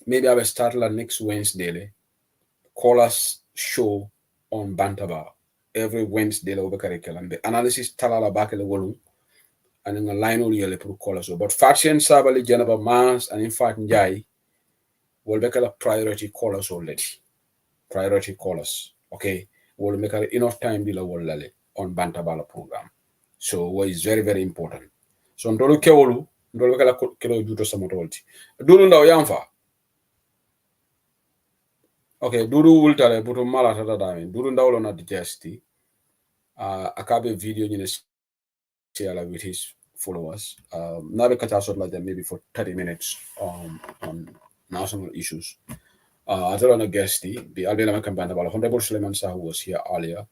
C: maybe I will start la next Wednesday call us show on Bantaba every Wednesday over curriculum the analysis talala bakele wolum and in a line only yele pro call us but faction sabali Jenaba Mass and in fact Njai we'll make a priority callers already. Priority callers. Okay. We'll make enough time below on Bantabala program. So what is very, very important. So ndolo kewolu, ndolo kala kelo juto samotolti. Dulu ndaw yamfa. Okay, dulu ultale buto mala tata dami. Dulu ndaw lo na digesti. Akabe video nyine share with his followers. Nabe kacha like that maybe for 30 minutes on national issues. I don't know guest the Albania Bantaba. Honorable Suleiman Sahu was here earlier.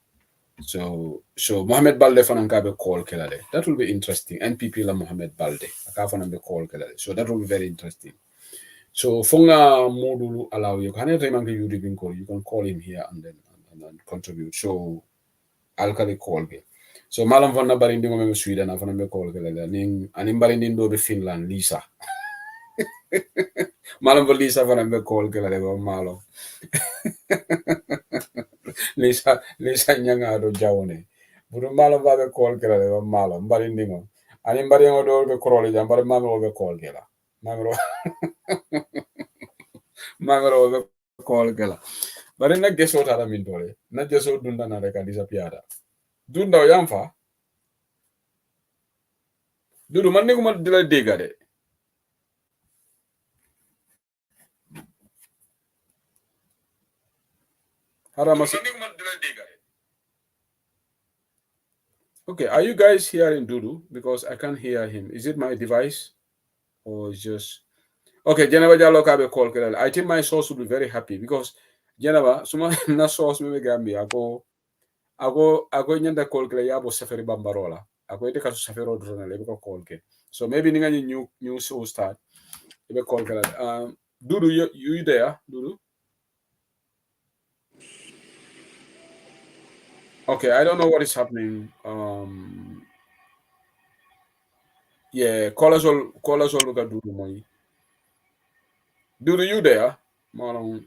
C: So Mohamed Balde Fanankabe call Kelade. That will be interesting. NPP la Mohamed Balde. Akafanambe call Kelade. So that will be very interesting. So Fonga Modulu allow you can call him here and then contribute. So Alkali call me. So Malam Vana Barindingo Meme Sweden, Afanambe call Kelade. And Barindo be Finland, Lisa. Malam Lisa Fanambe call Kelade Malo. Lisa nyanga do jawone. Buru malo babe call kera le malo mbari ndingo. Ani mbari ngodo be kroli jam mbari mami be call kera. Mangro be call kera. Bari na geso tara min dole. Na geso dunda na reka disappear. Dunda o yamfa. Dudu man niguma dila dega de. Okay, are you guys hearing Dudu? Because I can't hear him. Is it my device? Or just okay, Geneva Jalo Kabe call Kerala. I think my source will be very happy because Geneva, suma na source me gambi ako nyanda call Kerala yabo safari bambarola. Ako ite kasu safari odrona lebe ko call ke. So maybe ninga new show start. Lebe call Kerala. Dudu, you there? Dudu? Okay, I don't know what is happening. Yeah, call us all look at Dudu Moy. Dudu, you there? Marlon.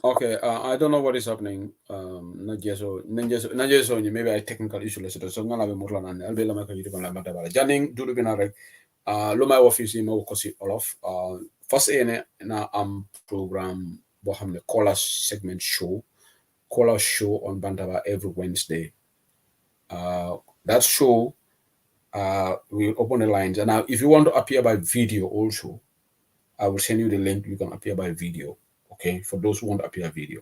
C: Okay, I don't know what is happening. Maybe I technical issue. So ngala be murla nan. Albe lama ka yiti la mata bala. Janing Dudu bina rek. Luma office ma ko si Olof. First ene na program bo xamne caller segment show. Caller show on Bantaba every Wednesday. That show we'll open the lines. And now if you want to appear by video also, I will send you the link. You can appear by video. Okay, for those who want to appear video.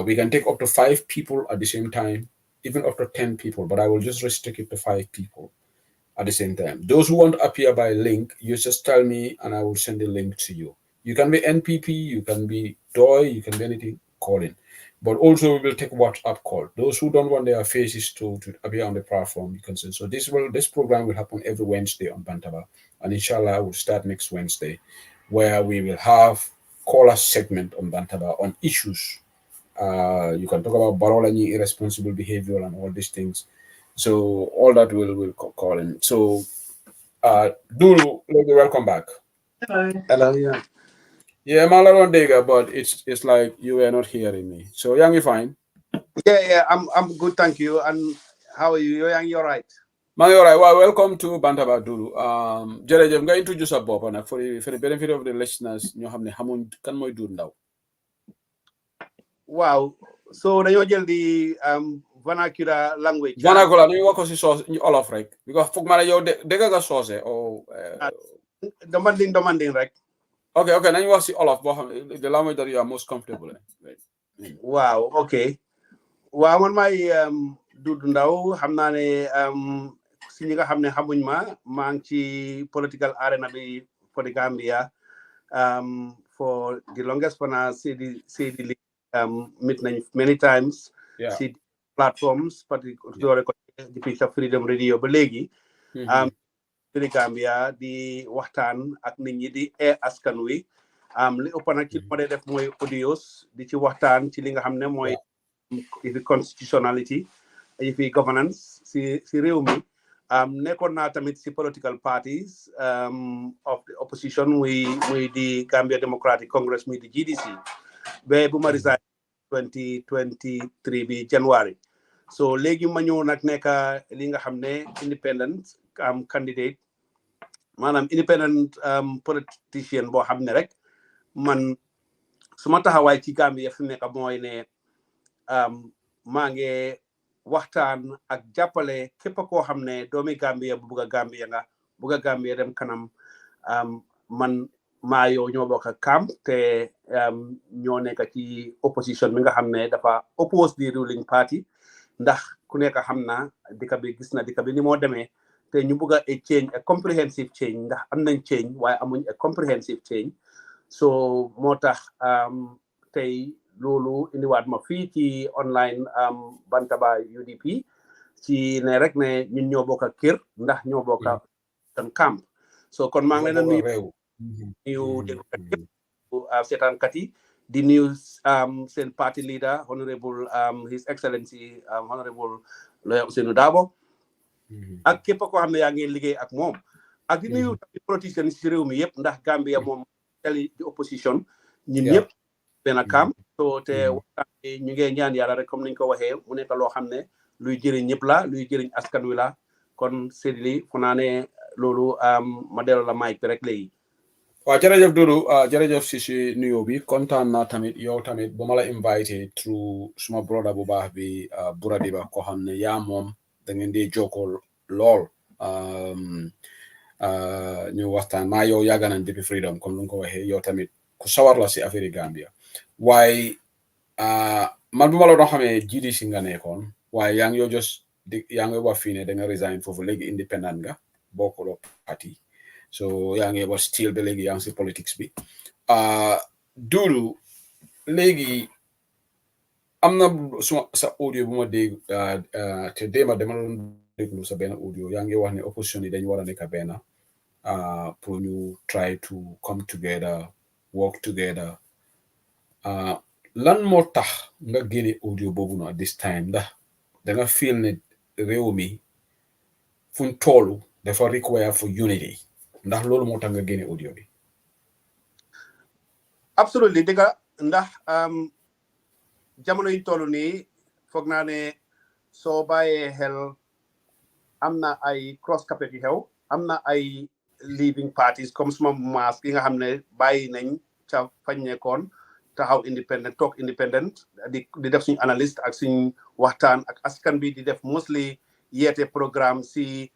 C: We can take up to 5 people at the same time, even up to 10 people, but I will just restrict it to 5 people at the same time. Those who want to appear by link, you just tell me and I will send the link to you. You can be NPP, you can be DOI, you can be anything, call in. But also we will take WhatsApp call. Those who don't want their faces to appear on the platform, you can send. So this program will happen every Wednesday on Bantaba. And inshallah, we'll start next Wednesday, where we will have caller segment on Bantaba on issues. You can talk about Barolani, irresponsible behavior and all these things. So all that will call in. So Dulu, welcome back.
F: Hello, yeah.
C: Yeah, Malaron Dega, but it's like you were not hearing me. So Yang, you fine?
F: Yeah, I'm good, thank you. And how are you? Yang, you're right.
C: All right. Well, welcome to Bantaba Dulu. Jerejef, I'm going to introduce a Bob for the benefit of the listeners. You have Hamun kan moy Dulu now.
F: Wow. So dañoo jël di vernacular language.
C: Vernacular, ñu wax ko ci sauce ñu olof rek. Because foog ma ne yow dégg nga sauce o
F: demanding rek.
C: Okay, nañu wax ci olof boo xam the language that you are most comfortable in.
F: Wow, okay. Waaw man maay Dudu Ndaw xam naa ne si ñi nga xam ne xamuñ maa ngi ci political arena bi for the Gambia for the longest pana CD meet nañ many times si platforms particularly depuis sa Freedom Radio ba léegi the Gambia di waxtaan ak nit ñi di askan wi li ëpp nag ci ma def mooy audios di ci waxtaan ci li nga xam ne mooy constitutionality fi governance si réew mi nekkoon naa tamit si political parties of the opposition muy di Gambia Democratic Congress muy di GDC ba bu ma resign 2023 bi January so léegi ma ñëw nag nekk li nga xam ne independent candidate maanaam independent politician boo xam ne rek man suma taxawaay ci Gambia fi nekk mooy ne maa ngi waxtaan ak jàppale képp koo xam ne doomi Gambia bu bugg a Gambia nga bugg a Gambia dem kanam man maa yow ñoo bokk camp te ñoo nekk ci opposition bi nga xam ne dafa oppose the ruling party ndax ku nekk xam na dëkk bi gis na dëkk bi ni moo demee te ñu bugg a change a comprehensive change ndax am nañ change waaye amuñ a comprehensive change so moo tax tey loolu indiwaat ma fii ci online Bantaba UDP ci ne rek ne ñun ñoo bokk kër ndax ñoo bokk camp so kon maa ngi leen di nuyu déglukat yëpp seetaankat yi di nuyu seen party leader honorable his excellency honorable Lawyer Ousainou Darboe ak képp koo xam ne yaa ngi liggéey ak moom ak di nuyu tamit politiciens ci réew mi yëpp ndax Gambia moom tali di opposition ñun ñëpp benn kam so te waxtaan bi ñu ngi ñaan yàlla rek comme niñ ko waxee mu nekk loo xam ne luy jëriñ ñëpp la luy jëriñ askan wi la kon Sedili fu naa ne loolu ma delloo la mic bi rek léegi
C: waaw jërëjëf Doudou jërëjëf si nuyoo bi kontaan naa tamit yow tamit bu ma la invité through suma brother bu baax bi Buradiba ko xam ne yaa moom da ngeen di jokkoo lool ñu waxtaan maa yow yàgg nañ depuis freedom comme lu nga ko waxee yow tamit ku sawar la si affaire Gambia waaye man bu ma la doon xamee GDC nga nekkoon waaye yaa ngi yow yaa ngi wax fii ne da nga resign foofu léegi independent nga bokkuloo parti so yaa ngi wax still ba léegi yaa ngi si politics bi Doudou léegi am na sa audio bu ma dégg te démba dama doon déglu sa benn audio yaa ngi wax ne opposition yi dañu war a nekk benn pour ñu try to come together work together lan moo tax nga génne audio boobu no at this time ndax da nga feel ne réew mi fuñ toolu dafa require for unity ndax loolu moo tax nga génne audio bi
F: absolutely dëgg ndax jamono yi toll nii foog naa ne soo bàyyee xel am na ay cross capet yu xew am na ay leaving parties comme suma maas yi nga xam ne bàyyi nañ ca fañ nekkoon taxaw independent toog independent di def suñu analyste ak suñu waxtaan ak askan bi di def mostly yeete programme si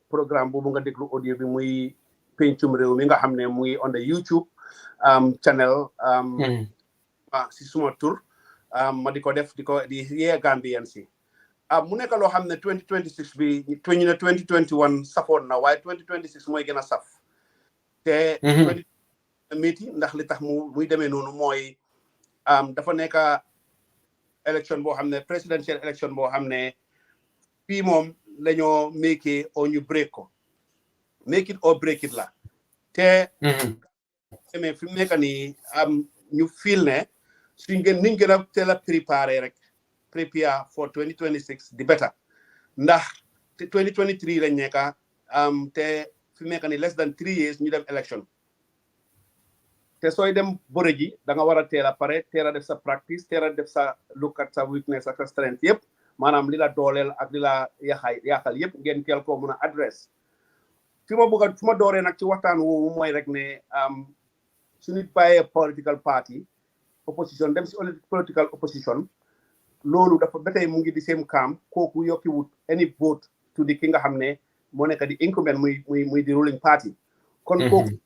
F: programme boobu nga déglu audio bi muy pencum réew mi nga xam ne muy on the YouTube channel si suma tur ma di ko def di yee Gambien si mu nekk loo xam ne 2026 bi ñu ne 2021 safoon na waaye 2026 mooy gën a saf te métti ndax li tax muy demee noonu mooy dafa nekk élection boo xam ne presidential élection boo xam ne fii moom lañoo make it or ñu break ko make it or break it la te mais fi mu nekk nii ñu feel ne niñ gën a teel a prepare for 2026 di better ndax 2023 lañ nekka te fi mu nekk nii less than 3 years ñu dem élection te sooy dem bëre ji da nga war a teel a pare teel a def sa practice teel a def sa look at sa weakness ak sa strength yëpp maanaam li la dooleel ak li la yaaxal yëpp ngeen teel koo mun a adresse fi ma dooree nag ci waxtaan woowu mooy rek ne su nit bàyyee political party opposition dem si political opposition loolu dafa ba tey mu ngi di same camp kooku yokki wut any vote to di ki nga xam ne moo nekk di incumbent muy di ruling party kon kooku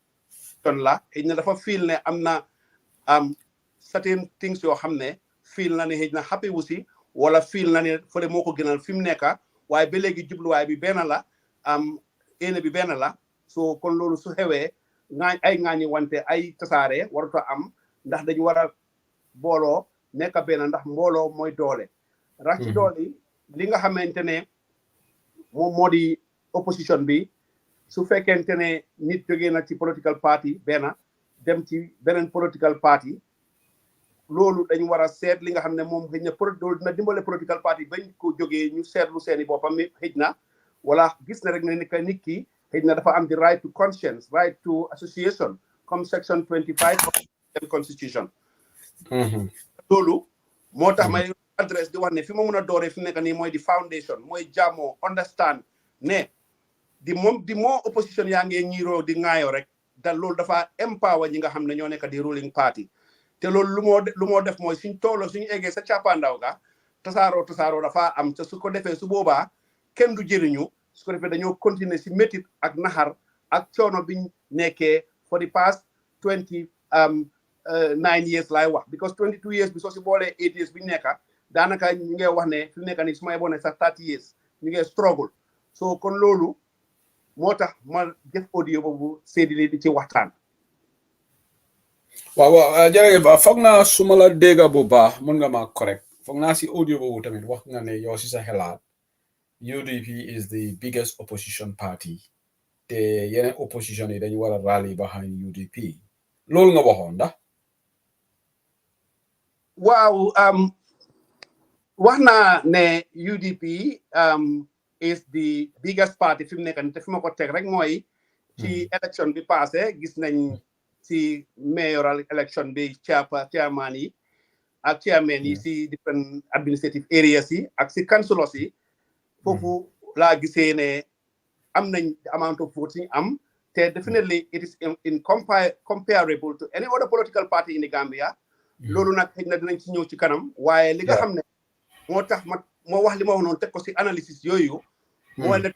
F: la xëy na dafa feel ne am na certain things yoo xam ne feel na ne xëy na happy wu si wala feel na ne fële moo ko gënal fi mu nekka waaye ba léegi jubluwaay bi benn la éene bi benn la so kon loolu su xewee ay ŋaañi wante ay tasaare warut a am ndax dañu war a booloo nekk benn ndax mbooloo mooy doole rax ci doole li nga xamante ne moom moo di opposition bi su fekkente ne nit jógee na ci political party benn dem ci beneen political party loolu dañu war a seet li nga xam ne moom xëj na loolu dina dimbale political party bañ ko jógee ñu seetlu seeni boppam xëj na wala gis na rek ne nit ki xëj na dafa am the right to conscience right to association comme section 25 of the constitution loolu moo tax may adresse di wax ne fi ma mun a dooree fi nekk nii mooy di foundation mooy jàmmoo understand ne di moo opposition yaa ngee ñiiroo di ŋaayoo rek loolu dafa empower ñi nga xam ne ñoo nekk di ruling party te loolu lu moo def mooy suñ toolo suñu eggee sa càppaandaw ga tasaaroo dafa am te su ko defee su boobaa kenn du jëriñu su ko defee dañoo continuer si métit ak naxar ak coono biñ nekkee for the past 29 years laay wax because 22 years bi soo si boolee 8 years biñu nekka daanaka ñu ngi wax ne fi mu nekka ni su ma yeboone sax 30 years ñu ngi struggle so kon loolu moo tax ma def audio boobu Sedili di ci waxtaan
C: waaw jërëjëf foog naa su ma la dégga bu baax mën nga ma correct foog naa si audio boobu tamit wax nga ne yow si sa xelaat UDP is the biggest opposition party te yeneen opposition yi dañu war a rally behind UDP loolu nga waxoon ndax
F: waaw wax naa ne UDP is the biggest party fi mu nekk nii te fi ma ko teg rek mooy ci election bi passé gis nañ ci mayoral election bi chairman yi ak chairman yi si different administrative areas yi ak si councilors yi foofu laa gisee ne am nañ amount of votes yi am te definitely it is comparable to any other political party in the Gambia loolu nag xëy na dinañ ci ñëw ci kanam waaye li nga xam ne moo tax moo wax li ma wax noonu teg ko si analysis yooyu mooy ne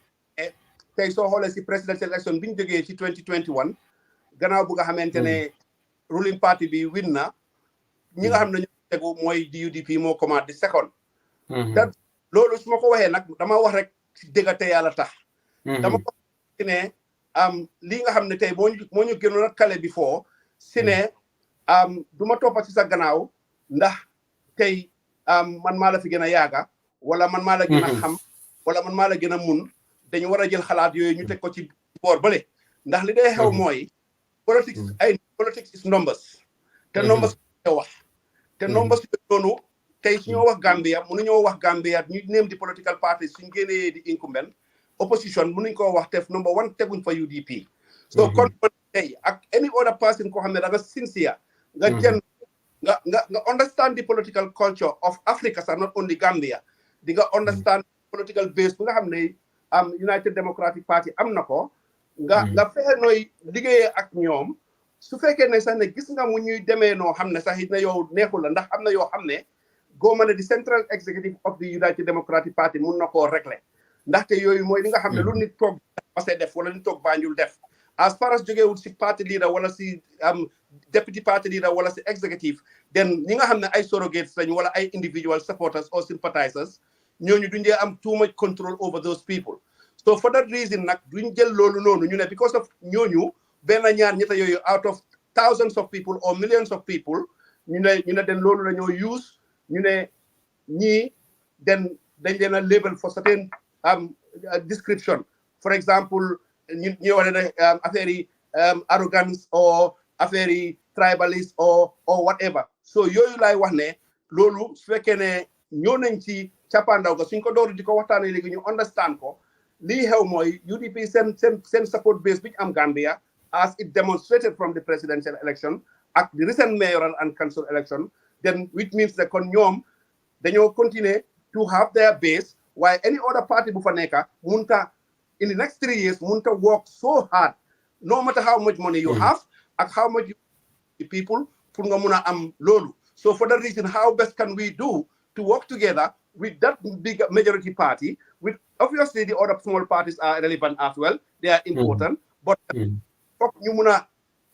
F: tey soo xoolee si presidential election bi ñu jógee ci 2021 gannaaw bu nga xamante ne ruling party bi win na ñi nga xam ne ñu tegu mooy di UDP moo commande di second te loolu su ma ko waxee nag dama wax rek ci dëgg te yàlla tax dama ko ne lii nga xam ne tey moo ñu gënoon a kale bi foo si ne du ma toppa ci sa gannaaw ndax tey man maa la fi gën a yaaga wala man maa la gën a xam wala man maa la gën a mun dañu war a jël xalaat yooyu ñu teg ko ci boor bële ndax li day xew mooy politics is numbers te numbers wax te numbers yooyu noonu tey su ñoo wax Gambia mënuñoo wax Gambia ñu name di political parties suñ génnee di incumbent opposition mënuñ koo wax tef number one teguñ fa UDP so kon tey ak any other person koo xam ne da nga sincere nga jën nga understand the political culture of Africa sax not only Gambia di nga understand political base bu nga xam ne United Democratic Party am na ko nga fexe nooy liggéeyee ak ñoom su fekkee ne sax ne gis nga mu ñuy demee noo xam ne sax it na yow neexul la ndax am na yoo xam ne góoma ne di central executive of the United Democratic Party mun na koo régler ndaxte yooyu mooy li nga xam ne lu nit toog passé def wala nit toog Banjul def as far as jógeewul si party leader wala si deputy party leader wala si executive then ñi nga xam ne ay surrogates lañ wala ay individual supporters or sympathizers ñooñu duñ dee am too much control over those people so for that reason nag duñ jël loolu noonu ñu ne because of ñooñu benn ñaar ñetta yooyu out of thousands of people or millions of people ñu ne den loolu la ñoo use ñu ne ñii dañ leen a label for certain description for example ñu wane ne affaire yi arrogance or affaire yi tribalist or whatever so yooyu laay wax ne loolu su fekkee ne ñëw nañ ci cappaandaw ga suñ ko dooru di ko waxtaanee léegi ñu understand ko lii xew mooy UDP seen support base bi ñu am Gambia as it demonstrated from the presidential election ak the recent mayoral and council election then which means that kon ñoom dañoo continue to have their base while any other party bu fa nekka munta in the next 3 years munta work so hard no matter how much money you have ak how much people pour nga mun a am loolu so for that reason how best can we do to work together with that big majority party with obviously the other small parties are relevant as well they are important but ñu mun a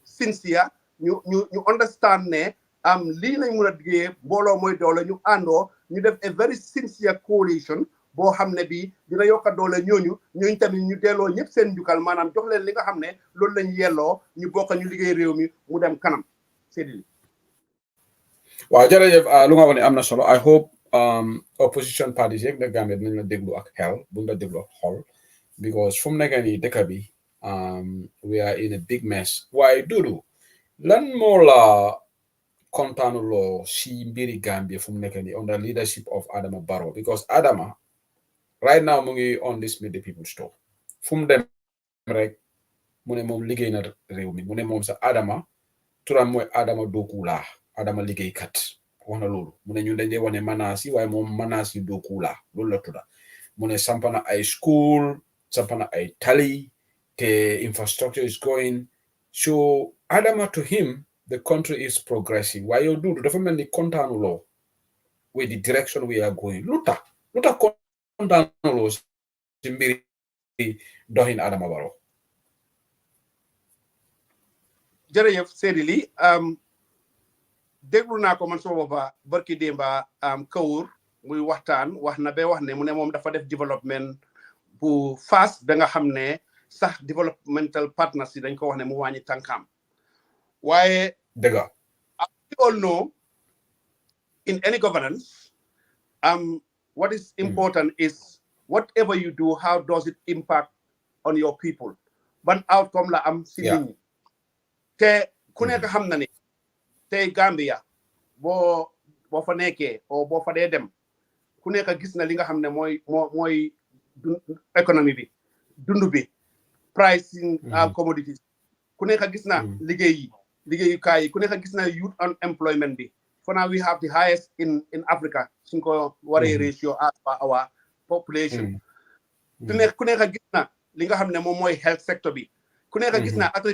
F: sincere ñu understand ne lii lañ mun a diggee mbooloo mooy doole ñu àndoo ñu def a very sincere coalition boo xam ne bii dina yokk a doole ñooñu tamit ñu delloo ñëpp seen njukkal maanaam jox leen li nga xam ne loolu lañ yelloo ñu bokk ñu liggéey réew mi mu dem kanam Seydou.
C: waaw jërëjëf lu nga wax ne am na solo I hope opposition parties yeeg na Gambia dinañ la déglu ak xel buñ la déglu ak xol because fu mu nekk nii dëkk bi we are in a big mess waaye Dudu lan moo la kontaanuloo si mbiri Gambia fu mu nekk nii under leadership of Adama Barrow because Adama right now mu ngi on this Meet the People's Tour fu mu dem rek mu ne moom liggéey na réew mi mu ne moom sa Adama turam mooy Adama Dokula Adama liggéeykat wax na loolu mu ne ñun dañ dee wane manaas yi waaye moom manaas yi Dokula loolu la tudda mu ne sampana ay school sampana ay tali te infrastructure is going so Adama to him the country is progressing waaye yow Dudu dafa mel ni kontaanuloo with the direction we are going lu tax kontaanuloo si mbiri doxin Adama Barrow
F: jërëjëf Seydi Ly déglu naa ko man soo booba barki démba Kawur muy waxtaan wax na ba wax ne mu ne moom dafa def développement bu fast ba nga xam ne sax developmental partners yi dañ ko wax ne mu wàññi tànkam waaye
C: dëgg
F: we all know in any governance what is important is whatever you do how does it impact on your people ban outcome la am si nit ñi te ku nekk xam na ni tey Gambia boo fa nekkee o boo fa dee dem ku nekk gis na li nga xam ne mooy economy bi dundu bi pricing commodities ku nekk gis na liggéeyukaay yi ku nekk gis na youth unemployment bi for now we have the highest in Africa suñ ko waree ratio as per our population ku nekk gis na li nga xam ne moom mooy health sector bi ku nekk gis na ak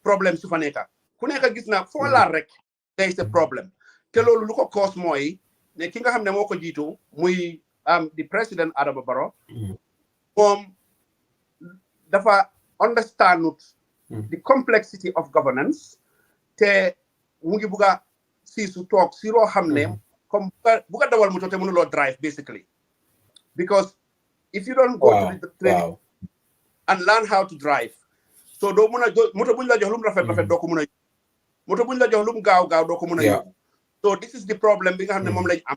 F: problème su fa nekk ku nekk gis na foo laal rek there is a problem te loolu lu ko cause mooy ne ki nga xam ne moo ko jiitu muy the president Adama Barrow moom dafa understand the complexity of governance te mu ngi bugg a siisu toog si loo xam ne comme bugg a dawal moto te mënuloo drive basically because if you don't go to the training and learn how to drive so doo mun a moto buñ la jox lu mu rafet doo ko mun a moto buñ la jox lu mu gaaw doo ko mun a yóbbu so this is the problem bi nga xam ne moom lañ am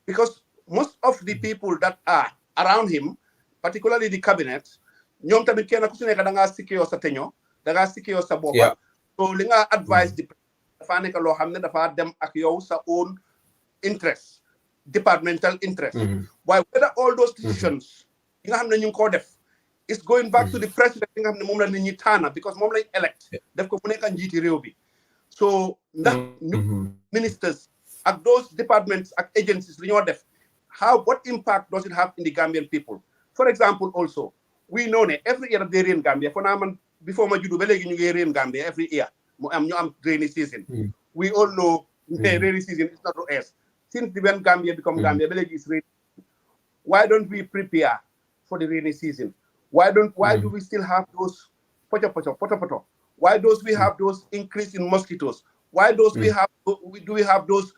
F: because most of the people that are around him particularly the cabinet ñoom tamit kenn ku si nekk da ngaa sikkiyoo sa teño da ngaa sikkiyoo sa boppa so li nga advice dafa nekk loo xam ne dafa dem ak yow sa own interest departmental interest waaye whether all those decisions yi nga xam ne ñu ngi koo def is going back to the president yi nga xam ne moom la nit ñi taana because moom lañ elect def ko mu nekk njiiti réew bi so ndax ministers ak those departments ak agencies li ñoo def what impact does it have in the Gambian people for example also we know ne every year they rain Gambia for now man before ma juddu ba léegi ñu ngi rain Gambia every year ñu am rainy season we all know the rainy season is not to us since when Gambia become Gambia ba léegi is rain why don't we prepare for the rainy season why do we still have those poto why we have those increase in mosquitoes why do we have those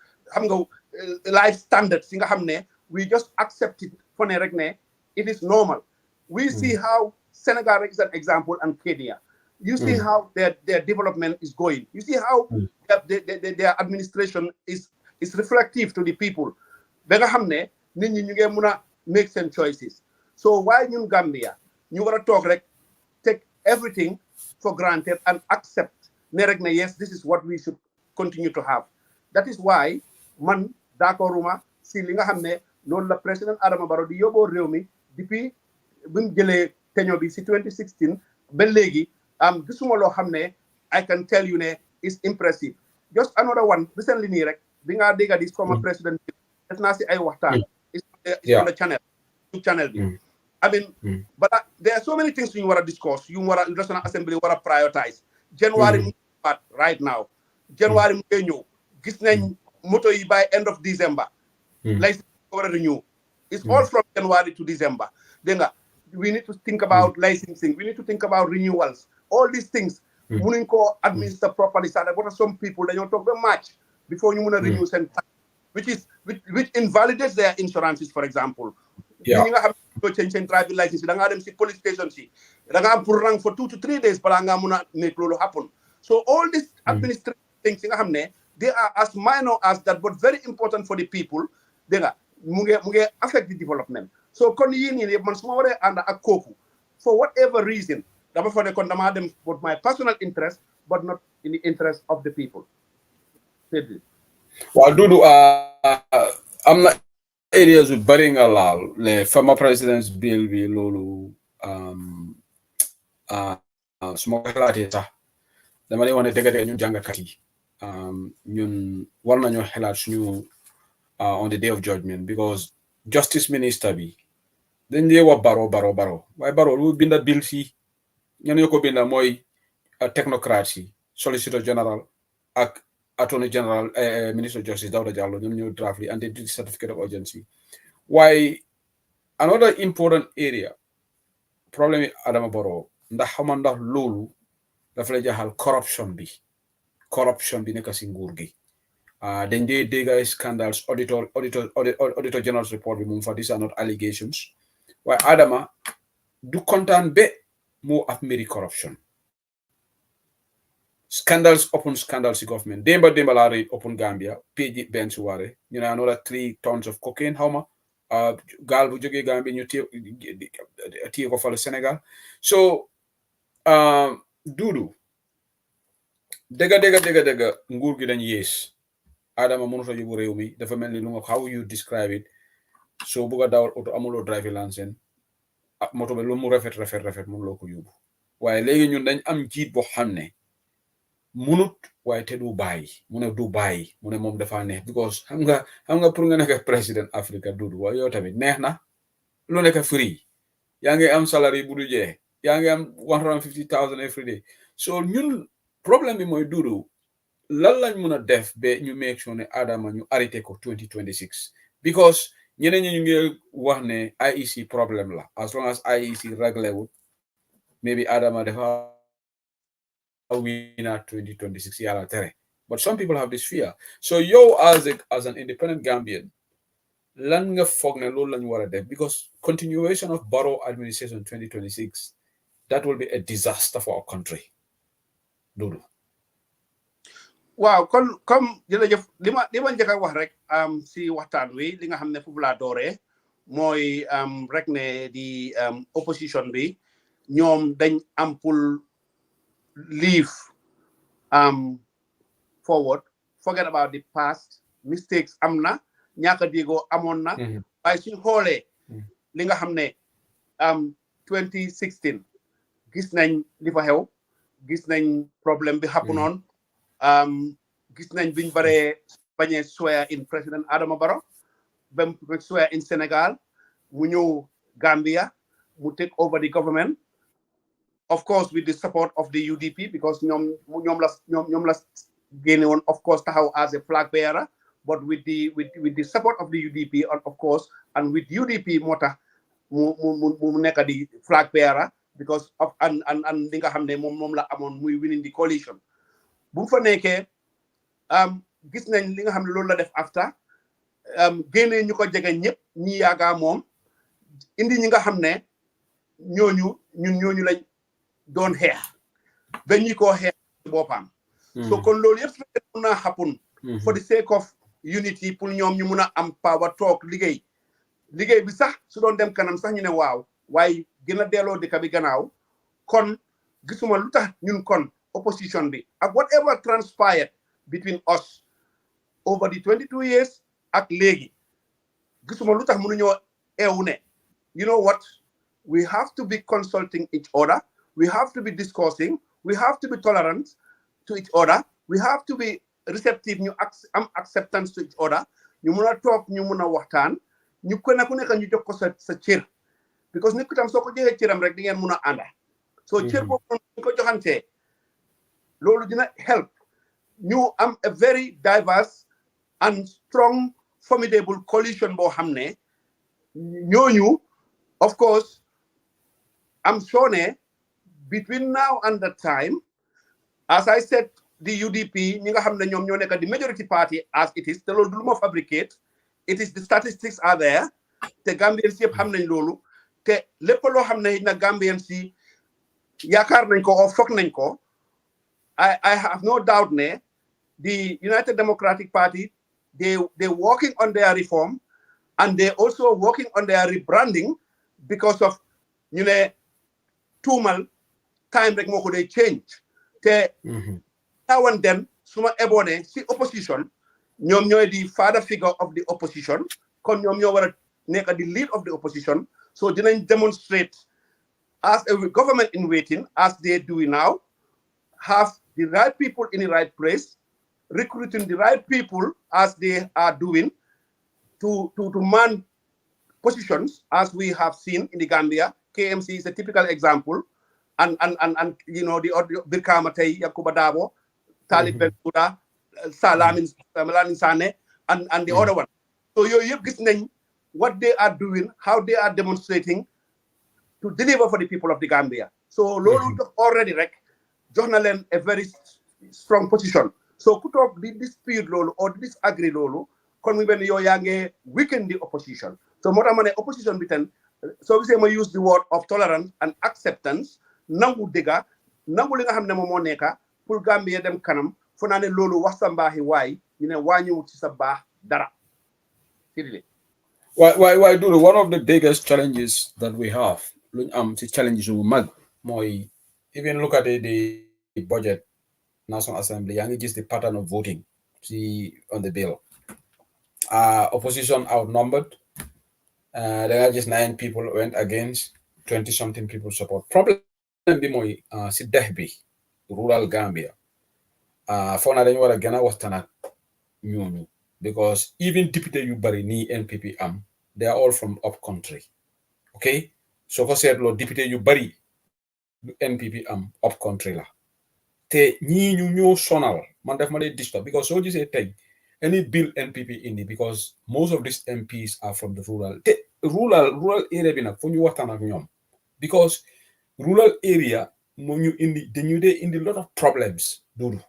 F: life standards yi nga xam ne we just accept it for ne rek ne it is normal we see how Senegal is an example and Kenya you see how their development is going you see how their administration is reflective to the people ba nga xam ne nit ñi ñu ngi mun a make some choices so why ñun Gambia ñu war a toog rek take everything for granted and accept ne rek ne yes this is what we should continue to have that is why man d'accorduma si li nga xam ne loolu la président Adama Barrow di yóbboo réew mi depuis bi mu jëlee teño bi si 2016 ba léegi gisuma loo xam ne I can tell you ne is impressive just another one recently nii rek bi nga dégga di former president def naa si ay waxtaan is on the channel bi I mean but there are so many things you want to discuss you want to National Assembly war a prioritize January right now January mu ngi ñëw gis nañ moto yi by end of December license war a renew it's all from January to December dégg nga we need to think about licensing we need to think about renewals all these things munuñ ko administer properly sax what are some people dañoo toog ba March before ñu mun a renew seen which invalidates their insurances for example ñi nga xam ne change seen driving license da ngaa dem si police station si da ngaa am pour rang for 2 to 3 days balaa ngaa mun a make loolu happen so all these administrative things yi nga xam ne they are as minor as that but very important for the people dégg nga mu ngi affect the development so kon yii nii yëpp man su ma waree ànd ak kooku for whatever reason dama fa ne kon damaa dem for my personal interest but not in the interest of the people
C: waaw Dudu am na areas yu bari nga laal les former presidents bill bi loolu su ma ko xalaatee sax dama lay wax ne dëgg ñun jàngakat yi ñun war nañoo xalaat suñu on the day of judgment because justice minister bi dañ dee wax baro waaye baro lu binda bill fii ñan ñoo ko binda mooy technocrates yi solicitor general ak attorney general minister of justice Dawda Jallow ñoom ñoo draft li and they did certificate of urgency waaye another important area problème yi Adama Barrow ndax xama ndax loolu dafa lay jaxal corruption bi nekk si nguur gi dañ dee dégg ay scandals auditor general's report bi moom fa these are not allegations waaye Adama du kontaan be moo af mbiri corruption scandals upon scandals in government demba laa rëy open Gambia page benn su waare ñu ne another 3 tons of cocaine xawma gaal bu jógee Gambia ñu téye ko fale Sénégal so Dudu dëgga nguur gi dañ yées Adama mënut a yóbbu réew mi dafa mel ni lu nga how you describe it so bugg a dawal auto amuloo driving license moto bi lu mu rafet mun loo ko yóbbu waaye léegi ñun dañ am jiit boo xam ne munut waaye te du bàyyi mu ne moom dafa neex because xam nga pour nga nekk président Afrique duudu waaye yow tamit neex na lu nekk free yaa ngi am salary bu du jeex yaa ngi am 150,000 every day so ñun problème bi mooy duudu lan lañ mun a def ba ñu make sure ne Adama ñu arrêté ko 2026 because ñeneen ñi ñu ngi wax ne IEC problème la as long as IEC réglé wut maybe Adama dafa win at 2026 yàlla tere but some people have this fear so yow as an independent Gambian lan nga foog ne loolu lañu war a def because continuation of Barrow administration 2026 that will be a disaster for our country Dudu.
F: waaw kon comme jërëjëf li ma njëkk a wax rek si waxtaan wi li nga xam ne foofu laa dooree mooy rek ne di opposition bi ñoom dañ am pour leave forward forget about the past mistakes am na ñàkk a déggoo amoon na waaye suñ xoolee li nga xam ne 2016 gis nañ li fa xew gis nañ problème bi xappu noon gis nañ biñ baree bañee swear in président Adama Barrow bam swear in Sénégal mu ñëw Gambia mu take over the government of course with the support of the UDP because ñoom la génne woon of course taxaw as a flag bearer but with the support of the UDP and of course and with UDP moo tax mu nekk di flag bearer because of and li nga xam ne moom la amoon muy winning the coalition bu fa nekkee gis nañ li nga xam ne loolu la def after génne ñu ko jege ñëpp ñi yaaga moom indi ñi nga xam ne ñooñu lañ doon xeex ba ñi koo xeex boppam so kon loolu yëpp su fekkee mun naa happen for the sake of unity pour ñoom ñu mun a am power talk liggéey bi sax su doon dem kanam sax ñu ne waaw waaye gën a delloo dëkk bi gannaaw kon gisuma lu tax ñun kon opposition bi ak whatever transpired between us over the 22 years ak léegi gisuma lu tax mënuñoo eewu ne you know what we have to be consulting each other we have to be discussing we have to be tolerant to each other we have to be receptive ñu am acceptance to each other ñu mun a toog ñu mun a waxtaan ñu ku nekk ñu jox ko sa cër because nit ku tam soo ko joxee cëram rek di ngeen mun a ànda so cër boobu ñu ko joxantee loolu dina help ñu am a very diverse and strong formidable coalition boo xam ne ñooñu of course I'm sure ne between now and that time as I said the UDP ñi nga xam ne ñoom ñoo nekk the majority party as it is te loolu du lu ma fabricate it is the statistics are there te Gambians yëpp xam nañ loolu te lépp loo xam ne na Gambians yi yaakaar nañ ko o foog nañ ko I have no doubt ne the United Democratic Party they working on their reform and they also working on their rebranding because of ñu ne tuumal time rek moo ko day change te now and then suma ebone si opposition ñoom ñooy the father figure of the opposition kon ñoom ñoo war a nekk the lead of the opposition so dinañ demonstrate as a government in waiting as they do now have the right people in the right place recruiting the right people as they are doing to man positions as we have seen in the Gambia. KMC is a typical example and you know the Birkama Tay Yakuba Dabo Talib Bensuda Salamin Sane and the other one. So you gis nañ what they are doing, how they are demonstrating to deliver for the people of the Gambia. So lolu already rek jox na len a very strong position. So ku tok di dispute lolu or disagree lolu kon mu ben yow yaa ngi weaken the opposition. So moo tax ma ne opposition bi ten so we say ma use the word of tolerance and acceptance nangu dëgga nangu li nga xam ne moom moo nekka pour Gambia dem kanam fu naa ne loolu wax sa mbaaxi waay ñu ne wàññiwut ci sa baax dara.
C: Why do one of the biggest challenges that we have the challenges wu mag mooy even look at the budget National Assembly yaa ngi gis the pattern of voting on the bill opposition outnumbered there are just 9 people went against 20-something people support. Problem bi mooy si dex bi rural Gambia foog naa dañu war a gën a waxtaan ak ñooñu because even député yu bari nii NPP am they are all from up country ok soo ko seetloo député yu bari yu NPP am up country la te ñii ñu ñoo sonal man def ma dee disturb because soo gisee tey any bill NPP indi because most of these MPs are from the rural te rural area bi nag fu ñu waxtaan ak ñoom because rural area moo ñu indi dañu dee indi lot of problems dudu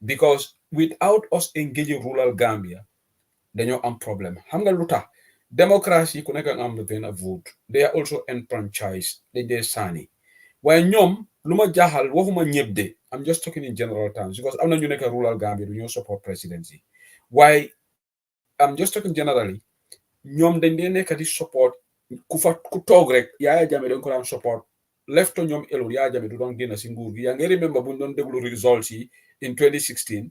C: because without us engaging rural Gambia dañoo am problème xam nga lu tax démocratie ku nekk am na benn vote they are also enfranchised dañ dee saani waaye ñoom lu ma jaaxal waxuma ñëpp de I'm just talking in general terms because am na ñu nekk rural Gambia du ñoo support presidency waaye I'm just talking generally ñoom dañ dee nekk di support ku toog rek Yaya Jammeh dañ ko daan support lefto ñoom elul Yaya Jammeh du doon génn si nguur gi yaa ngi remember bu ñu doon déglu results yi in 2016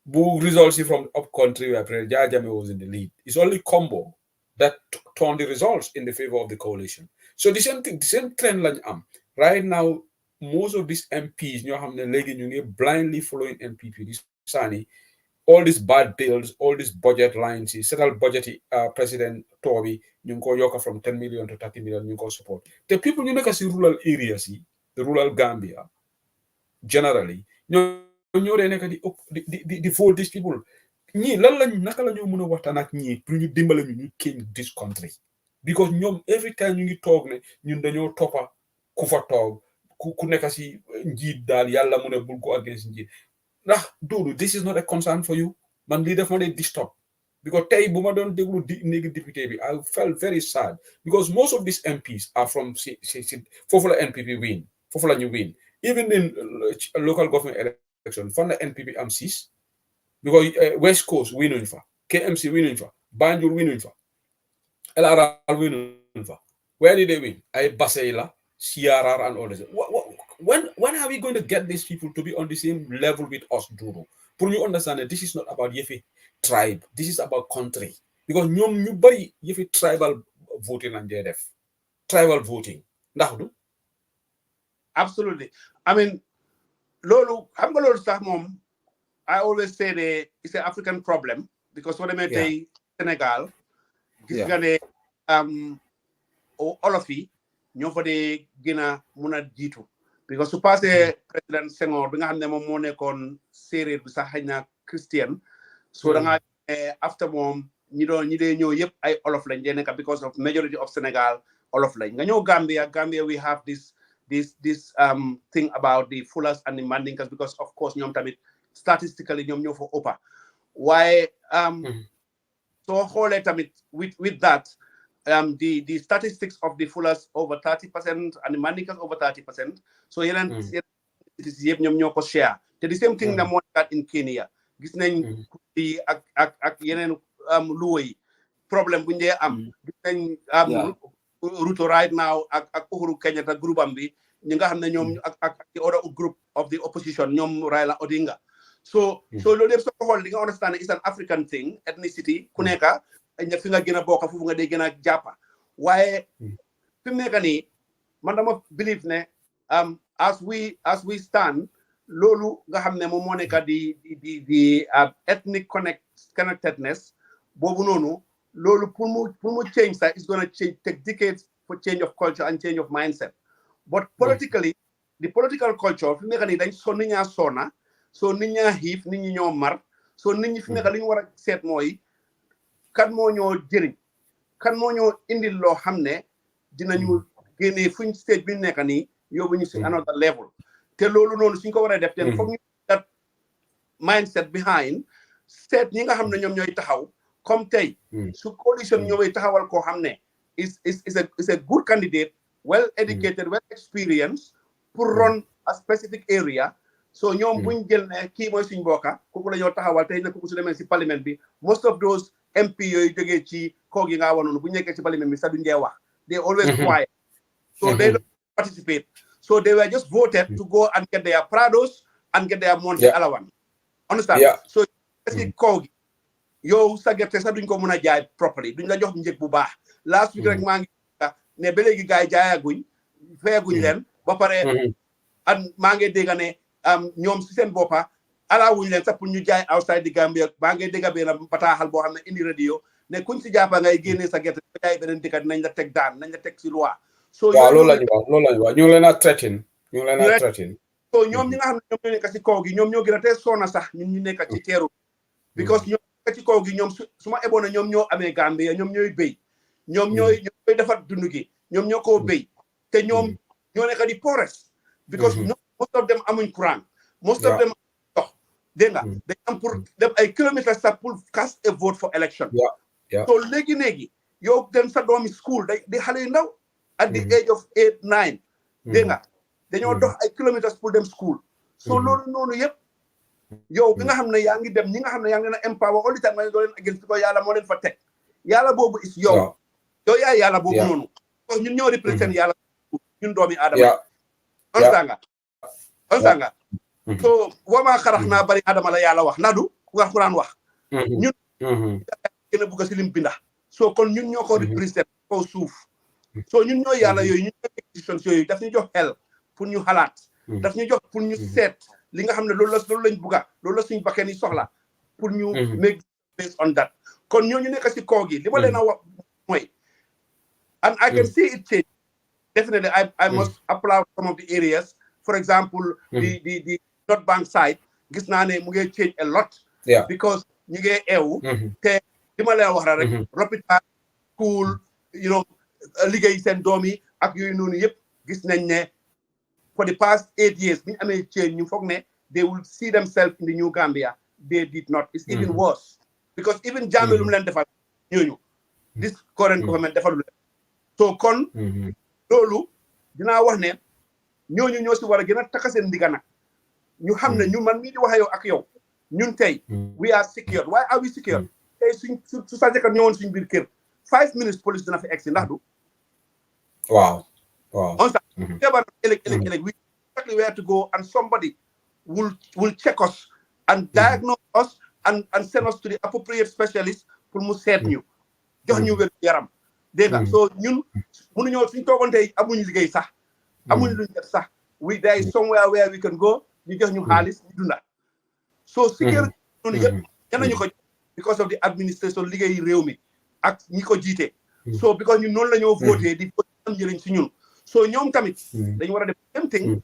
C: bu results yi from up country where Yaya Jammeh was in the lead it's only Combo that turned the results in the favor of the coalition so the same thing the same trend lañ am right now most of these MPs ñoo xam ne léegi ñu ngi blindly following NPP di saani all these bad deals, all these budget lines, settle budget president Toby, you go yoka from 10 million to 30 million, you go support. The people you make see rural areas, the rural Gambia, generally, you vote these people. Ni lala naka la ñu mëna waxtaan ak ñi pour ñu dimbale ñu king this country because ñoom every time ñu ngi toog ne ñun dañoo toppa ku fa toog ku nekk si njiit daal yàlla mu ne bul ko against njiit dude, this is not a concern for you. Man, lii def ma dee disturb because tey bu ma doon déglu néegi député bi I felt very sad because most of these MPs are from foofu la NPP win foofu la ñu win even in local government election fan la NPP am 6 because West Coast winuñ fa KMC winuñ fa Banjul winuñ fa LRR winuñ fa where did they win ay Bassey la CRR and all this when are we going to get these people to be on the same level with us, Duro? For you understand that this is not about Yefi tribe, this is about country. Because you buy Yefi tribal voting and JDF. Tribal voting.
F: Absolutely. I mean, Lolo, I'm going to start, Mom. I always say it's an African problem because when I say Senegal, all of it, ñoo fa dee gën a mun a jiitu because su passé président Senghor bi nga xam ne moom moo nekkoon séeréer bi sax xëy na christian so da nga after moom ñi dee ñëw yëpp ay olof lañ dee nekk because of majority of Senegal olof lañ nga ñëw Gambia we have this thing about the Fullers and the Mandinkas because of course ñoom tamit statistically ñoom ñoo fa ëppa waaye soo xoolee tamit with that the statistics of the Fullers over 30% and the Mandinkas over 30%. So yeneen yëpp ñoom ñoo ko share. Te the same thing na moo nekkaat in Kenya. Gis nañ di ak yeneen luwa yi problème bu ñu dee am. Gis nañ Ruto right now ak Uhuru Kenyatta groupe am bi ñi nga xam ne ñoom ak the other group of the opposition ñoom Raila Odinga. So loolu yëpp soo ko xool di nga understand it's an African thing ethnicity ku nekka fi nga gën a bokk foofu nga dee gën a jàppa waaye fi mu nekk nii man dama believe ne as we stand loolu nga xam ne moom moo nekk di ethnic connectedness boobu noonu loolu pour mu change sax is gonna change take decades for change of culture and change of mindset but politically the political culture fi mu nekk nii dañ so nit ñaa soona so nit ñaa xiif nit ñi ñoo mar so nit ñi fi mu nekk li ñu war a seet mooy kan moo ñoo jëriñ kan moo ñoo indil loo xam ne dinañu génnee fuñ stage bi nekk nii yóbbu ñu si another level te loolu noonu suñ ko war a def te foog ñu that mindset behind seet ñi nga xam ne ñoom ñooy taxaw comme tey su coalition ñëwee taxawal koo xam ne is a good candidate well educated well experienced pour run a specific area so ñoom buñ jël ne kii mooy suñ bokka kooku la ñoo taxawal tey ne kooku su demee si parlement bi most of those MP yooyu jógee ci koog yi nga wanoonu bu ñu nekkee ci parlement bi sax duñ dee wax they always quiet so they don't participate so they were just voted to go and get their prados and get their monthly allowance understand so si koog yi yow sa gerte sax duñ ko mën a jaay properly duñ la jox njëg bu baax last week rek maa ngi ne ba léegi gars yi jaayaguñ feeguñ leen ba pare an maa ngi dégg ne ñoom si seen boppa alaawuñ leen sax pour ñu jaay outside di Gambia maa ngi dégg benn bataaxal boo xam ne indi radio ne kuñ si jàppa ngay génnee sa gerte ba jaay beneen dëkk dinañ la teg daan nañ la teg si loi so
C: waaw loolu lañu wax ñu leen a threaten
F: so ñoom ñi nga xam ne ñoom ñoo nekk si kaw gi ñoom ñoo gën a tee soona sax ñun ñu nekk ci teeru because ñoom nekk ci kaw gi ñoom su ma eboon ñoom ñoo amee Gambia ñoom ñooy béy ñoom ñooy defar dund gi ñoom ñoo koo béy te ñoom ñoo nekk di poorest because most of them amuñ courant most of them dox dégg nga dañ am pour dem ay kilomètres sax pour cast a vote for election so léegi yow dem sa doomi school di xale yu ndaw at the age of 8 9 dégg nga dañoo dox ay kilomètres pour dem school so loolu noonu yëpp yow bi nga xam ne yaa ngi dem ñi nga xam ne yaa ngi leen a empower all the time nga ne doo leen against ko yàlla moo leen fa teg yàlla boobu is yow yaay yàlla boobu noonu parce que ñun ñoo represent yàlla ñun doomi aadama onsanga so wama xarax naa bari adama la yàlla wax nadu wax Quran wax ñun gën a bugg si lim binda so kon ñun ñoo ko represent kaw suuf so ñun ñooy yàlla yooyu ñun ñooy institutions yooyu daf ñu jox xel pour ñu xalaat daf ñu jox pour ñu seet li nga xam ne loolu lañ bugga loolu la suñu bakkeen yi soxla pour ñu make based on that kon ñooñu nekk si kaw gi li ma leen a wax mooy and I can see it change definitely I must applaud some of the areas for example the North Bank side gis naa ne mu ngi change a lot because ñu ngi eewu te li ma leen wax rek lopitaan school liggéey seen doom yi ak yooyu noonu yëpp gis nañ ne for the past 8 years bi ñu amee change ñu foog ne they will see themselves in the new Gambia they did not it's even worse because even Jammeh lu mu leen defal ñooñu this current government defalu leen so kon loolu dinaa wax ne ñooñu ñoo si war a gën a takka seen ndiga nag ñu xam ne ñu man mii di wax yow ak yow ñun tey we are secured why are we secured tey su sa jëkkër ñëwoon suñ biir kër 5 minutes police dina fi egsi ndax du
C: waaw
F: on sa feebar ëllëg we exactly where to go and somebody will check us and diagnose us and send us to the appropriate specialist pour mu seet ñu jox ñu wér yaram dégg nga so ñun mënuñoo suñ toogoon tey amuñ liggéey sax amuñ luñ def sax there is somewhere where we can go ñu jox ñu xaalis ñu dunda so sécurité noonu yëpp ñanañu ko because of the administration liggéey réew mi ak ñi ko jiite so because ñun noonu la ñoo voté di am njëriñ si ñun so ñoom tamit dañu war a def même thing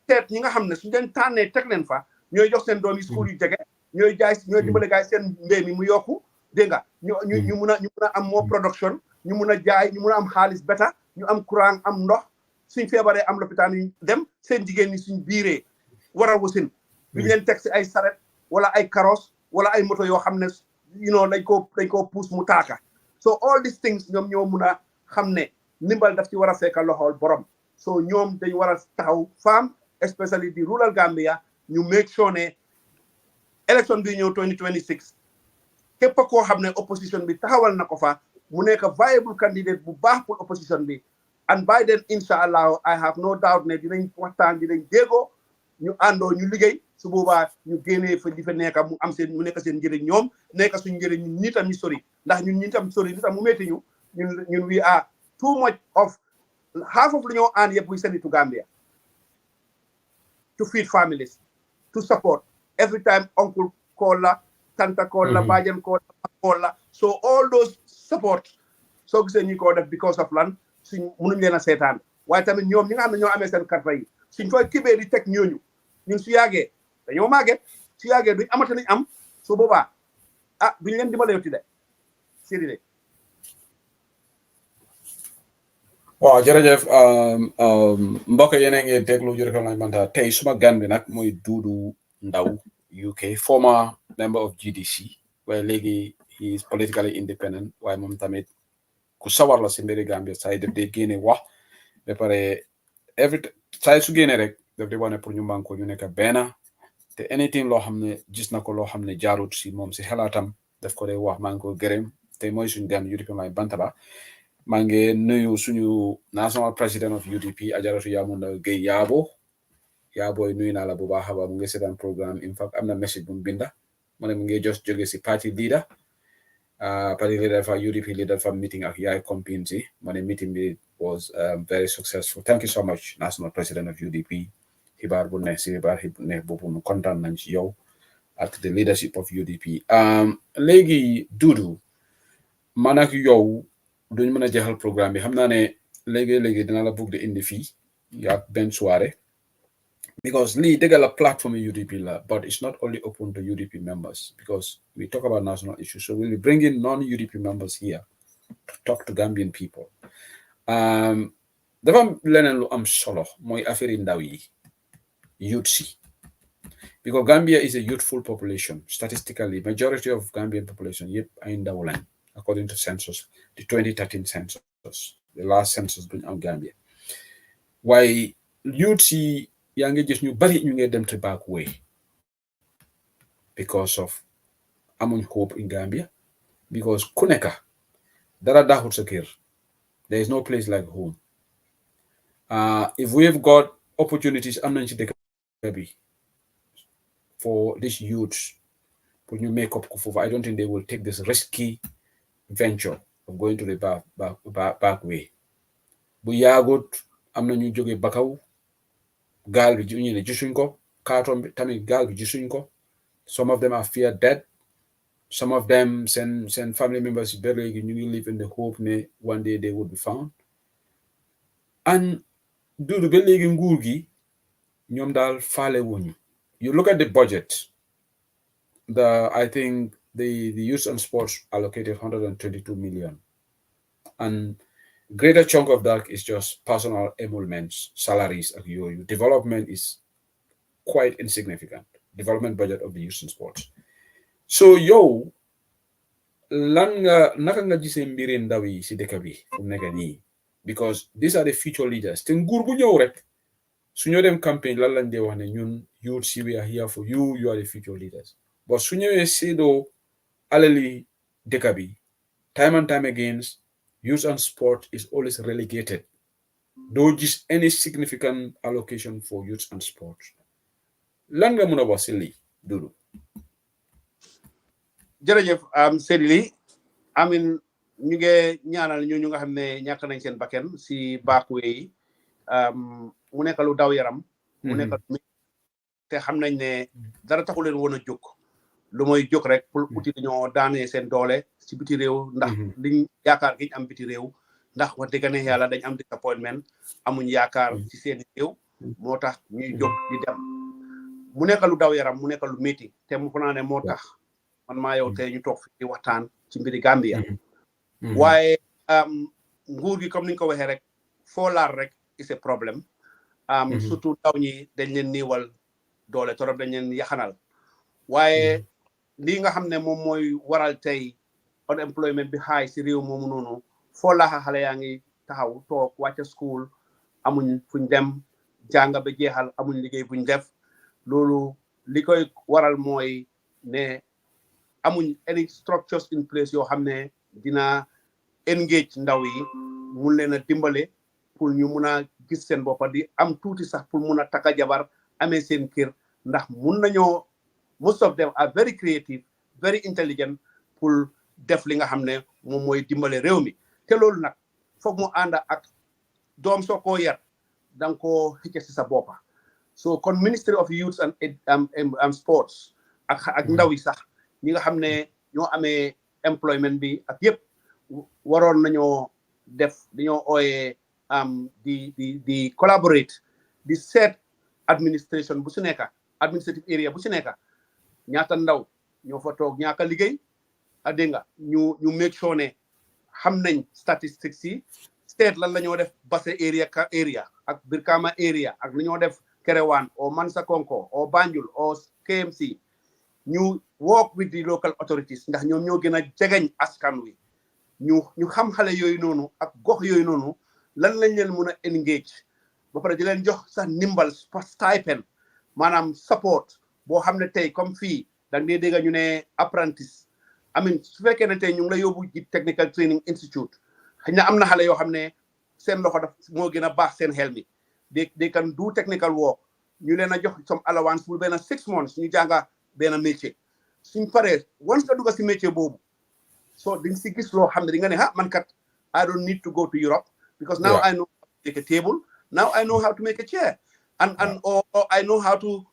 F: seet ñi nga xam ne suñu leen tànnee teg leen fa ñooy jox seen doom yi school yu jege ñooy dimbale gaay seen mbéy mi mu yokku dégg nga ñu mun a am more production ñu mun a jaay ñu mun a am xaalis beta ñu am courant am ndox suñ feebaree am lopitaan yu dem seen jigéen ñi suñ biiree war a wasin duñu leen teg si ay saret wala ay carrosse wala ay moto yoo xam ne dañ koo puus mu taaka so all these things ñoom ñoo mun a xam ne ndimbal daf ci war a fekk loxool borom so ñoom dañ war a taxaw faam especially di rural Gambia ñu make sure ne élection bi ñëw 2026 képp koo xam ne opposition bi taxawal na ko fa mu nekk viable candidate bu baax pour opposition bi and by then insha allah I have no doubt ne dinañ waxtaan dinañ déggoo ñu àndoo ñu liggéey su boobaa ñu génnee fa di fa nekk mu nekk seen njëriñ ñoom nekk suñu njëriñ ñun ñi tam ñu sori ndax ñun ñi tam sori li tam mu métti ñun we are too much of half of lu ñoo aan yëpp we send it to Gambia to feed families to support every time uncle call la tanta call la bàjjen call la so all those support soo gisee ñu ko def because of lan suñ mënuñ leen a seetaan waaye tamit ñoom ñi nga xam ne ñoo amee seen karta yi suñ fay kibee di teg ñooñu ñun su yàggee dañoo màgget su yàggee duñ amata nañ am su boobaa duñ leen dimbale yotti de séri de
C: waaw jërëjëf mbokk yéen a ngi déglu Jërëjëf lañ manta tey suma gan bi nag mooy Dudu Ndaw UK former member of GDC waaye léegi he is politically independent waaye moom tamit ku sawar la si mbiri Gambia saa yi def dee génne wax ba pare saa su génne rek daf di wane pour ñu mbanko ñu nekk benn te anything loo xam ne gis na ko loo xam ne jaarut si moom si xalaatam daf ko dee wax maa ngi ko gërëm te mooy suñu gan UDP may Bantaba maa ngi nuyu suñu national president of UDP Ajaratu Yamunda Gueye Yaabo nuyu naa la bu baax a baax mu ngi seetaan programme in fact am na message bu mu binda mu ne mu ngi just jóge si party leader party leader for UDP leader for meeting ak yaay compinsi money meeting was very successful. Thank you so much, National President of UDP. Hibar bu ne si hibar ne bobu nu kontaan nañ ci yow ak the leadership of UDP. Léegi Dudu man ak yow duñ mën a jeexal programme bi xam naa ne léegi dina la bugg di indi fii ak benn soirée because lii dëgg la platform UDP la but it's not only open to UDP members because we talk about national issues, so we'll be bringing non-UDP members here to talk to Gambian people. Dafa am leneen lu am solo mooy affaire ndaw yi youth si because Gambia is a youthful population. Statistically, majority of Gambian population yep ay ndaw lañ according to census, the 2013 census, the last census buñ am Gambia. Why youth si yaa ngi gis ñu bari ñu ngi dem to back way because of amuñ hope in Gambia because ku nekk dara daaxul sa kër. There is no place like home. If we've got opportunities am nañ ci dëkk bi for these youths pour ñu make up ko foofu, I don't think they will take this risky venture of going to the back way. Bu yaagut am na ñu jóge Bakaw gaal bi ñu ne gisuñ ko, carton bi tamit gaal bi gisuñ ko. Some of them are feared dead. Some of them send family members ba léegi ñu ngi live in the hope ne one day they would be found. And Dudu ba léegi nguur gi ñoom daal faale wuñu. You look at the budget, I think the youth and sports allocated 122 million. And greater chunk of that is just personal emoluments, salaries. Development is quite insignificant. Development budget of the youth and sports. So yo, naka nga gisee mbiri ndaw yi si dëkk bi fu nekk nii because these are the future leaders. Te nguur bu ñëw rek su ñoo dem campagne lan lañ dee wax ne ñun youth si we are here for you, you are the future leaders. But su ñëwee séedoo alali dëkk bi time and time again, youth and sport is always relegated. Doo gis any significant allocation for youth and sport. Lan nga mën a wax si lii Dudu?
F: jërëjëf Seydi Ly amin ñu ngi ñaanal ñu nga xam ne ñàkk nañ seen bakken si baakuwe yi mu nekk lu daw yaram mu nekk te xam nañ ne dara taxu leen woon a jóg lu mooy jóg rek pour uti dañoo daanee seen doole si biti réew ndax liñ yaakaar giñ am biti réew ndax wax dëgg ne yàlla dañ am disappointment amuñ yaakaar ci seen réew moo tax ñuy jóg di dem mu nekk lu daw yaram mu nekk lu métti te mu fanaa ne moo tax man maa yow tey ñu toog fi di waxtaan ci mbiri Gambia waaye nguur gi comme niñ ko waxee rek foo laal rek is a problème surtout ndaw ñi dañ leen niiwal doole torop dañ leen yaxanal waaye lii nga xam ne moom mooy waral tey unemployment bi high si réew moomu noonu foo laaxa xale yaa ngi taxaw toog wàcca school amuñ fuñ dem jàng ba jeexal amuñ liggéey buñ def loolu li koy waral mooy ne amuñ any structures in place yoo xam ne dina engage ndaw yi mun leen a dimbale pour ñu mun a gis seen boppa di am tuuti sax pour mun a takka jabar amee seen kër ndax mun nañoo most of them are very creative very intelligent pour def li nga xam ne moom mooy dimbale réew mi te loolu nag foog mu ànd ak doom soo koo yar danga koo xëcc si sa boppa so kon Ministry of Youth and Sports ak ndaw yi sax ñi nga xam ne ñoo amee employment bi ak yëpp waroon nañoo def dañoo ooyee di collaborate di seet administration bu si nekka administrative area bu si nekka ñaata ndaw ñoo fa toog ñaaka liggéey dégg nga ñu make sure ne xam nañ statistics yi seet lan la ñoo def Basse area ka area ak Brikama area ak li ñoo def Kerewan o Mansakonko o Banjul o KMC ñu work with the local authorities ndax ñoom ñoo gën a jegeñ askan wi ñu xam xale yooyu noonu ak gox yooyu noonu lan lañ leen mun a engage ba pare di leen jox sax ndimbal stipend maanaam support boo xam ne tey comme fii da nga dégg ñu ne apprentice amin su fekkee ne tey ñu ngi la yóbbu ji technical training institute xëy na am na xale yoo xam ne seen loxo daf moo gën a baax seen xel mi they can do technical work ñu leen a jox some allowance pour benn 6 months ñu jànga benn métier suñ paree once nga dugg si métier boobu so di nga si gis loo xam ne di nga ne man kat I don't need to go to Europe because now I know how to make a table, now I know how to make a chair, and or I know how to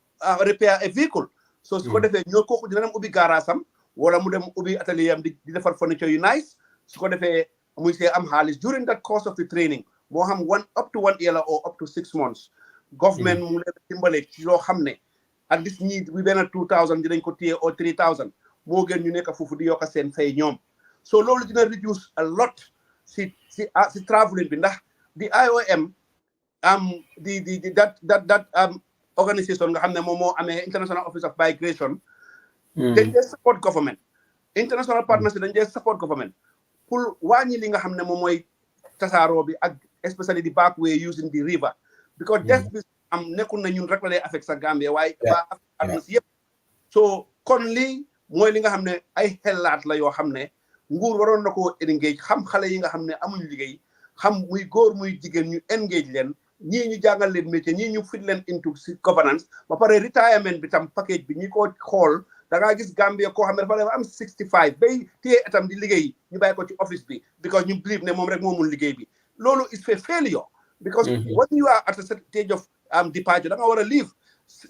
F: repair a vehicle. So su ko defee ñoo kooku dina dem ubbi garage-am wala mu dem ubbi atelier am di defar furniture yu nice, su ko defee muy see am xaalis during that course of the training, moo xam up to 1 year or up to 6 months. Government mu leen dimbale ci loo xam ne at least ñii bu benn 2000 dinañ ko téye or 3000 moo gën ñu nekk foofu di yokk seen fay ñoom. So loolu dina reduce a lot si traveling bi ndax di IOM that organisation nga xam ne moom moo amee International Office of Migration, dañ dee support government, international partners dañ dee support government pour wàññi li nga xam ne moom mooy tasaaroo bi ak especially the back way using the river, because des bi am nekkul na ñun rek la lay affect sa Gambia waaye dafa affect àdduna si yëpp. So kon lii mooy li nga xam ne ay xelaat la yoo xam ne nguur waroon na koo engage, xam xale yi nga xam ne amuñ liggéey, xam muy góor muy jigéen ñu engage leen, ñii ñu jàngal leen métier, ñii ñu fit leen into si governance, ba pare retirement bi tam package bi ñi ko xool da ngaa gis Gambia koo xam ne dafa am 65 bay téye itam di liggéey ñu bàyyi ko ci office bi because ñu believe ne moom rek moo mun liggéey bi. Loolu is a failure because when you are at a stage of departure da nga war a leave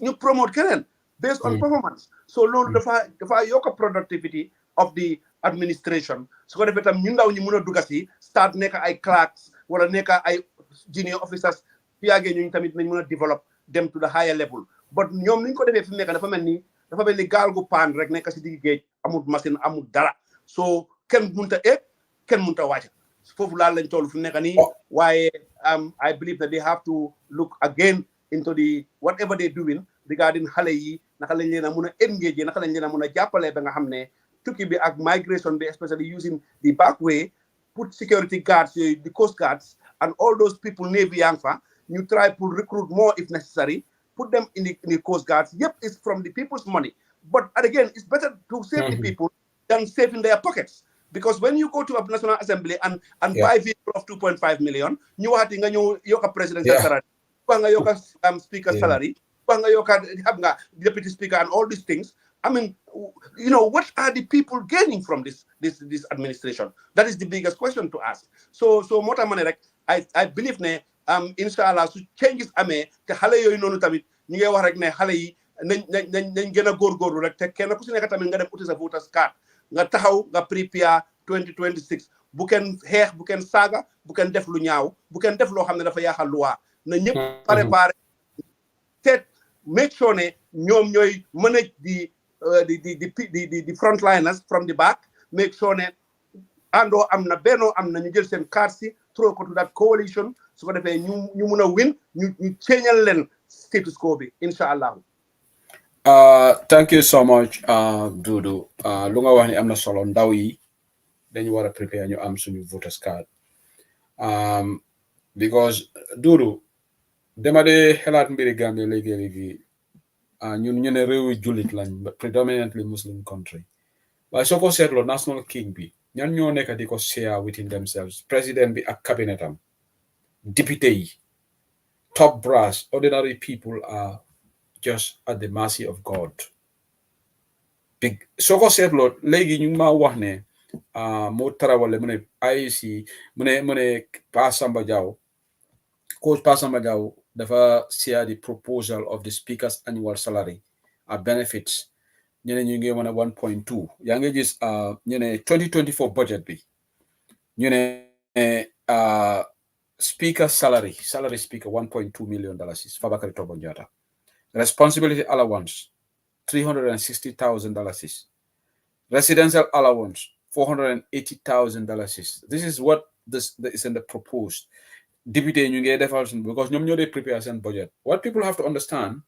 F: ñu promote keneen based on performance. So loolu dafa yokk productivity of the administration. su ko defee tam ñu ndaw ñi mun a dugga si start nekk ay clerks wala nekk ay junior officers fi yàggee ñu tamit nañ mën a develop dem to the higher level. But ñoom niñ ko defee fi mu nekk dafa mel ni gaal gu paan rek nekk si digg géej, amul machine amul dara, so kenn mënut a eeg kenn mënut a wàcc foofu laal lañ toll fi mu nekk nii. waaye I believe that they have to look again into the whatever they doing regarding xale yi naka lañ leen a mun a engage, naka lañ leen a mun a jàppale ba nga xam ne tukki bi ak migration bi especially using the back way, put security guards yooyu, the coast guards and all those people Navy yang fa, ñu try to recruit more if necessary, put them in the coast guards. Yep, it's from the people's money, but again it's better to save the people than save in their pockets, because when you go to a National Assembly and buy vehicle of 2.5 million, ñu waxati nga ñëw yokk presidential salary, wax nga yokk speaker salary, wax nga yokk xam nga deputy speaker and all these things. I mean, you know, what are the people gaining from this administration? That is the biggest question to ask. So moo tax ma ne rek I believe ne inshallah su changes amee te xale yooyu noonu tamit ñu ngi wax rek ne xale yi nañ gën a góorgóorlu rek te kenn ku si nekk tamit nga dem uti sa voters card nga taxaw nga prepare 2026 bu kenn xeex bu kenn saaga bu kenn def lu ñaaw bu kenn def loo xam ne dafa yaaxal loi na ñëpp préparé te make sure ne ñoom ñooy manage the frontliners from the back, make sure ne ando am na benno am na ñu jël seen card si throw ko to that coalition su ko defee ñu mun a win ñu ceeñal leen status quo bi inshallah.
C: Thank you so much Dudu. Lu nga wax ni am na solo, ndaw yi dañu war a prepare ñu am suñu voters card because Dudu dama de xelaat mbiri Gambia léegi ñun ñu ne réewi jullit lañ predominantly Muslim country, waaye soo ko seetloo national king bi ñan ñoo nekk di ko share within themselves, président bi ak cabinet am, député yi, top brass, ordinary people are just at the mercy of God. Big soo ko seetloo léegi ñu ma wax ne moo tarawale mu ne IEC mu ne Pa Samba Jaw, coach Pa Samba Jaw dafa share the proposal of the speaker's annual salary benefits. ñene ñu ngi mën a 1.2 yaa ngi gis ñu ne 2024 budget bi ñu ne speaker salary speaker $1.2 million Fabakary Tombong Jatta, responsibility allowance $360,000, residential allowance $480,000. This is what this is in the proposed. Deputy ñu ngi defal because ñoom ñoo dee prepare seen budget. What people have to understand,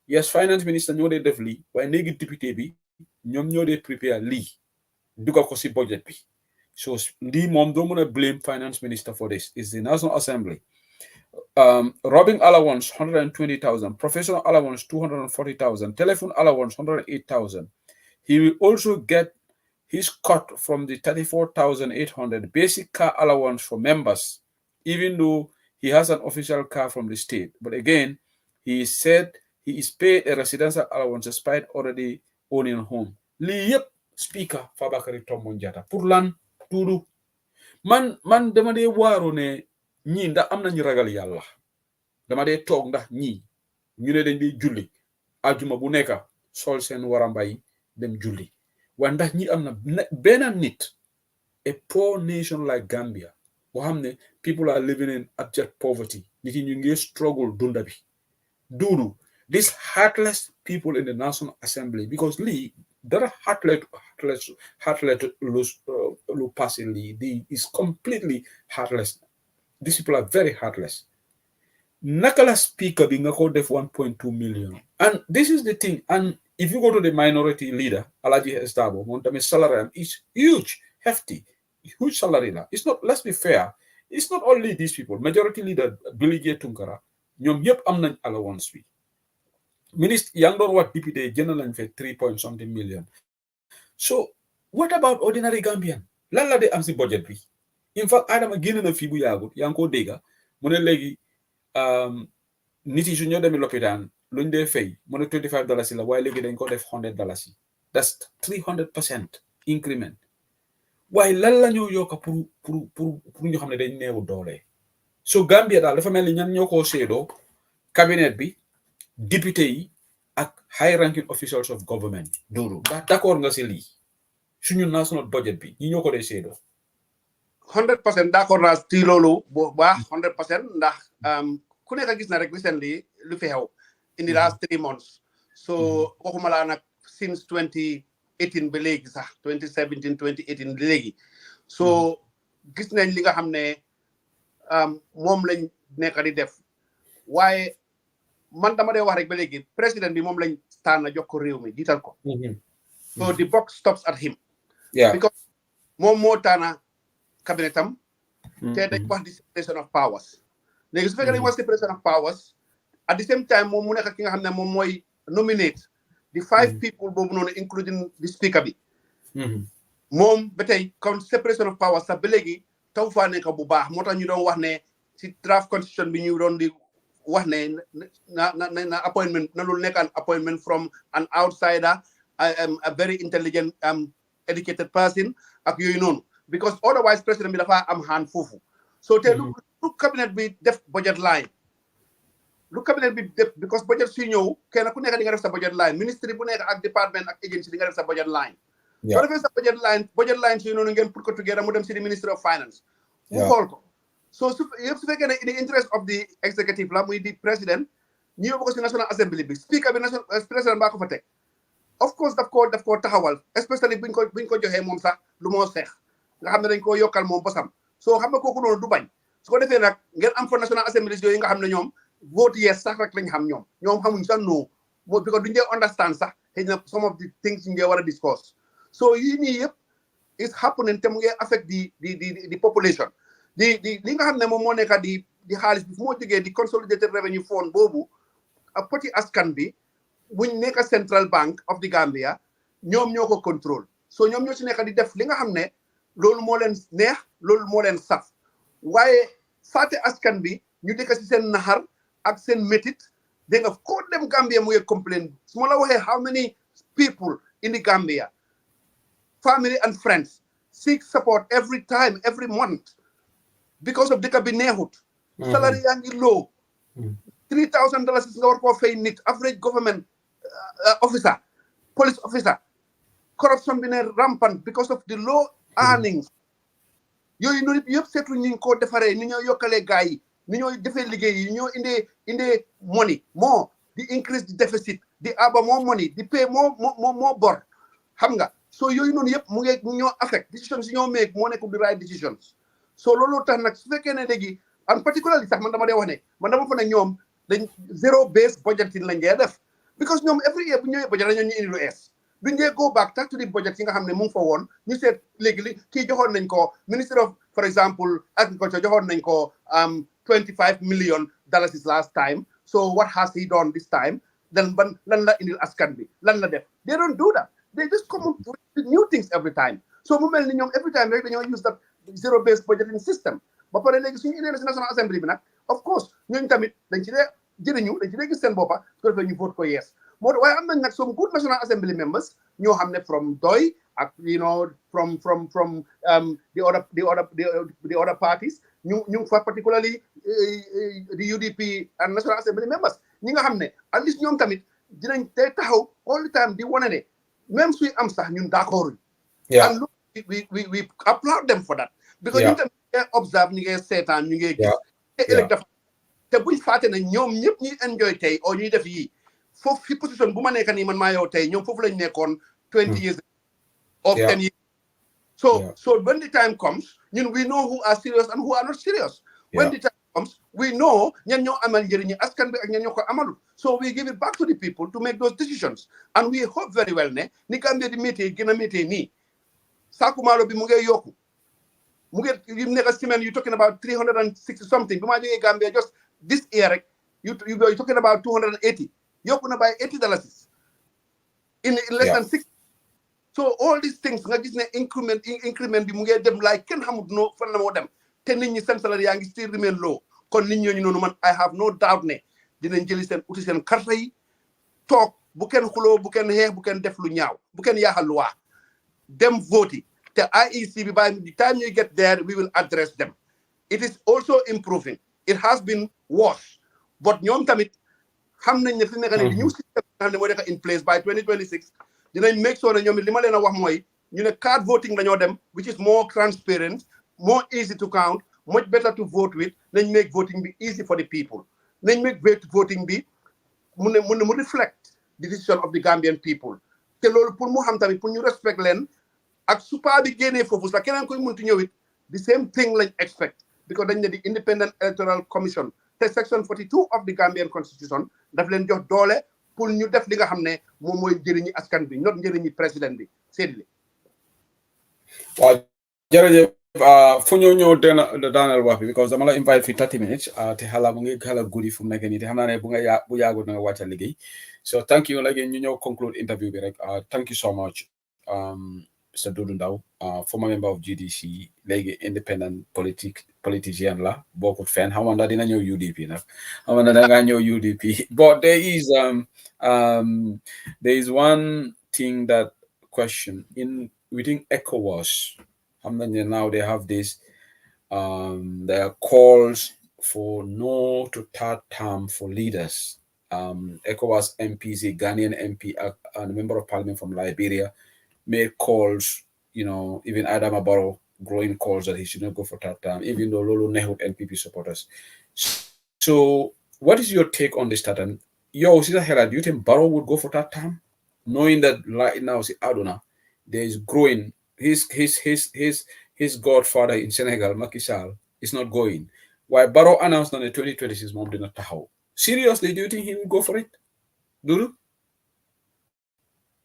C: yes, finance minister ñoo dee def lii waaye léegi député bi ñoom ñoo dee prepare lii dugal ko si budget bi. So lii moom doo mën a blame finance minister for this. It's the National Assembly. Robbing allowance $120,000, professional allowance $240,000, telephone allowance $108,000. He will also get his cut from the $34,800 basic car allowance for members, even though he has an official car from the state. But again, he said he is paid a residential allowance despite already owning a home. Lii yëpp speaker Fabakary Tombong Jatta pour lan tuudu man dama dee waaru ne ñii ndax am nañu ragal yàlla dama dee toog ndax ñii ñu ne dañ di julli ajuma bu nekk sol seen warambay dem julli waaye ndax ñi am na benn nit a poor nation like Gambia boo xam ne people are living in abject poverty nit yi ñu ngi struggle dunda bi duudu these heartless people in the National Assembly because lii dara heartless lu passé lii is completely heartless. These people are very heartless. Nakala speaker bi nga ko def 1.2 million. And this is the thing. And if you go to the minority leader, Alaji Estabo, Montame salary is huge, hefty, huge salary. It's not, let's be fair. It's not only these people. Majority leader, Billy J. Tunkara, ñom yep am nañ allowance bi. Minister yang doon wax député jënd nañ fe 3 point something million. So what about ordinary Gambian? Lan la de am si budget bi. In fact, Adama génn na fii bu yaagut yaa ngi ko dégga mu ne léegi nit yi su ñoo demee lopitaan luñ dee fay mu ne $25 la waaye léegi dañ ko def $100. That's 300% increment. waaye lan la ñoo yokka pour ñu xam ne dañ neewu doole. So Gambia daal dafa mel ni ñan ñoo koo seedoo cabinet bi député yi ak high ranking officials of government duuru d'accord nga si lii suñu national budget bi ñi ñoo ko dee seedoo
F: 100% d'accord naa ci loolu bu baax 100% ndax ku nekk gis na rek recently lu fi xew in the last 3 months so waxuma laa nag since 2018 ba léegi sax 2017 2018 léegi so gis nañ li nga xam ne moom lañ nekk di def waaye man dama dee wax rek ba léegi président bi moom lañ tànn jox ko réew mi jiital ko so the buck stops at him because moom moo tànn cabinetam te dañ wax di separation of powers léegi su fekkee dañ wax separation of powers at the same time moom mu nekk ki nga xam ne moom mooy nominate the 5 people boobu noonu including the speaker bi moom ba tey kon separation of powers sax ba léegi taw faa nekk bu baax moo tax ñu doon wax ne ci draft constitution bi ñu doon di wax ne na appointment na loolu nekk an appointment from an outsider a very intelligent educated person ak yooyu noonu because otherwise président bi dafa am hand foofu so te lu cabinet bi def budget line lu cabinet bi def because budget suy ñëw kenn ku nekk di nga def sa budget line ministry bu nekk ak department ak agency di nga def sa budget line soo defee sa budget line suy noonu ngeen put ko together mu dem si di ministry of finance mu xool ko so su fekkee ne in the interest of the executive la muy di président ñu yóbbu ko si national assembly bi speaker bi national président baa ko fa teg of course daf koo taxawal especially buñ ko joxee moom sax lu moo seex nga xam ne dañ koo yokkal moom bosam soo xam ne kooku noonu du bañ su ko defee nag ngeen am fa national assembly yooyu nga xam ne ñoom vote yes sax rek lañ xam ñoom xamuñ sax no because duñ dee understand sax xëy na some of the things ñu ngi war a discuss so yii nii yëpp is happening te mu ngi affect the population li nga xam ne moom moo nekk di xaalis bi fu moo jógee di consolidated revenue fund boobu ak poti askan bi buñ nekk central bank of the Gambia ñoom ñoo ko contrôle so ñoom ñoo ci nekk di def li nga xam ne loolu moo leen neex loolu moo leen saf waaye fàtte askan bi ñu dëkk ci seen naxar ak seen métit dégg nga ko dem Gambia mu ngi complain su ma la waxee how many people in the Gambia family and friends seek support every time every month because of dëkk bi neexut salary yaa ngi low $3,000 nga war koo fay nit average government officer police officer corruption bi ne rampant because of the low earnings yooyu noonu yëpp seetlu ñu ko defaree ni ñoo yokkalee gars yi ni ñoo defee liggéey yi ñoo indee money moo di increase the deficit di aba moo money di pay moo bor xam nga so yooyu noonu yëpp mu ngi ñoo affect decisions yi ñoo make moo nekk di right decisions so loolu tax nag su fekkee ne léegi en particularly sax man dama dee wax ne man dama fa ne ñoom dañ zero base budgeting lañ dee def because ñoom every year bu ñëwee budget dañoo ñu indi lu ees duñ dee go back tax to the budget yi nga xam ne mu ngi fa woon ñu seet léegi li kii joxoon nañ ko ministry of for example agriculture joxoon nañ ko $25 million last time so what has he done this time then lan la indil askan bi lan la def they don't do that they just come up with new things every time so mu mel ni ñoom every time rek dañoo use that zero based budgeting system ba pare léegi suñu indee si national assembly bi nag of course ñooñu tamit dañ ci dee jëriñu dañ ci dee gis seen boppa su ko defee ñu vote ko yes moo waaye am nañ nag some good National Assembly members ñoo xam ne from Doy ak from the other parties ñu fa particularly the UDP and National Assembly members ñi nga xam ne at least ñoom tamit dinañ tey taxaw all the time di wane ne même suy am sax ñun d'accord and look we applaud them for that because ñun tamit ñu ngi observe ñu ngi seetaan ñu ngi gis te ëllëg dafa te buñ fàtte ne ñoom ñëpp ñuy enjoy tey o ñuy def yii foofu fi position bu ma nekk nii man maa yow tey ñoom foofu lañ nekkoon 20 years or 10 years so when the time comes ñun we know who are serious and who are not serious when the time comes we know ñan ñoo amal njëriñi askan bi ak ñan ñoo ko amalu so we give it back to the people to make those decisions and we hope very well ne ni Gambia di métier gën a métier nii saaku maalo bi mu ngi yokku mu ngi yu nekk semaine you talking about 360 something bi maa jógee Gambia just this year rek you talking about 280 yokku na by $80 in less than 6. So all these things nga gis ne increment bi mu ngi dem like kenn xamut no fan la moo dem te nit ñi seen salaire yaa ngi still remain low kon nit ñooñu noonu man I have no doubt ne dinañ jëli seen uti seen carte yi toog bu kenn xuloo bu kenn xeex bu kenn def lu ñaaw bu kenn yaaxal lu waa dem vote te IEC bi by the time you get there we will address them. It is also improving. It has been worse but ñoom tamit xam nañ ne fi nekk ne new system xam ne moo nekk in place by 2026 dinañ make sure ne ñoom li ma leen a wax mooy ñu ne card voting dañoo dem which is more transparent more easy to count much better to vote with nañ make voting be easy for the people nañ make voting bi mu reflect the decision of the Gambian people te loolu pour mu xam tamit pour ñu respect leen ak supa bi génnee foofu sax keneen koy munti ñëwit the same thing lañ expect because dañ ne the Independent Electoral Commission te section 42 of the Gambian Constitution daf leen jox doole pour ñu def li nga xam ne moom mooy njëriñi askan bi not njëriñi président bi Seydou.
C: waaw jërëjëf fu ñëw daanal wax bi because dama la invite fi 30 minutes te xala mu ngi xala guddi fu mu nekk nii te xam naa ne bu yàggut na nga wàcca liggéey so thank you léegi ñu ñëw conclude interview bi rek thank you so much Mr. Doudou Ndaw former member of GDC léegi independent politician la bokkut fenn xam nga dina ñëw UDP nag xam nga da nga ñëw UDP but there is one thing that question within ECOWAS now they have this there are calls for no to third term for leaders. ECOWAS MPs, a Ghanaian MP and a member of parliament from Liberia made calls, even Adama Barrow growing calls that he should not go for third term, even though Lolo Nehut NPP supporters. So what is your take on this pattern? Sister Hela, do you think Barrow would go for third term? Knowing that right now, Adona, there is growing his godfather in Senegal, Macky Sall, is not going. Why Barrow announced on the 2026 mom did not tahaw. Seriously, do you think he will go for it? Dudu?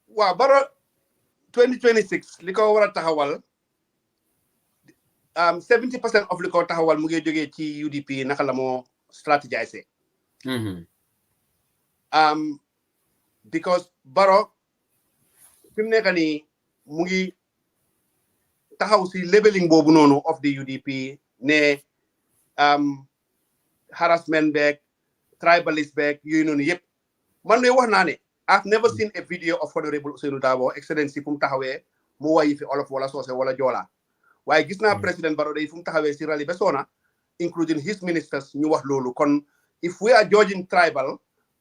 F: Wow, Barrow 2026, li ko war a taxawal 70% of li ko taxawal mu ngi jógee ci UDP naka la moo stratégiser. Because Barrow fi mu nekk nii mu ngi taxaw si labeling boobu noonu of the UDP ne harassment beeg tribalist beeg yooyu noonu yëpp man de wax naa ne I've never seen a video of Honorable Ousainou Darboe Excellency fu mu taxawee mu wayi fi olof wala soose wala joola waaye gis naa President Barrow day fu mu taxawee si rally ba soona including his ministers ñu wax loolu kon if we are judging tribal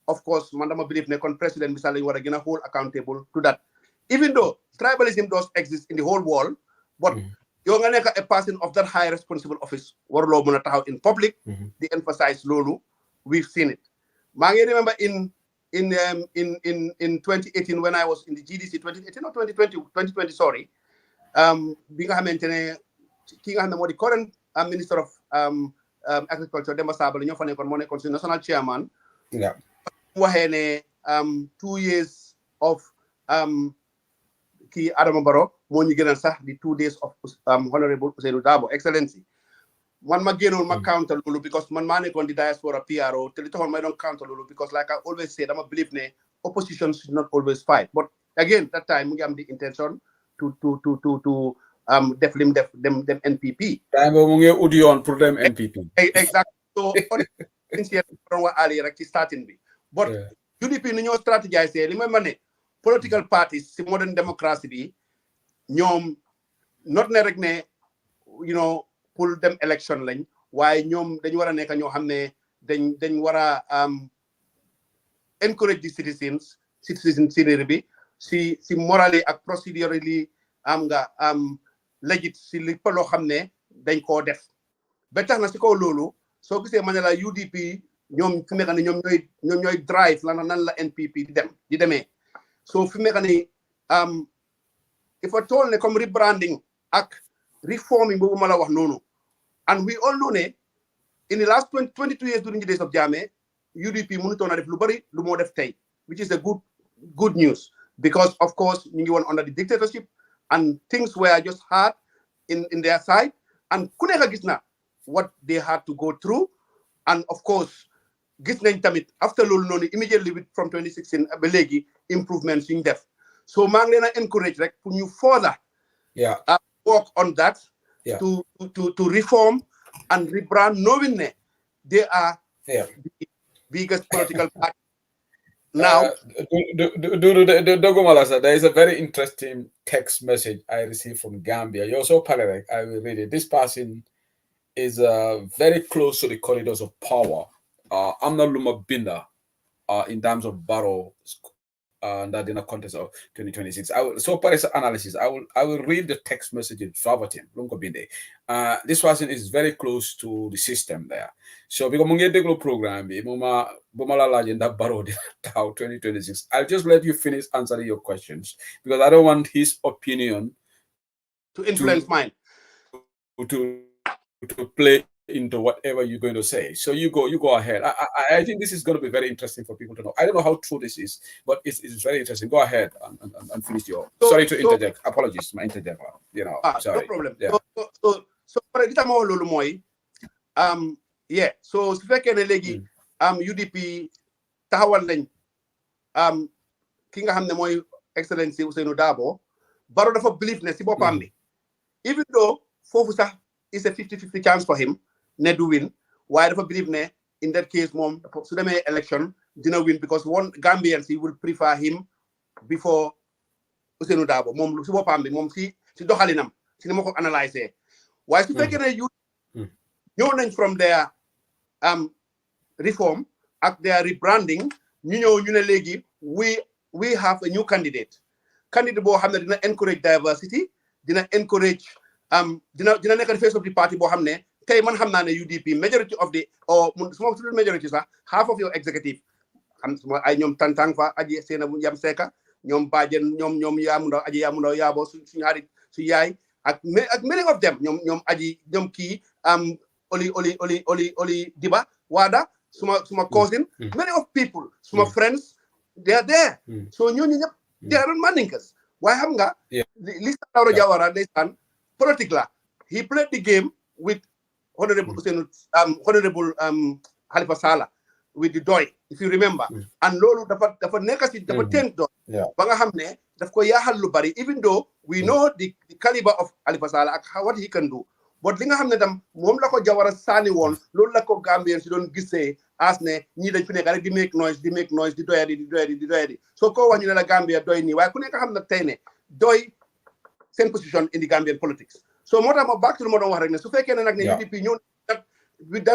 F: of course man dama believe ne kon President bi sax lañu war a gën a hold accountable to that even though tribalism does exist in the whole world but yow nga nekk a person of that high responsible office waruloo mën a taxaw in public di emphasize loolu we've seen it maa ngi remember in 2018 when I was in the GDC 2018 or 2020 sorry bi nga xamante ne ki nga xam ne moo di current minister of agriculture Demba Sabally ñoo fa nekkoon moo nekkoon si national chairman waxee ne 2 years of kii Adama Barrow moo ñu gënal sax di 2 days of Honorable Ousainou Darboe Excellency man ma génnoon ma counter loolu because man maa nekkoon di diaspora PRO te li taxoon may doon counter loolu because like I always say dama believe ne opposition should not always fight but again that time mu ngi am the intention to def lim def dem NPP
C: time boobu mu ngi uddi yoon pour dem NPP
F: exactly so sincere doon wax ali rek ci starting bi but UDP ni ñoo stratégiser li may mané political parties ci modern democracy bi ñoom not ne rek ne you know pour dem election lañ waaye ñoom dañu war a nekk ñoo xam ne dañ war a encourage the citizens bi si morally ak procedurally am nga legit si li loo xam ne dañ koo def ba tax na si kaw loolu soo gisee ma ne la UDP ñoom fi mu nekk nii ñoom ñooy drive nan la NPP di demee so fi mu nekk nii il faut toll ne comme rebranding ak reforming boobu ma la wax noonu and we all know ne in the last 22 years during the days of Jammeh UDP mënutoon a def lu bari lu moo def tey which is a good news because of course ñu ngi woon under the dictatorship and things were just hard in their side and ku nekk gis na what they had to go through and of course gis nañ tamit after loolu noonu immediately from 2016 ba léegi improvements yu ñu def so maa ngi leen a encourage rek pour ñu further work on that to reform and rebrand knowing that they are the biggest political party now.
C: Dogomalasa, there is a very interesting text message I received from Gambia. You're so polite, I will read it. This person is very close to the corridors of power. Amna Luma Binda in terms of Barrow that in the context of 2026. So for this analysis, I will read the text message verbatim. This person is very close to the system there. So because mungi deglo program bi buma la laje nda Barrow 2026. I'll just let you finish answering your questions because I don't want his opinion
F: to influence mine.
C: To play into whatever you're going to say. So you go ahead. I think this is going to be very interesting for people to know. I don't know how true this is, but it's very interesting. Go ahead and finish your. Sorry to interject. Apologies, my interject. You know, sorry.
F: No problem.
C: Yeah.
F: So for example, lolu moy yeah. So su fekkee ne léegi UDP taxawal nañ ki nga xam ne mooy Excellency Ousainou Darboe Barrow dafa believe ne si boppam bi even though foofu sax is a 50-50 chance for him ne du win waaye dafa believe ne in that case moom su demee election dina win because one Gambians he will prefer him before Ousainou Darboe moom si boppam bi moom si doxalinam si ni ma ko analyser waaye su fekkee ne ñëw nañ from their reform ak their rebranding ñu ñëw ñu ne léegi we have a new candidate boo xam ne dina encourage diversity dina encourage dina nekk face of the party boo xam ne tey man xam naa ne UDP majority of the or suma tuddul majority sax half of your executive xam suma ay ñoom tantang fa aji Seynabou Yam Seka ñoom Bajen ñoom Yaamu Ndaw aji Yaamu Ndaw yaabo suñu xarit su yaay ak many of them ñoom aji ñoom kii Oli Diba Wada suma cousin many of people suma friends they are there so ñooñu ñëpp they are Mandinkas waaye xam nga li Laura Jawara ndeysaan politique la he played the game with honorable Halifa Sallah with the doy if you remember and loolu dafa nekk si dafa tënk doy ba nga xam ne daf ko yaaxal lu bari even though we know the caliber of Halifa Sallah ak what he can do but li nga xam ne tam moom la ko Jawara sànni woon loolu la ko Gambien si doon gisee as ne ñii dañ fi nekk rek di make noise di doyadi so ko wax ñu ne la Gambia doy nii waaye ku nekk xam na tey ne doy same position in the Gambian politics so moo tax ma back to lu ma doon wax rek ne su fekkee ne nag ne UDP ñëw with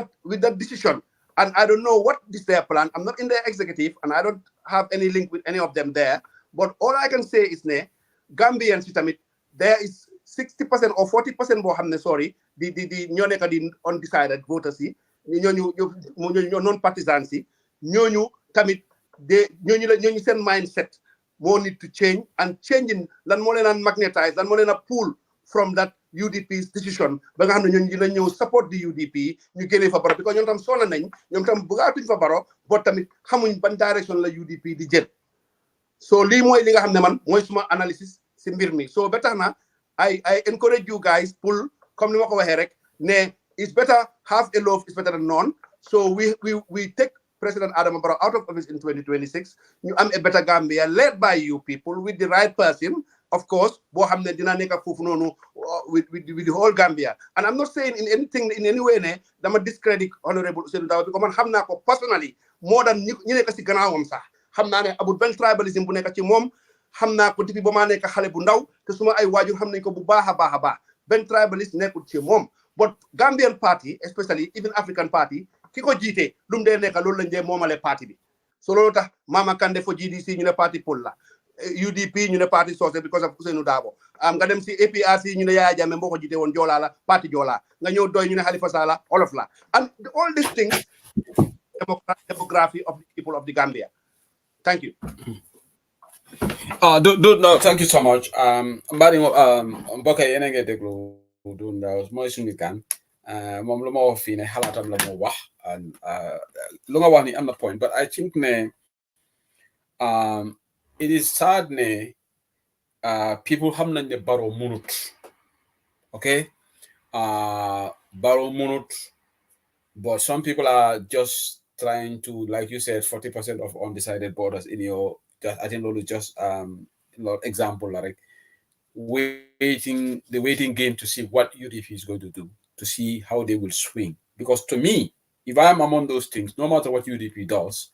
F: that decision and I don't know what is their plan. I'm not in their executive and I don't have any link with any of them there, but all I can say is ne Gambians tamit there is 60% or 40% boo xam ne sorry di ñoo nekk di undecided voters yi ñooñu non partisans yi ñooñu tamit ñooñu seen mindset moo need to change and changing lan moo leen a magnetize lan moo leen a pull from that UDP's decision ba nga xam ne ñooñu dina ñëw support di UDP ñu génnee fa Barrow because ñoom tam soona nañ ñoom tam bëggaatuñ fa Barrow boo tamit xamuñ ban direction la UDP di jël so lii mooy li nga xam ne man mooy suma analysis si mbir mi so ba tax na I encourage you guys pour comme ni ma ko waxee rek ne it's better half a loaf is better than none so we take President Adama Barrow out of office in 2026 ñu am a better Gambia led by you people with the right person of course boo xam ne dina nekk foofu noonu with the whole Gambia and I'm not saying in any way ne dama discredit honorable Ousainou Darboe because man xam naa ko personally more than ñi nekk si gannaawam sax xam naa ne amul benn tribalisme bu nekk ci moom xam naa ko depuis ba maa nekk xale bu ndaw te suma ay waajur xam nañ ko bu baax a baax a baax benn tribalisme nekkul ci moom but Gambian party especially even African party ki ko jiite lu mu dee nekk loolu lañ dee moomale parti bi so loolu tax Mama Kandeh fo GDC ñu ne parti Pol la UDP ñu ne parti Socé because of Ousainou Darboe nga dem si APRC ñu ne Yaya Jammeh moo ko jiite woon Joolaa la parti Joolaa nga ñëw doy ñu ne Halifa Sallah Olof la and all these things demography of the people of the Gambia. Thank you.
C: No, thank you so much. Mbari mbokk yi yéen a ngi déglu du ndaw mooy suñu gan moom lu ma wax fii ne xalaatam la moo wax lu nga wax ni am na point but I think ne it is sad ne people xam nañ ne Barrow munut okay Barrow munut but some people are just trying to, like you said, 40% of undecided voters in your I think Lolo just example like the waiting game to see what UDP is going to do, to see how they will swing. Because to me, if I am among those things, no matter what UDP does,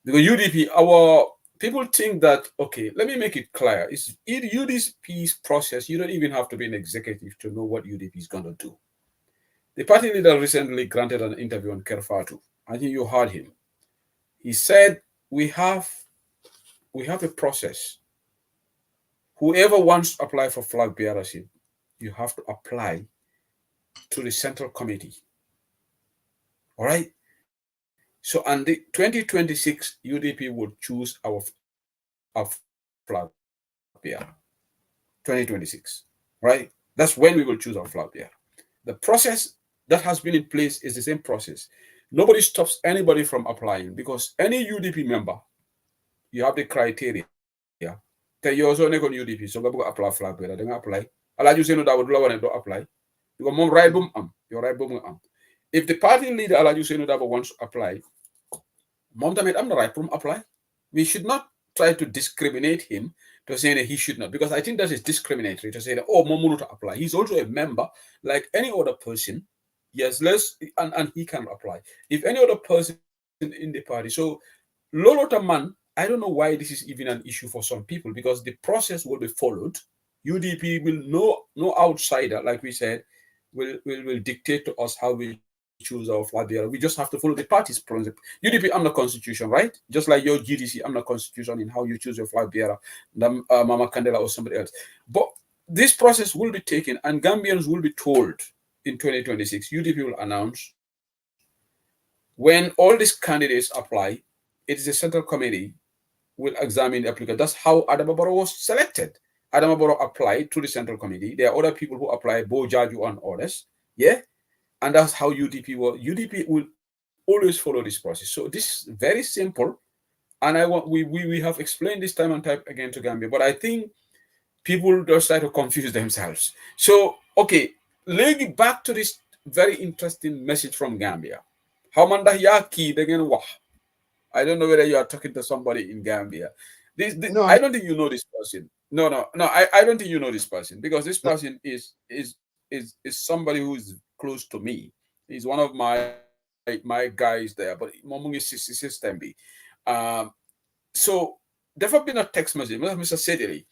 C: because UDP, our people think that, okay, let me make it clear. It's UDP's process. You don't even have to be an executive to know what UDP is going to do. The party leader recently granted an interview on Kerfatu. I think you heard him. He said, we have a process. Whoever wants to apply for flag bearership, you have to apply to the central committee. All right? So, on the 2026, UDP will choose our flag bearer. 2026, right? That's when we will choose our flag bearer. The process that has been in place is the same process. Nobody stops anybody from applying because any UDP member, you have the criteria. You also on UDP, so go apply flag bearer. Then apply. Allow you say no that would lower and don't apply. Because mom right boom you're right boom If the party leader allow you say no that wants to apply, mom I'm not right from apply. We should not try to discriminate him to say that he should not, because I think that is discriminatory to say that mom to apply. He's also a member like any other person. Yes, and he can apply. If any other person in the party, so Lolo man. I don't know why this is even an issue for some people, because the process will be followed. UDP will no outsider, like we said, will dictate to us how we choose our flag bearer. We just have to follow the party's principle. UDP, I'm the constitution, right? Just like your GDC, I'm the constitution in how you choose your flag bearer, Mama Kandela or somebody else. But this process will be taken, and Gambians will be told in 2026. UDP will announce when all these candidates apply. It is a central committee will examine the applicant. That's how Adama Barrow was selected. Adama Barrow applied to the central committee. There are other people who apply, Bo Jaju and others. Yeah. And that's how UDP will. UDP will always follow this process. So this is very simple. And we have explained this time and time again to Gambia. But I think people just try to confuse themselves. So, okay, leading back to this very interesting message from Gambia. How mandahiyaki again wah. I don't know whether you are talking to somebody in Gambia. No, I don't think you know this person. No. I don't think you know this person, because this person is somebody who is close to me. He's one of my guys there, but Momung is system B. So there have been a text message, Mr. Sediri.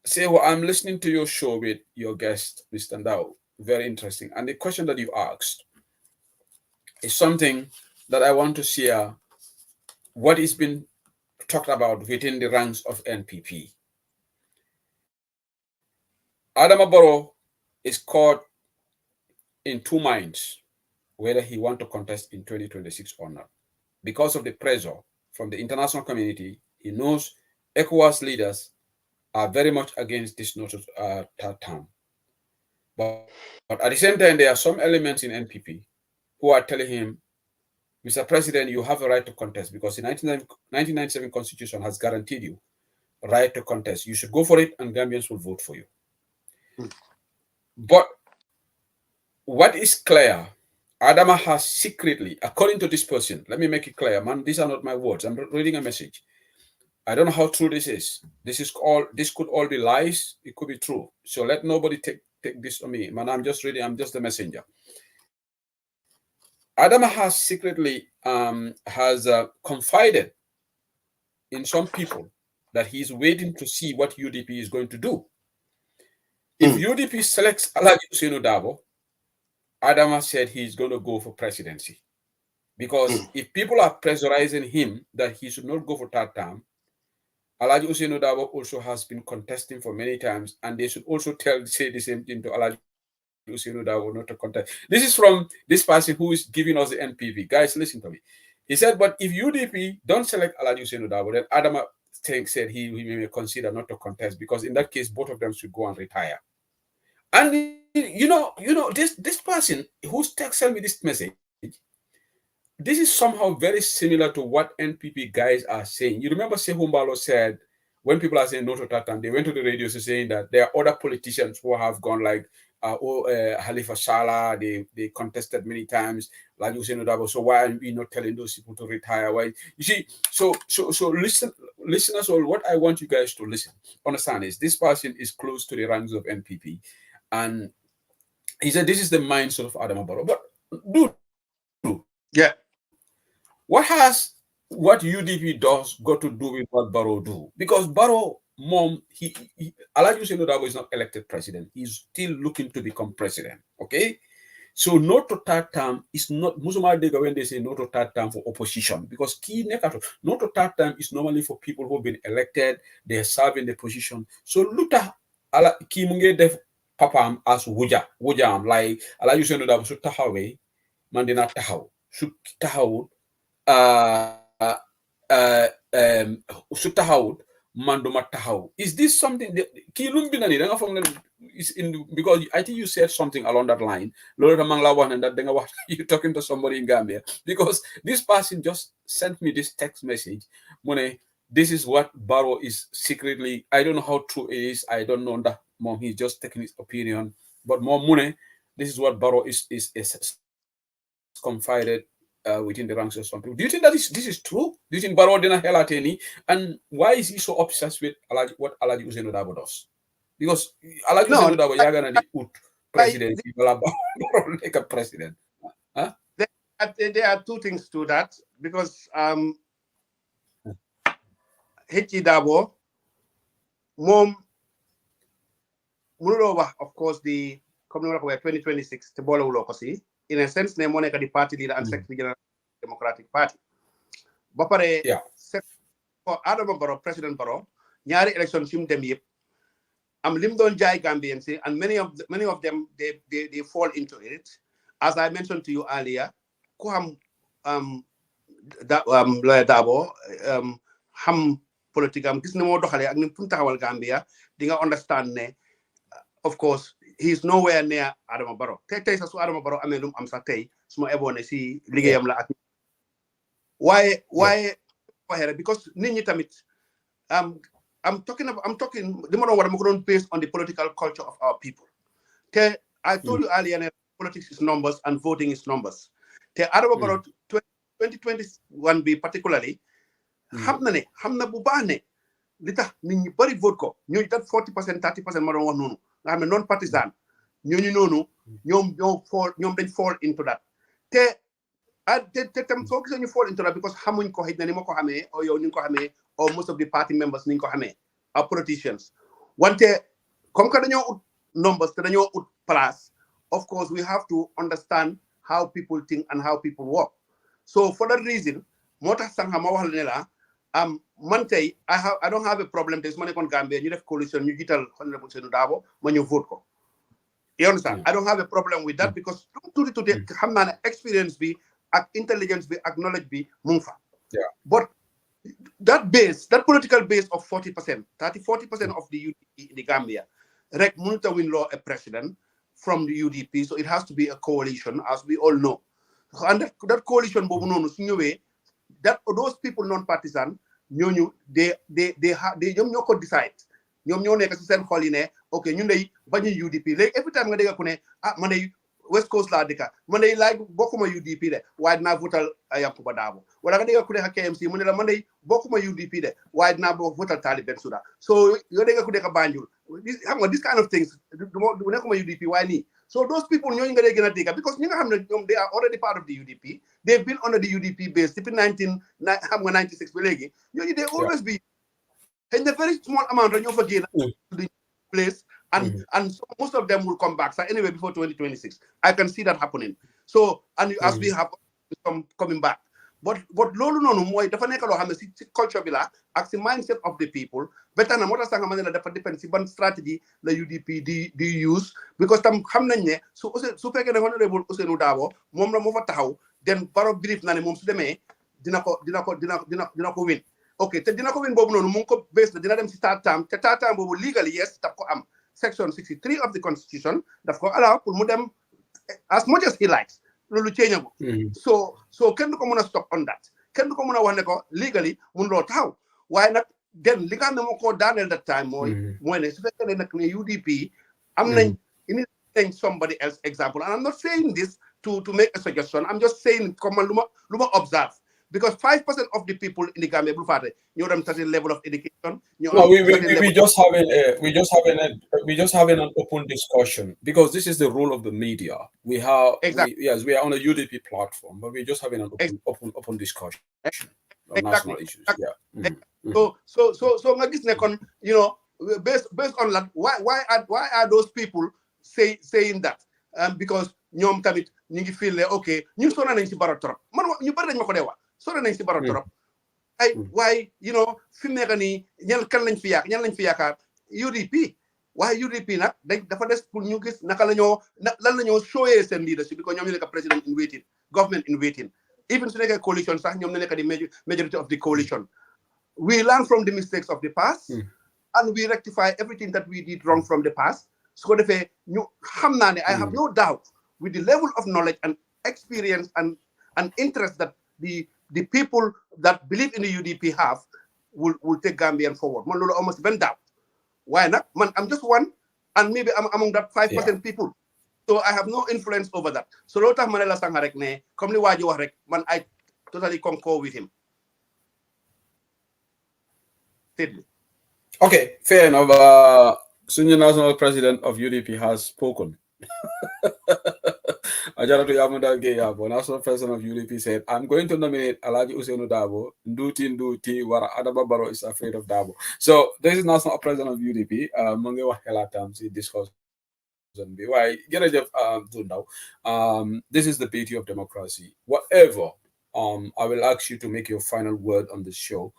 C: Say, well, I'm listening to your show with your guest, Mr. Ndao. Very interesting. And the question that you asked is something that I want to share. What is been talked about within the ranks of NPP. Adama Barrow is caught in two minds whether he wants to contest in 2026 or not. Because of the pressure from the international community, he knows ECOWAS leaders are very much against this notice third term. But at the same time, there are some elements in NPP who are telling him, Mr. President, you have a right to contest, because the 1997 Constitution has guaranteed you a right to contest. You should go for it, and Gambians will vote for you. But what is clear, Adama has secretly, according to this person, let me make it clear, man, these are not my words. I'm reading a message. I don't know how true this is. This could all be lies. It could be true. So let nobody take this on me. Man, I'm just reading. I'm just the messenger. Adama has secretly confided in some people that he's waiting to see what UDP is going to do. If UDP selects Alhaji Ousainou Darboe, Adama said he's going to go for presidency. Because if people are pressurizing him that he should not go for third term, Alhaji Ousainou Darboe also has been contesting for many times, and they should also say the same thing to Alhaji Ousainou Darboe not to contest. This is from this person who is giving us the NPV. Guys, listen to me. He said, but if UDP don't select Alhaji Ousainou Darboe, then Adama said he may consider not to contest, because in that case, both of them should go and retire. And this person who sent me this message, this is somehow very similar to what NPP guys are saying. You remember Sekou Mbalo said, when people are saying no to Tatan, they went to the radio saying that there are other politicians who have gone, like Halifa Sallah, they contested many times, like Ousainou Darboe. So why are we not telling those people to retire? Why? You see, so listeners, all what I want you guys to understand is this person is close to the ranks of NPP, and he said this is the mindset of Adama Barrow. But
F: yeah,
C: what has what UDP does got to do with what Barrow do? Because Barrow, Alhaji Ousainou Darboe is not elected president. He's still looking to become president. Okay? So no to third term is not Musuma Dega when they say no to third term for opposition, because key nekato no to third term is normally for people who've been elected, they are serving the position. So luta ala ki munge def papam as wujam like Alhaji Ousainou Darboe su tahawe man dina tahaw su tahawut su tahawut man duma tahaw. Is this something that ki lumbina ni danga fong is in, because I think you said something along that line. Lord Mangla one and that you're talking to somebody in Gambia, because this person just sent me this text message. Mone, this is what Barrow is secretly. I don't know how true it is. I don't know that mom. He's just taking his opinion. But more Mune, this is what Barrow is confided within the ranks of some people. Do you think that this is true? Do you think Barrow didn't hell at any? And why is he so obsessed with what Alhaji Ousainou Darboe does? Because Alhaji Ousainou Darboe yagana di ut president, like a president. Huh?
F: There are two things to that, because H.E. Darboe, mom, of course, the communal 2026 to bolo lokosi. In a sense, ne moneka the party leader and secretary general Democratic Party. Bapare, for Adama Barrow, President Barrow, nyari election sim dem yep. Lim don jai Gambians, and many of them they fall into it. As I mentioned to you earlier, Kuham Lawyer Darboe, ham politicam, gis mo doxale ak nim puntawal Gambia, di nga understand ne, of course, he's nowhere near Adama Barrow. Tay sa su Adama Barrow amé lum am sa tay suma ebone si ligéyam la ak why because nit ñi tamit I'm talking based on the political culture of our people. I told you earlier that politics is numbers and voting is numbers. Adama Barrow 2021 be particularly hamna bu baax ne li tax nit ñi bari vote ko ñooñu tat 40% 30% ma doon wax noonu nga xam ne non partisan ñooñu noonu ñoom dañ fall into that te tam soo gisee ñu fall into that because xamuñ ko xëy na ni ma ko xamee o yow ni nga ko xamee or most of the party members ni ñu ko xamee are politicians wante comme que dañoo ut numbers te dañoo ut place, of course we have to understand how people think and how people work. So for that reason moo tax sànq ma wax la ne la man tey I don't have a problem tey su ma nekkoon Gambia ñu def coalition ñu jiital Honorable Ousainou Darboe ma ñëw vote ko. You understand? I don't have a problem with that because tuuti xam naa ne experience bi ak intelligence bi ak knowledge bi mu ngi fa. But that political base of 40%, 40% of the UDP in the Gambia, rek mënut a win law a president from the UDP, so it has to be a coalition, as we all know. And that coalition boobu noonu su ñëwee those people non-partisan ñooñu ñoom ñoo ko decide ñoom ñoo nekk si seen xol yi ne ok ñun day bañu UDP léegi every time nga dégg ku ne man day West Coast laa dëkka man day laaj bokkuma UDP de waaye dinaa votal Yankuba Darboe wala nga dégg ku ne ak KMC mu ne la man day bokkuma UDP de waaye dinaa votal Talib Bensouda so yoo dégg ku nekk Banjul xam nga this kind of things du nekkuma UDP waaye nii So those people ñooñu nga dee gën a dégg because ñi nga xam ne ñoom they are already part of the UDP. They've been under the UDP base depuis 96 ba léegi ñooñu they always be in a very small amount rek ñoo fa génn to the place and so most of them will come back. So anyway, before 2026, I can see that happening. So and as we have some coming back. But loolu noonu mooy dafa nekk loo xam ne si culture bi la ak si mindset of the people ba tax na moo tax sax nga ma ne la dafa dépend si ban stratégie la UDP di use because tam xam nañ ne su fekkee ne honorable Ousainou Darboe moom la moo fa taxaw den Barrow brief na ne moom su demee dina ko win. Ok te dina ko win boobu noonu mu ngi ko base na dina dem si third term te third term boobu legally yes daf ko am section 63 of the constitution daf ko allow pour mu dem as much as he likes. Lulu changeable. So kenn du ko mën a stop on that. Kenn du ko mën a wax ne ko legally mun loo taxaw waaye nag den li nga xam ne moo ko daaneel that time mooy ne su fekkee ne nag ne UDP am nañ somebody else example and I'm not saying this to make a suggestion. I'm just saying comme man lu ma observe because 5% of the people in the Gambia, you have a certain level of education.
C: We just having an open discussion because this is the role of the media. We are on a UDP platform, but we're just having an open discussion on national issues. Yeah.
F: So based on that, why are those people saying that? Because ñoom tamit ñu ngi feel okay ñu sonna nañ ci Barrow trop man ñu bari dañ ma ko dee wax sonna nañ ci Barrow trop ay waaye fi mu nekk nii ñan lañ fi yaakaar UDP waaye UDP nag dafa des pour ñu gis naka lan la ñoo showee seen leadership because ñoom ñu nekk president in waiting government in waiting even su nekkee coalition sax ñoom ñu nekk di majority of the coalition. We learn from the mistakes of the past and we rectify everything that we did wrong from the past. So defee ñu xam naa ne I have no doubt with the level of knowledge and experience and interest that the people that believe in the UDP have will take Gambian forward. Man loolu almost ben doubt. Why not? Man, I'm just one and maybe I'm among that 5% people. So I have no influence over that. So loolu tax ma ne la sànq rek ne comme li waa ji wax rek man I totally concur with him.
C: Okay, fair enough. Senior National President of UDP has spoken. Ajaratu Yamuda Gayabo, National President of UDP, said, I'm going to nominate Alaji Ousainou Darboe. Nduti Wara Adama Barrow is afraid of Darboe. So this is National President of UDP. Mange wa helatam si discuss. This is the beauty of democracy. Whatever, I will ask you to make your final word on the show.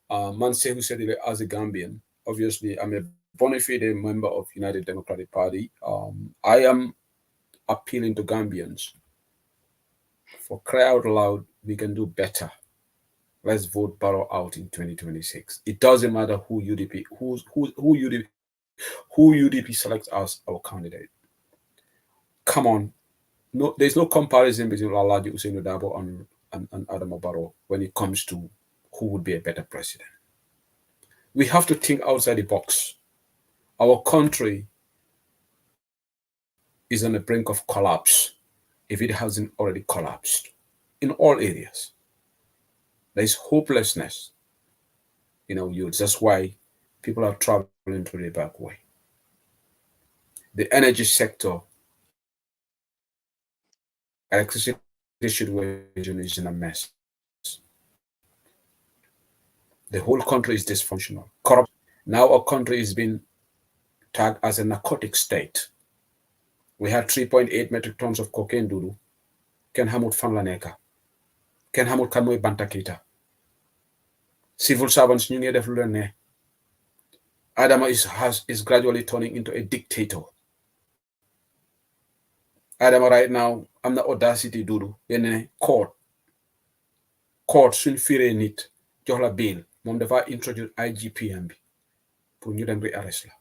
C: Manse who said it as a Gambian. Obviously, I'm a bona fide member of United Democratic Party. I am appealing to Gambians. For cry out loud, we can do better. Let's vote Barrow out in 2026. It doesn't matter who UDP selects as our candidate. Come on. No, there's no comparison between Alaji Ousainou Darboe and Adama Barrow when it comes to who would be a better president. We have to think outside the box. Our country is on the brink of collapse if it hasn't already collapsed in all areas. There is hopelessness in our youth. That's why people are traveling to the back way. The energy sector, electricity situation is in a mess. The whole country is dysfunctional. Corrupt. Now our country is being tagged as a narcotic state. We had 3.8 metric tons of cocaine dulu. Ken hamut fanlaneka. Ken hamut kamoy bantakita. Civil servants ñu ngi def lu leen ne. Adama is gradually turning into a dictator. Adama right now, am the audacity dulu. Yene court suñ firee nit jox la bail moom dafa introduce IGPM bi pour ñu dem re-arrest la.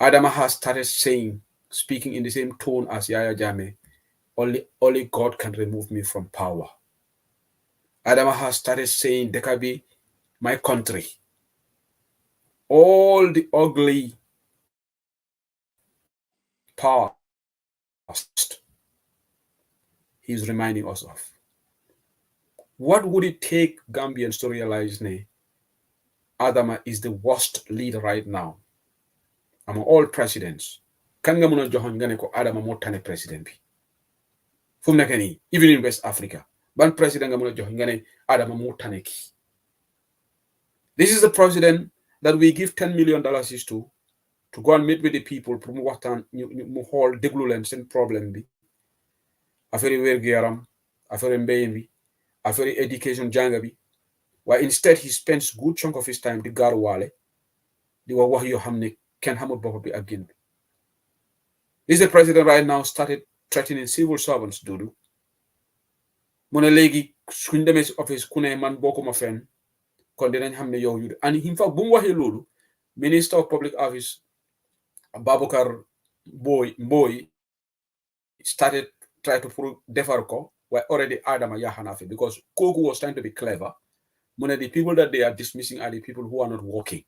C: Adama has started speaking in the same tone as Yaya Jammeh, only God can remove me from power. Adama has started saying, Dekabi, my country. All the ugly past he's reminding us of. What would it take Gambians to realize Adama is the worst leader right now among all presidents? kan nga mëna joxoñ nga ne ko Adama mo tane président bi fu mu nekk nii even in West Africa ban président nga mëna joxoñ nga ne Adama mo tane ki. This is the president that we give $10 million to go and meet with the people pour mu waxtaan mu xool déglu leen seen problème bi affaire wér-gu-yaram affaire mbéy bi affaire education jàng bi waaye instead he spends good chunk of his time di gaaruwaale di wax yoo xam ne kenn xamul bopp bi ak gin bi. This is the president right now started threatening civil servants dudu mu ne léegi suñ demee si office ku ne man bokkuma fenn kon dinañ xam ne yow yu and in fact bu mu waxee loolu Minister of Public Office Baboucarr Mboy started trying to defar ko why already Adama Yahanafi because Kogu was trying to be clever. One of the people that they are dismissing are the people who are not working.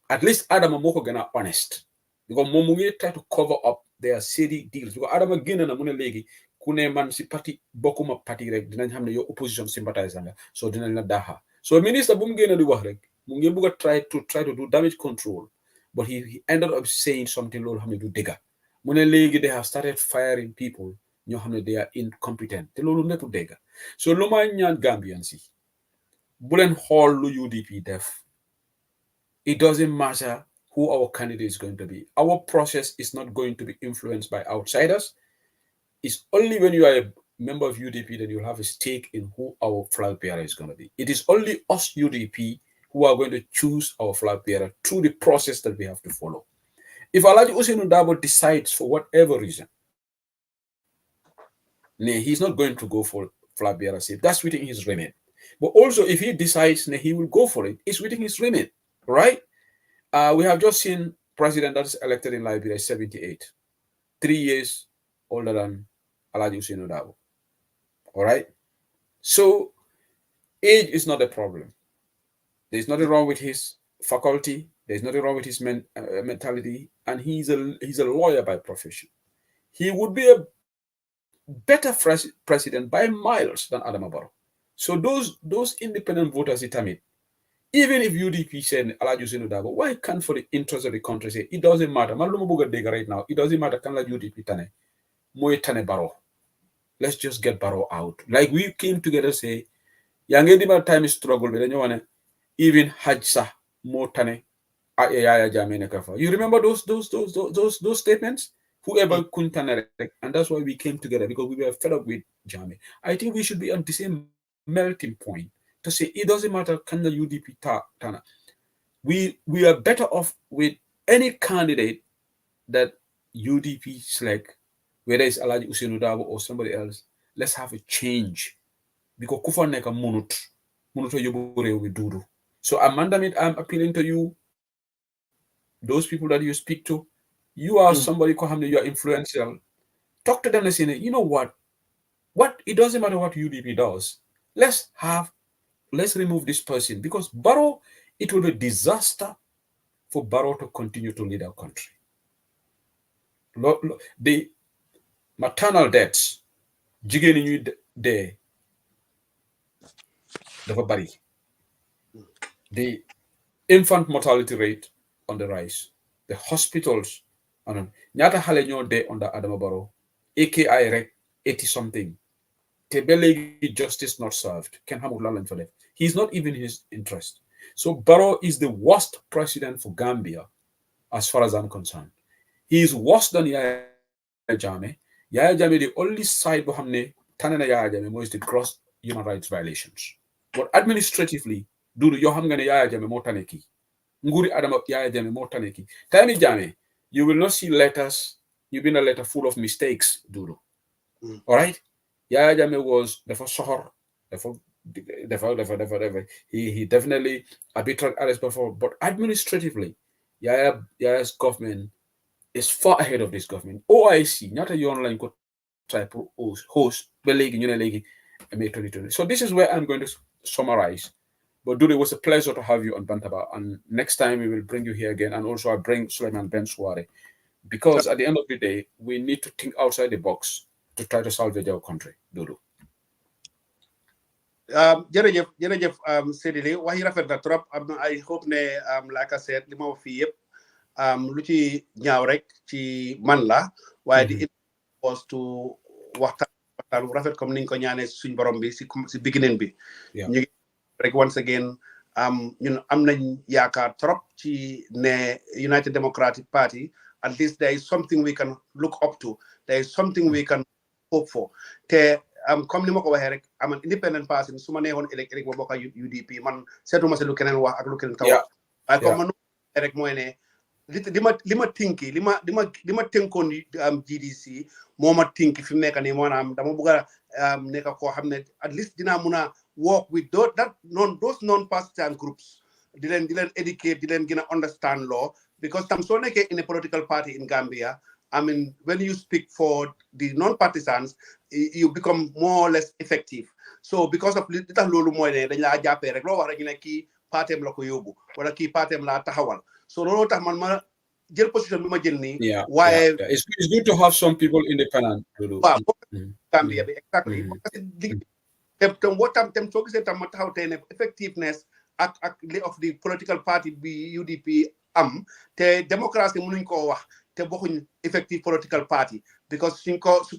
C: At least Adama Moko gana honest. Because Momungi try to cover up their city deals. Because Adama Gina na mune legi kune man si party bokuma party rek dinañ xamne yo opposition sympathizer nga so dinañ la daha. So minister bu mu gëna di wax rek mu ngi bëgg try to do damage control. But he ended up saying something lol xamne du dega. Mune legi they have started firing people ñoo xamne they are incompetent. Te lolu nekkul dega. So lu may ñaan Gambians yi bu leen xool lu UDP def. It doesn't matter who our candidate is going to be. Our process is not going to be influenced by outsiders. It's only when you are a member of UDP that you'll have a stake in who our flag bearer is going to be. It is only us UDP who are going to choose our flag bearer through the process that we have to follow. If Alhaji Ousainou Darboe decides for whatever reason, he's not going to go for flag bearer seat. That's within his remit. But also, if he decides he will go for it, it's within his remit, right? We have just seen president that's elected in Liberia, 78, 3 years older than Alhaji Ousainou Darboe. All right? So, age is not a problem. There's nothing wrong with his faculty. There's nothing wrong with his mentality. And he's a lawyer by profession. He would be a better president by miles than Adama Barrow. So those independent voters determine, even if UDP said Alhaji Ousainou Darboe, why can't for the interest of the country say it doesn't matter? Right now, it doesn't matter. Can la UDP tane, moy tane Barrow. Let's just get Barrow out. Like we came together say, yange time is struggle, but even Hajsa more tane Yaya Jammeh nekafa. You remember those statements? Whoever couldn't, and that's why we came together because we were fed up with Jammeh. I think we should be on the same melting point to say it doesn't matter can the UDP tana. We are better off with any candidate that UDP select, whether it's Alhaji Ousainou Darboe or somebody else. Let's have a change because kufa neka munuto yobure we do. So Amanda, I'm appealing to you, those people that you speak to. You are somebody, you are influential. Talk to them and say, you know what? It doesn't matter what UDP does. Let's remove this person because Barrow, it will be a disaster for Barrow to continue to lead our country. The maternal deaths, jigeni de bari. The infant mortality rate on the rise. The hospitals, nyata hale nyo de under Adama Barrow, AKI rek 80 something. Tebele justice not served. Can Hamud for that. He's not even in his interest. So Barrow is the worst president for Gambia, as far as I'm concerned. He is worse than Yaya Jammeh. Yaya Jammeh, the only side behind Tanana Yaya Jammeh is the gross human rights violations. But administratively, do the Yohamgane Yaya Jammeh motaneki. Nguri Adama Yaya Jammeh motaneki. Tami Jammeh, you will not see letters. You've been a letter full of mistakes, Duru. All right? Yaya Jammeh was the first Sohor, he definitely arbitrary arrest before, but administratively, Yaya's government is far ahead of this government. OIC, not a online could try to host May 2020. So this is where I'm going to summarize. But Dude, it was a pleasure to have you on Bantaba. And next time we will bring you here again. And also I bring Suleiman Ben Suare. Because at the end of the day, we need to think outside the box to try to salvage our country. Dudu.
F: jërëjëf Seydi Ly wax yi rafet na trop I hope ne like I said li ma wax fii yëpp lu ci ñaaw rek ci man la waaye di was to waxtaan rafet comme niñ ko ñaanee suñ borom bi si beginning bi ñu ngi rek once again ñun am nañ yaakaar trop ci ne United Democratic Party at least there is something we can look up to there is something we can hope for te comme ni ma ko waxee rek am an independent person su ma neexoon électrique ba bokk UDP man seetuma si lu keneen wax ak lu keneen ka wax waaye comme man rek mooy ne li ma tinki li ma tënkoon GDC moo ma tinki fi mu nekk nii maanaam dama bëgg a nekk koo xam ne at least dinaa mun a work with those non-partisan groups di leen educate di leen gën a understand law because tam soo nekkee in a political party in Gambia I mean when you speak for the non-partisans you become more or less effective so because of li tax loolu mooy ne dañ laa jàppee rek loo wax rek ñu ne kii partem la ko yóbbu wala kii partem laa taxawal so loolu tax man ma jël position bi ma jël nii waaye
C: it's good to have some people independent
F: waaw Gambia bi exactly tam soo gisee tam ma taxaw tey ne effectiveness ak li of the political party bi UDP am te démocratie mënuñ koo wax te bokkuñ effective political party because suñ ko su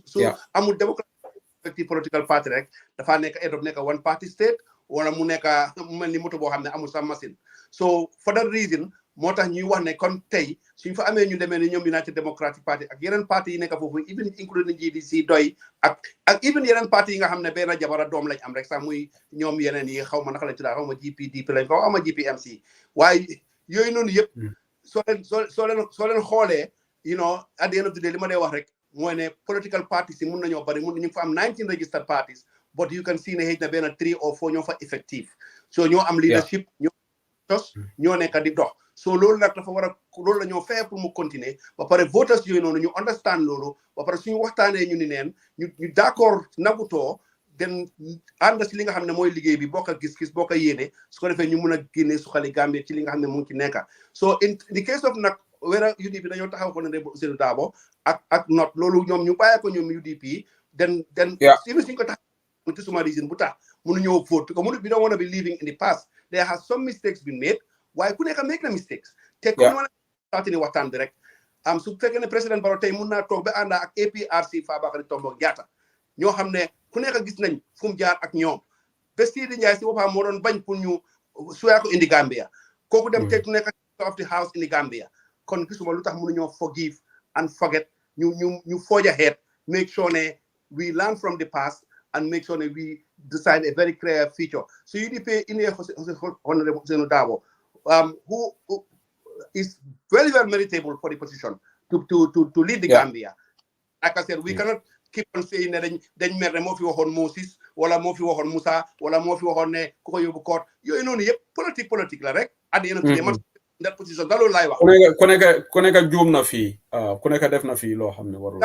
F: amul démocratie effective political party rek dafa nekk nekk one party state wala mu nekk mu mel ni moto boo xam ne amul sa machine so for that reason moo tax ñuy wax ne kon tey suñ fa amee ñu demee ni ñoom United Democratic Party ak yeneen parti yi nekk foofu even including GDC doy ak even yeneen parti yi nga xam ne benn jabara doom lañ am rek sax muy ñoom yeneen yi xaw ma naka lañ tuddaa xaw ma GPDP lañ ko xaw ma GPMC waaye yooyu noonu yëpp soo leen xoolee you know at the end of the day li ma dee wax rek mooy ne political parties yi mun nañoo bari ñu fa am 19 registered parties but you can see ne xëy na benn 3 or 4 ñoo fa effective so ñoo am leadership ñoo nekk di dox so loolu nag dafa war a loolu la ñoo fexe pour mu continuer ba pare voters yooyu noonu ñu understand loolu ba pare suñu waxtaanee ñu ni neen ñu d'accord nagutoo den ànd si li nga xam ne mooy liggéey bi bokk a gis-gis bokk a yéene su ko defee ñu mun a génne suxali Gambie ci li nga xam ne mu ngi ci nekka so in the case of nag wera UDP dañoo taxaw ko ne de Ousainou Darboe ak not loolu ñoom ñu bàyyi ko ñoom UDP den suñu ko taxaw ci suma reason bu tax mënu ñëw vote because we don't want to be living in the past there has some mistakes been made waaye ku nekk make na mistakes te comme ma saatini waxtaan bi rek su fekkee ne président Barrow tey mun naa toog ba ànda ak APRC Fabakary Tombong Jatta ñoo xam ne ku nekk gis nañ fu mu jaar ak ñoom ba Sidi Ndiaye si boppam moo doon bañ pour ñu suyaa ko indi Gambia kooku dem tey ku nekk of the house indi Gambia kon gisuma lu tax mënuñoo forgive and forget ñu forge ahead make sure ne we learn from the past and make sure that we design a very clear future. So UDP in here, Honorable Ousainou Darboe, who is very, very meritable for the position to lead the Gambia. Like I said, we cannot keep on saying that then mer mo fi waxon Moses wala mo fi waxon Musa wala mo fi waxon ne ku ko yobu court yoy nonu yep politique la rek at the end of the day man that position da lo lay wax
C: ku nekk joom na fi ku nekk def na fi lo xamne waru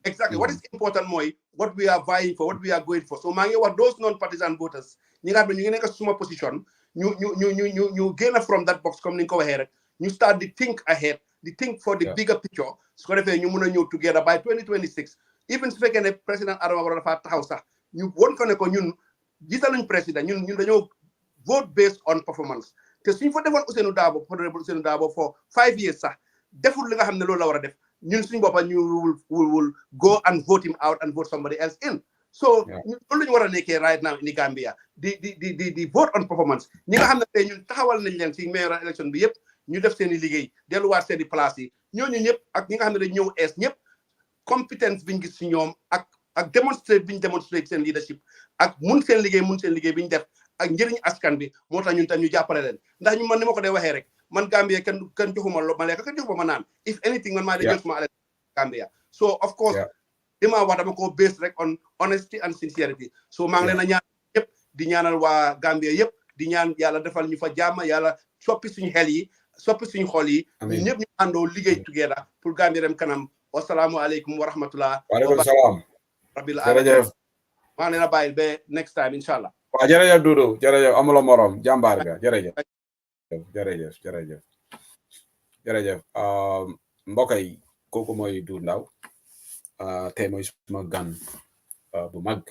F: exactly what is important moy what we are vying for what we are going for so ma ngi wax those non partisan voters ñi nga xam ñu ngi nekk suma position ñu gain from that box comme ni ko waxee rek ñu start to think ahead the think for the bigger picture su ko defee ñu mun a ñëw together by 2026 even su fekkee ne président Adama Barrow dafa taxaw sax ñu won ko ne ko ñun gisaluñ président ñun dañoo vote based on performance te suñ fa defoon Ousainou Darboe for 5 years sax deful li nga xam ne loolu la war a def ñun suñ boppa ñu will go and vote him out and vote somebody else in so loolu la ñu war a nekkee right now in Gambia di vote on performance ñi nga xam ne tey ñun taxawal nañ leen si mayoral election bi yëpp ñu def seen i liggéey delluwaat seen i place yi ñooñu ñëpp ak ñi nga xam ne dañ ñëw ees ñëpp compétence biñ gis si ñoom ak démonstrate biñ démonstrate seen leadership ak mun seen liggéey biñ def ak njëriñ askan bi moo tax ñun tam ñu jàppale leen ndax ñu man ni ma ko dee waxee rek man Gambia kenn joxuma ma lekk kenn joxuma ma naan if anything man maa de jël suma alal Gambia so of course li ma wax dama ko based rek on honesty and sincerity so maa ngi leen a ñaan yëpp di ñaanal waa Gambia yëpp di ñaan yàlla defal ñu fa jàmm yàlla soppi suñu xel yi soppi suñu xol yi ñun ñëpp ñu àndoo liggéey together pour Gambia dem kanam wasalaamu aleykum wa rahmatullah
C: waaleykum salaam
F: rabbil alamin maa ngi leen a bàyyi ba next time inshallah
C: waaw jërëjëf Dudu jërëjëf amula morom jàmbaar ga jërëjëf mbokk yi kooku mooy Dudu Ndaw tey mooy suma gan bu mag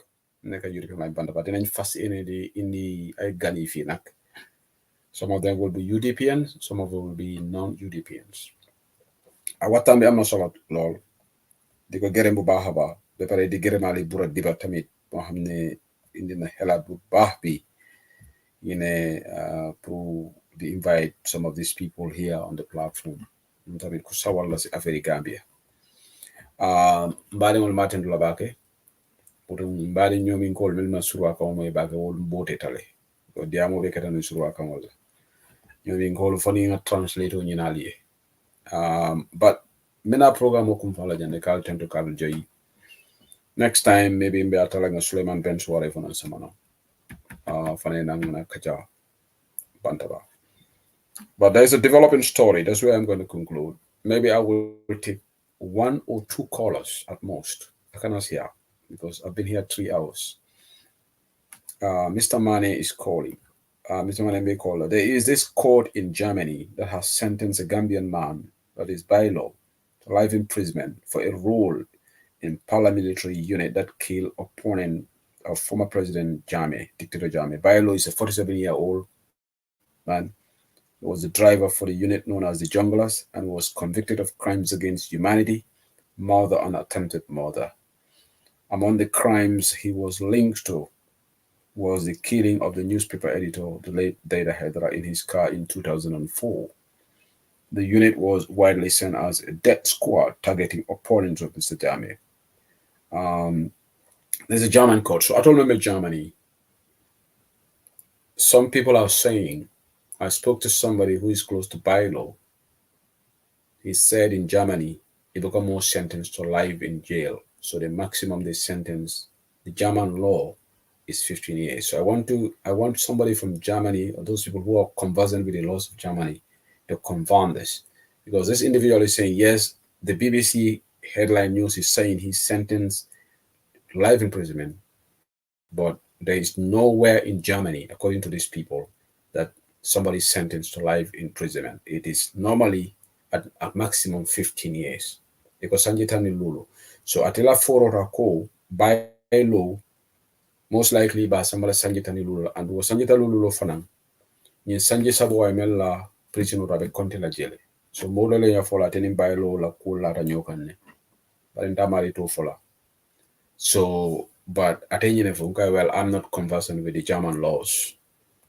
C: nekk UDP Line Bantaba dinañ fas yéene di indi ay gan yi fii nag some of them will be UDPians some of them will be non-UDPians waxtaan bi am na solo lool di ko gërëm bu baax a baax ba pare di gërëmaale Bura Diba tamit moo xam ne indi na xelaat bu baax bi you know pour di invite some of these people here on the platform tamit ku sawar la si affaire Gambia mbaade ngol maten dula bake pour mbaade ñoomi ngol mel ma surwa ka mo bake wol mbote tale do diamo be kata no surwa ka wala ñoomi ngol fani nga translate o ñinali but mina program o kum fala jande kal tento kal joyi next time maybe mbe atala nga Suleiman Ben Suare fana samano fane nang kaja bantaba. But there's a developing story. That's where I'm going to conclude. Maybe I will take 1 or 2 callers at most. I cannot hear because I've been here 3 hours. Mr. Mane is calling. Mr. Mane may call. There is this court in Germany that has sentenced a Gambian man, that is by law, to life imprisonment for a role in paramilitary unit that killed opponent of former President Jammeh, dictator Jammeh. By law is a 47-year-old man. He was the driver for the unit known as the Junglers and was convicted of crimes against humanity, murder, and attempted murder. Among the crimes he was linked to was the killing of the newspaper editor, the late Data Hedra, in his car in 2004. The unit was widely seen as a death squad targeting opponents of Mr. Jammeh. There's a German court. So I don't remember Germany. Some people are saying, I spoke to somebody who is close to bylaw. He said in Germany, he become more sentenced to life in jail. So the maximum they sentence, the German law is 15 years. So I want somebody from Germany, or those people who are conversant with the laws of Germany, to confirm this. Because this individual is saying, yes, the BBC headline news is saying he's sentenced to life imprisonment, but there is nowhere in Germany, according to these people, that somebody is sentenced to life imprisonment. It is normally at maximum 15 years. Because Sanjitani Lulu. So Atila Foro Rako, by law, most likely by somebody Sanjitani Lulu, and was Sanjita Lulu Fanang. In Sanji Sabo Amela prison or Rabbit Contela Jelly. So model ya for attending by law la kula ranyokane. But in Tamari to follow. So, but attending well, I'm not conversant with the German laws.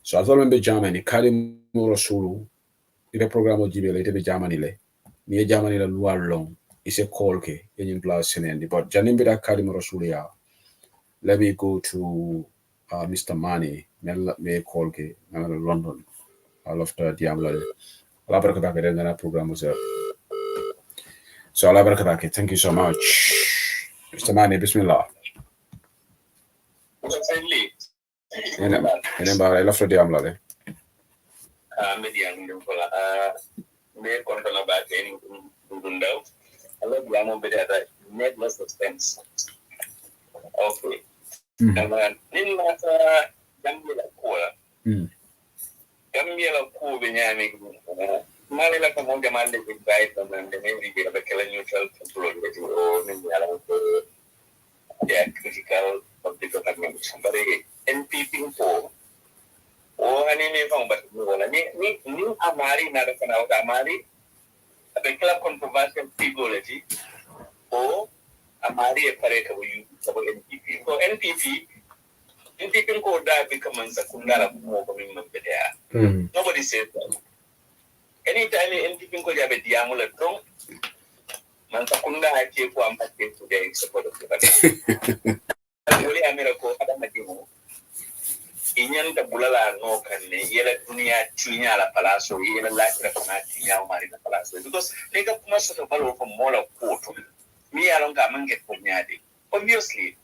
C: So as I remember Germany, Kali Morosulu, the program of GBL, it be Germany, near Germany, the Luar long, is a call, in plus, but Janimbi Kali Morosulu. Let me go to Mr. Mani, may call London. I love the Diablo. Alabarakabaka program was up. So Alabarakabaka, thank you so much. Mr. Mani, Bismillah. And then I love the Diablo.
D: Median may control about any window. I love Yamo better net less expense. Okay. In Gambia Gambia Ku Binyami Malila Kamonga Mande invite them and the maybe be a neutral control or yeah, critical of the government. But NPP for oh, I need to but new Amari, not a fan of Amari, a club controversial figurity, or Amari a parade of you for NPP. So NPP go die become a Sakundara more commitment there. Nobody says that. Anytime NPP go have a diamulet wrong, Mansakunda I take one packet today in support of the party. Only America, Adamadimu. Inyan da bulala no kan ne yela duniya tinya la palaso yela lafiya kana tinya mari na palaso because they got much of a balo from mola court me along ga manget punyade obviously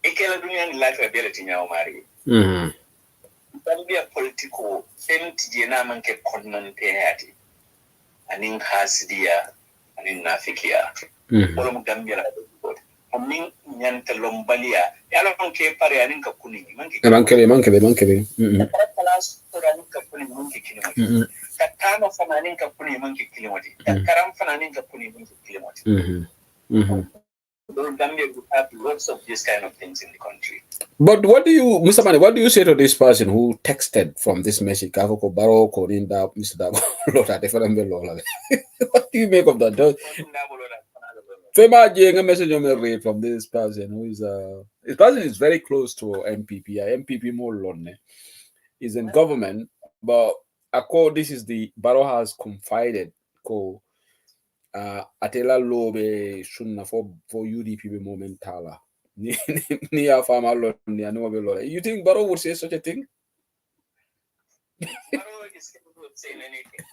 D: ikela duniya ni lafiya bela tinya mari dan biya political entity na manke konnon te hati anin hasidiya anin nafikiya wala mu gambia la amin nyanta lombalia yala manke pare anin ka kuni manke palas anin ka kuni manke kilomati katano fananin ka kuni manke kilomati karam fananin ka kuni manke kilomati Gambia would have lots of these kind of things in the country.
C: But what do you, Mr. Mani, what do you say to this person who texted from this message? What do you make of that? Fema Jeng, a message on the from this person who is this person is very close to MPP. MPP more lonely. Is in government, but this is the Barrow has confided atela lobe sunna for UDP be momentala. Ni farmer lonely and no. You think Barrow would say such a thing?
D: Barrow is capable of saying anything.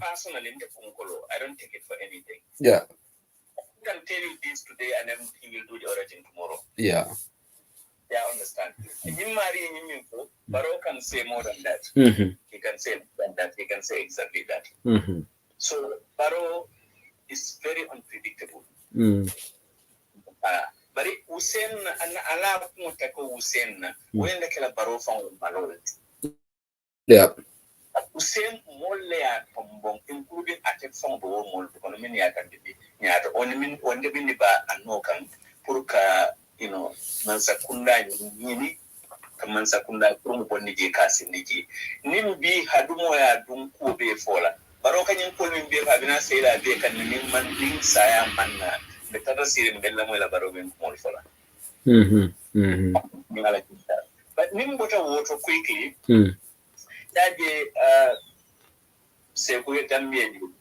D: Personally, I don't take it for anything.
C: Yeah.
D: I can tell you this today and then he will do the other thing tomorrow.
C: Yeah.
D: Yeah, I understand. Barrow can say more than that.
C: Mm-hmm.
D: He can say more than that. He can say exactly that.
C: Mm-hmm.
D: So Barrow is very unpredictable. But Hussein and Allah Mutako Hussein, when the killer Barrow found Barrow.
C: Yeah.
D: Hussein Molea Tombong, including attack from the world, economy only on the Biniba and Nokan, Purka, Mansakunda, Nini, Kamansakunda, Prumboniji, Casiniji. Nimbi Hadumoya Dunku be fola. Barokan Pulling be having say that they can name man being Saya Manna, the Tadasirim Bellamuela Barovin Molfola. But Nimbota water quickly.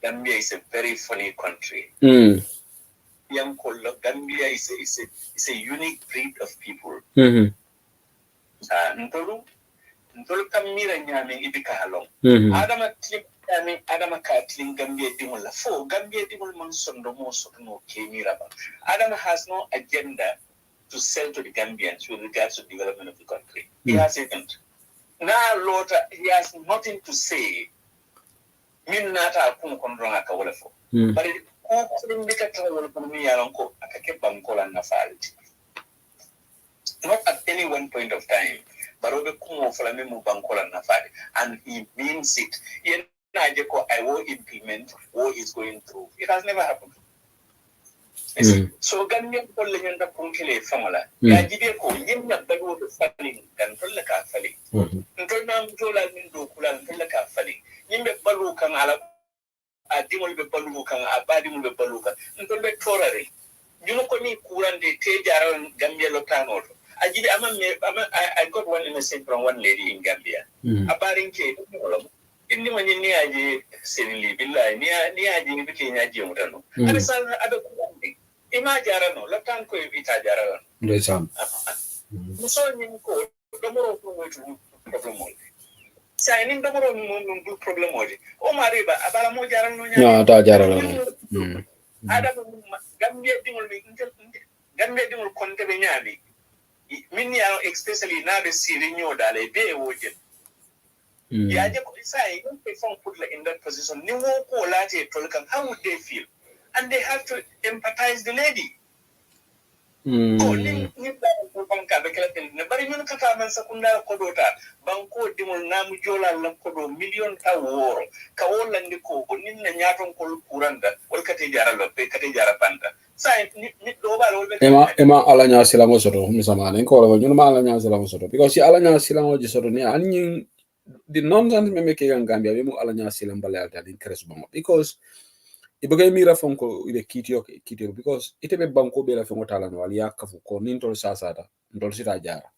D: Gambia is a very funny country. Young Gambia is a unique breed of people. Ntolu kamira nyame ibika halong. Adama Katlin Gambia Dimula. For Gambia Dimul Mansondo Mosono Kemiraba. Adama has no agenda to sell to the Gambians with regards to development of the country. He has it. Now, Lord, he has nothing to say. Minata Kum Kondronga Kawalefo. But it couldn't make a travel from me along Akakebankola Nafality. Not at any one point of time, but over Kumo Flamemu Bankola Nafari, and he means it. I will implement what is going through. It has never happened. So Gambian Polenda Punkele Famala, Yajibeko, Yimna Balu Falling, and Tolaka Falling. Ntolnam Jola Mindo Kulan Tolaka Falling. Yimbe Balukan Ala Adimul Balukan, Abadimul Baluka, Ntolbe Torari. You know, Kuran de Tejaran Gambia Lotano. I got one message from one lady in Gambia. Abaring Kate. Inni mani ni aje senili billahi ni aje ni bike nyaji mutano ada sal ada kundi ima jarano latan ko ita jarano
C: ndesam
D: muso ni ko domoro ko moju problem mo sai ni domoro mo problem mo o mariba abara mo jarano nya
C: no ta jarano
D: ada Gambia dingol konte be nyami min ya especially na de sirinyo dale be woje. Yeah, if someone put in that position, how would they feel? And they have to empathize the lady.
C: Ema alanya silango soto misamane ko la nyuma alanya silango soto because alanya silango ji soto ni anyin the nonsense me make in Gambia we mu alanya silang balal in cres bango because iboga mira fonko ile kitio because ite be banko be la fongo tala no ali yakafu ko nintol sasata ndol sita jara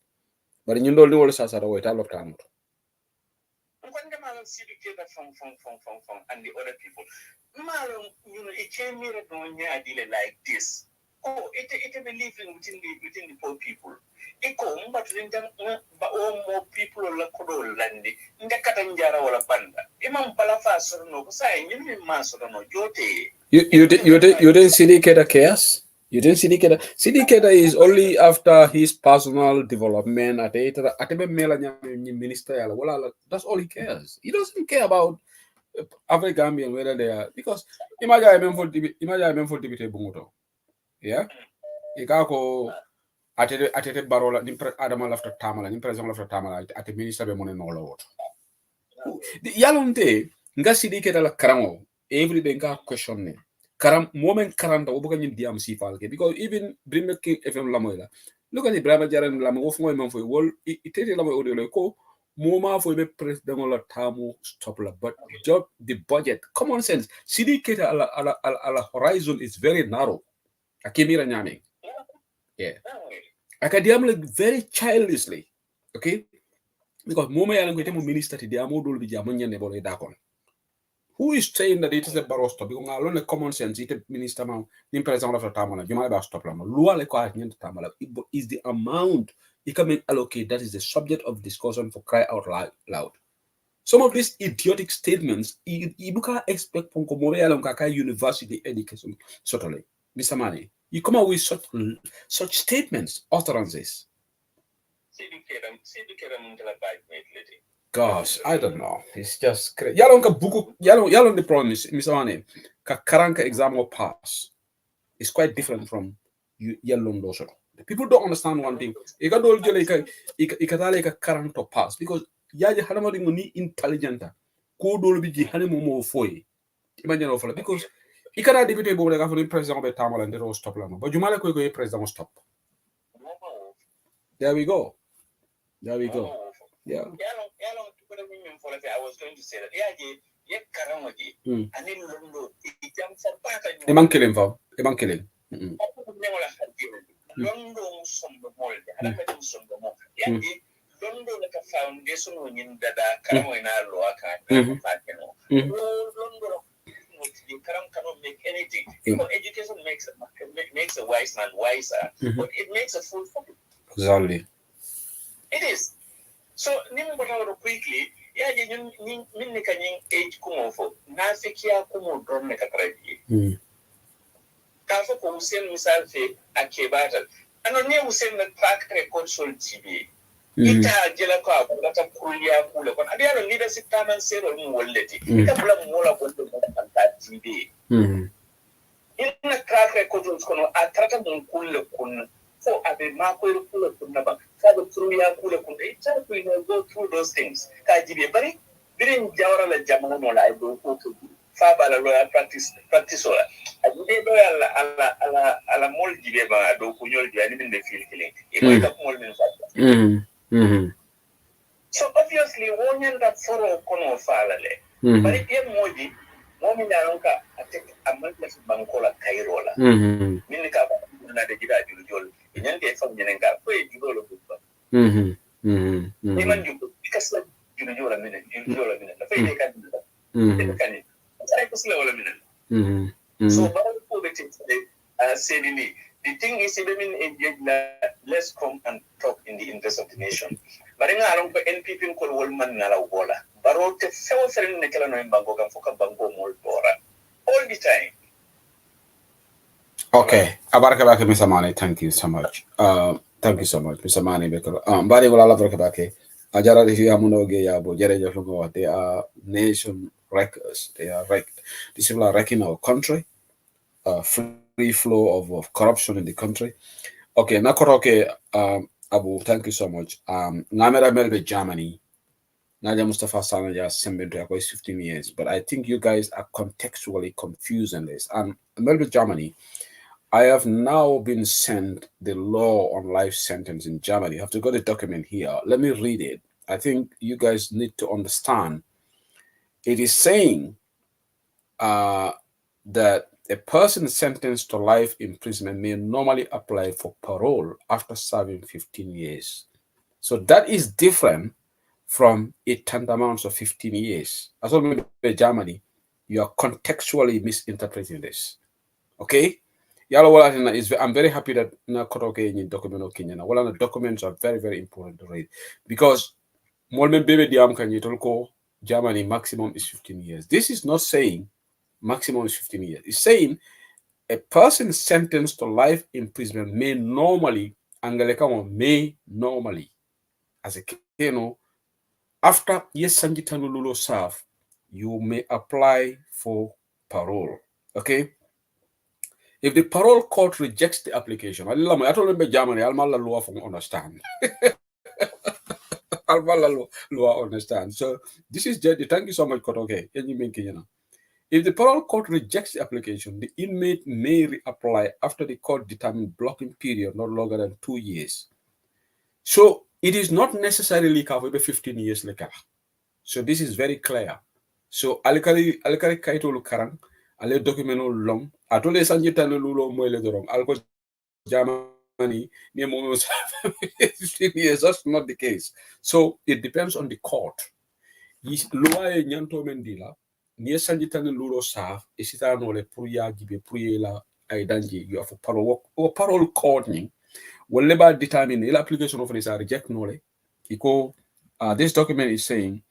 C: bari nyindol ni wol sasata wo ta loptano
D: and the other people it came here like this. Oh, it believe within the poor people. But more people landi. Wala banda. Imam Balafa no say no jote.
C: You didn't syndicate a chaos? You didn't syndicate. Syndicate is only after his personal development at minister. That's all he cares. He doesn't care about African Gambian whether they are because imagine I'm for debate bunguto. Yeah, ikako atete barola ni adama lafta tamala ni president lafta tamala ate minister be monen no lawot Yalonte, nga sidi ke dala karamo, every day nga question ne. Karam, moment karanta, obuka nyim diam si falke. Because even Brimek King FM lamoyla, look at the Brahma Jaran lamo, of my man for wall, it lamo audio ko, Moma for the president la tamu stop la, but job the budget, common sense. Sidi ke ala horizon is very narrow. Akimira nyame. Yeah. Akadiam like very childishly. Okay? Because Moma yalan ko minister ti diamo dul bi jamon nyane bolo dakon. Who is saying that it is a barrow stop? Because I learn common sense. It minister man, in president of the Tamala, you might have stop lama. Lua le kwa nyent Tamala is the amount you can allocate. That is the subject of discussion for cry out loud. Some of these idiotic statements, you can't expect from Komorea Kaka University education. Certainly, Mr. Mani, you come out with such statements, utterances. Gosh, I don't know. It's just crazy. Yalon the problem is, Mr. Mani, Karanka exam or pass is quite different from Yalon Dosho. People don't understand one thing. You got all like current to pass because yaji hanamadi ni intelligenta. Ko dol bi ji hanimu mo foy. Imagine of because ikara deputy bo daga for president of Tamala and the stop lama. But Jumala ko president stop. There we go. There we go. Yeah. I was going to say that Eman killing for Eman killing. London sombo molde ala medum sombo mo yandi London ka foundation woni dada karam ina lo aka no London karam cannot make anything. Education makes a wise man wiser, but it makes a fool for him. Exactly. It is. So nimu batawro quickly yaji min ka nyin age kumo fo na fikia kumo don ne ka traji. Kafo ko Hussein misal fe akebata ano ne Hussein na track record sol TV ita jela ko abulata kulia kule kon adiano leadership taman sero mu wolleti ita bula mu wala ko do ta TV ina track record kono atrata mun kulle kun so abe ma ko kulle kun na ba ka do kulia kule kun ita ko go through those things ka jibe bari birin jawra la jamono no la do ko to Fabala lawyer practice ola. Ajude do ala mol jibe ba do kunyol jibe ni binde feel killing. Iko ita mol min fata. So obviously wonyen that foro kono fala le. But if moji momi na lonka atek amal plus bankola kairola. Min ka na de jida jul nyante fam nyenen ka ko e julo lo bubba. Iman julo ikasla julo min na fa ide kan So, the thing is, let's come and talk in the interest of the nation. But in our NPP, call Wolman Nalawola, Barote, several friends, Nicola and Bango, and Foka Bango Moldora, all the time. Okay, Abarakabaki, Mr. Mani, thank you so much. Thank you so much, Mr. Mani. Bari will Abarakabaki. Ajara, if you have Monoge, Jere, they are nation wreckers. They are these people are wrecking our country. Free flow of corruption in the country. Okay, Nakoroke, Abu, thank you so much. Namera Melbe, Germany. Nadia Mustafa Sanaja Sembento is 15 years, but I think you guys are contextually confusing this. Melbe, Germany, I have now been sent the law on life sentence in Germany. You have to go to the document here. Let me read it. I think you guys need to understand. It is saying that a person sentenced to life imprisonment may normally apply for parole after serving 15 years. So that is different from a tantamount of 15 years. As well as Germany, you are contextually misinterpreting this. Okay? I'm very happy that in document Kenya. Well, the documents are very, very important to read because Germany maximum is 15 years. This is not saying maximum is 15 years. It's saying a person sentenced to life imprisonment may normally, as a after yes Sanjitanulo serve, you may apply for parole. Okay? If the parole court rejects the application, I told them Germany, I'll law from understand. Alba understand. So this is just thank you so much, Kotoke. If the parole court rejects the application, the inmate may reapply after the court determined blocking period not longer than 2 years. So it is not necessarily covered 15 years later. So this is very clear. So alikari kaito lu karang ale document long atole sanjita no lulo moile dorong alko Germany near 15 years. That's not the case. So it depends on the court. Loi nyanto mendila near sanjita no lulo sa isita no le puya gibe puyela aidanji you have parole or parole court ni will never determine the application of this reject no le this document is saying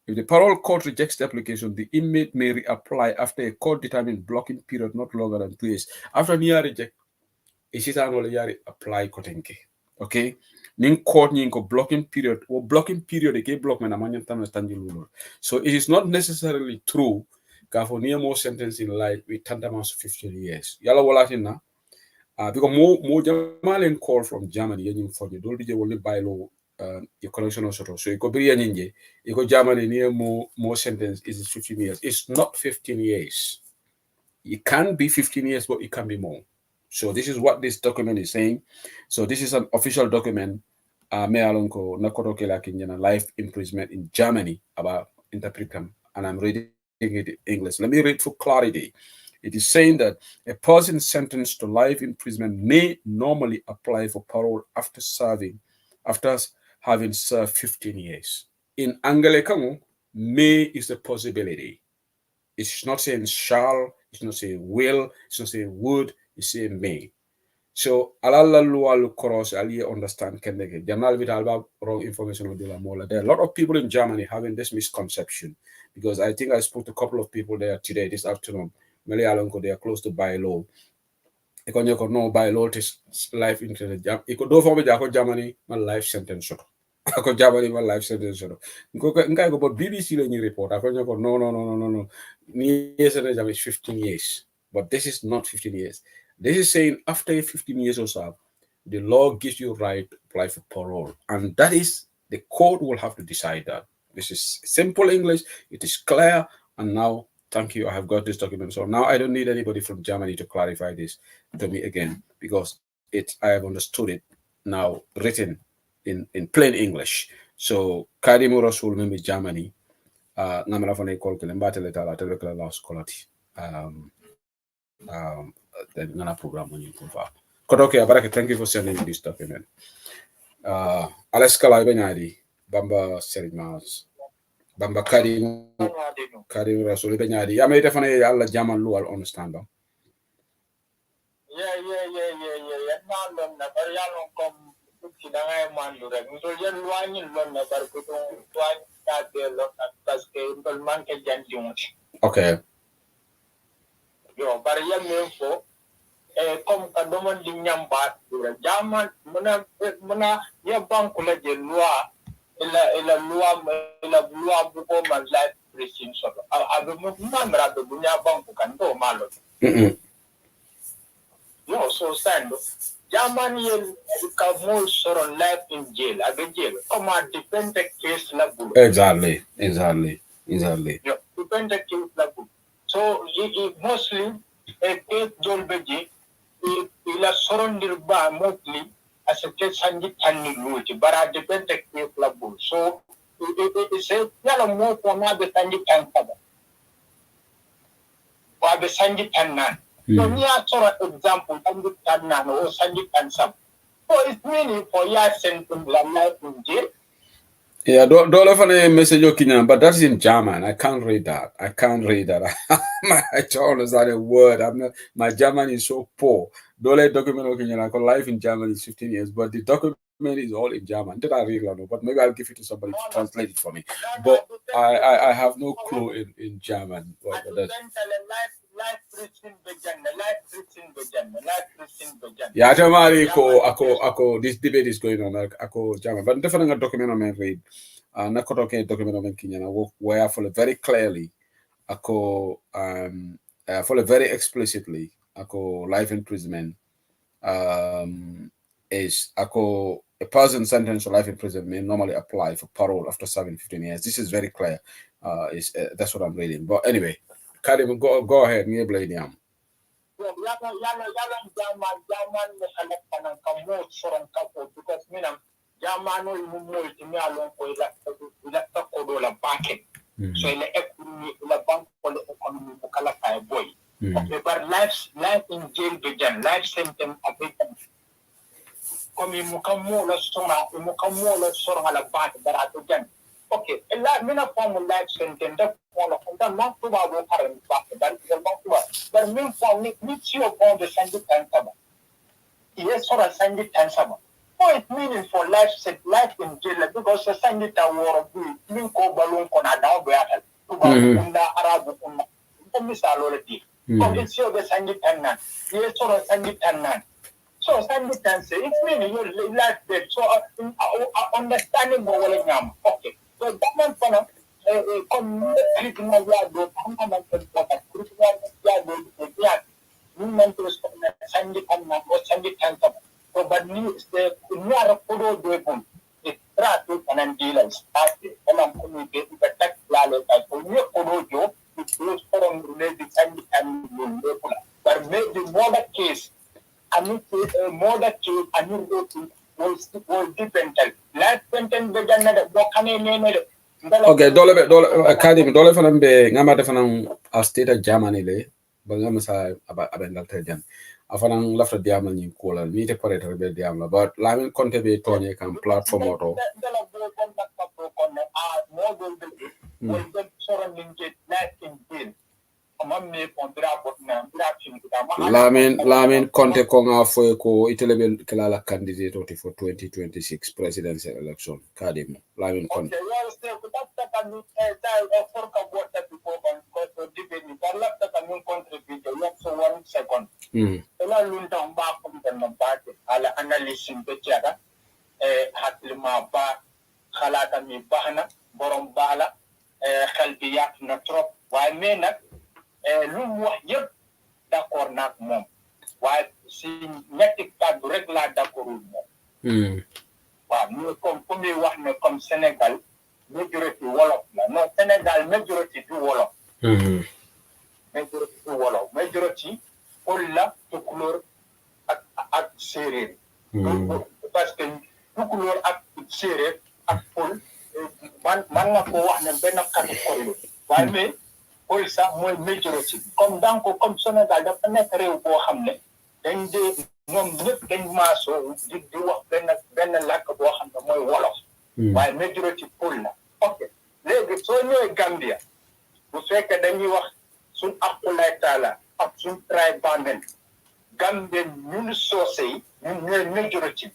C: if the parole court rejects the application, the inmate may reapply after a court-determined blocking period not longer than 2 years. After near reject, is it only apply kotenke? Okay, ning court ning blocking period or blocking period again block man amanyan. So it is not necessarily true. For near more sentence in life with tantamount to 15 years. Yala walatina. Because more German call from Germany, you for the don't only by law. Your connection also. So you could be an you go Germany near more sentence is 15 years. It's not 15 years. It can be 15 years, but it can be more. So this is what this document is saying. So this is an official document. Life imprisonment in Germany about interpretum, and I'm reading it in English. Let me read for clarity. It is saying that a person sentenced to life imprisonment may normally apply for parole after having served 15 years. In Anglican, may is a possibility. It's not saying shall, it's not saying will, it's not saying would, it's saying may. So, alala lualu koros ali understand kendeke. Janal vital about wrong information on the mola. There are a lot of people in Germany having this misconception because I think I spoke to a couple of people there today, this afternoon. Many alonko they are close to by law. You could know by law is life into the jam. You could do for me Germany, my life sentence. Ako Germany my life sentence. Nkai go but BBC le report. Ako no. Years is 15 years. But this is not 15 years. This is saying after 15 years or so, the law gives you right to apply for parole. And that is the court will have to decide that. This is simple English, it is clear, and now thank you. I have got this document. So now I don't need anybody from Germany to clarify this to me again because I have understood it now written in plain English. So Kadimu Rasul maybe Germany. Namara fane call kelembate leta la telekala la skolati. The Nana program on you. Kodoke Abaraka, thank you for sending me this document. Alaska Libenadi, Bamba Serimas. Bamba Karim Rasul Benyadi. I made a funny Allah Jaman Lual understand them.
D: Yeah. Now, the Varian come to Kidanga Mandura. So, you're one in London, but put on that they look at Cascade, Monkey Janjun.
C: Okay.
D: Yo, Varian for comme ka doman di nyamba jaman muna ya bankula je loi ila loi bu ko man life prison so abe mo mamra be bunya banku kan do malo yo so stand jaman ye ka mo soron life in jail abe jail come a depend case la bu
C: Exactly.
D: yo depend case la bu so it mostly a case jolbeji ila sorondir ba mostly as a case sanji tanni luti bara depend the case labu so it say yala mo ko na be sanji tankaba wa be sanji tannan so ni a sort of example sanji tannan or sanji tansam so it's meaning for ya sentence la life in jail.
C: Yeah, don't have a message Kenyan, but that's in German. I can't read that. I don't understand a word. My German is so poor. Don't let document Kenyan. I got life in German is 15 years, but the document is all in German. Did I read it? But maybe I'll give it to somebody to translate it for me. But I have no clue in German. Yeah, ako this debate is going on. Ako German, but definitely a document on read. Narcotics document on Kenya where follow very clearly. Ako follow very explicitly. Ako life imprisonment is ako a a person sentenced to life in prison may normally apply for parole after serving 15 years. This is very clear. That's what I'm reading. But anyway, Karim, go ahead.
E: Jamano mo timi alon ko ila ko do la banque so ila economy ila bank ko le economy ko kala kay boy okay but life in jail began life sentence abetan comme mo kamo la sona la banque barato jan okay ila mina form life sentence da ko la ko da ma to ba bo karam banque dan ko ba ko but min form ni ci o bon de sandi tan saba yes so la sandi tan saba. It meaning for life in jail because the Sangita war of being called balloon on a down battle to the Arab already. But it's your the Sangitan. Yes, or Sangitan. So Sangitan say it's meaning your life dead. So understanding Bowling. Okay. So government come critical yard, Sangitan. So, but ni are photo doing it. Trato and dealers started and communicate with the tax lalo. So, we photo job with those foreign related and but maybe murder case. I mean, murder case. I mean, was dependent. Last sentence began another block.
C: Okay, dole academy dole fanam be ngama defanam a state of Germany le ba ngama sa abendal tejan afanang lafta diam ni kola mi te pare be diam la but lamin konte be tonye kam platform auto lamin konte ko nga foy ko itelebe kala candidate for 2026 presidential election kadim lamin konte
E: ala analysis be tiada hatlima ba khalata mi bahna borom bala khalbiyat na trop way me nak lu wax yeb d'accord nak mom way si ñetti kaddu rek la d'accordul mom wa ñu comme wax ne comme Sénégal majority wolof la non Sénégal majority du wolof majority la to couleur ak séeréer parce que couleur ak séeréer ak pol man nga ko wax ne benn catégorie waaye mais pol sax mooy majorité comme comme Sénégal dafa nekk réew boo xam ne dañ dee ñoom ñëpp dañ maasoo di wax benn làkk boo xam ne mooy wolof waaye majorité pol la ok léegi soo ñëwee Gambia bu fekkee dañuy wax suñ aqulay taala ak suñ tribal Gambia ñun soose yi ñun ñooy majorité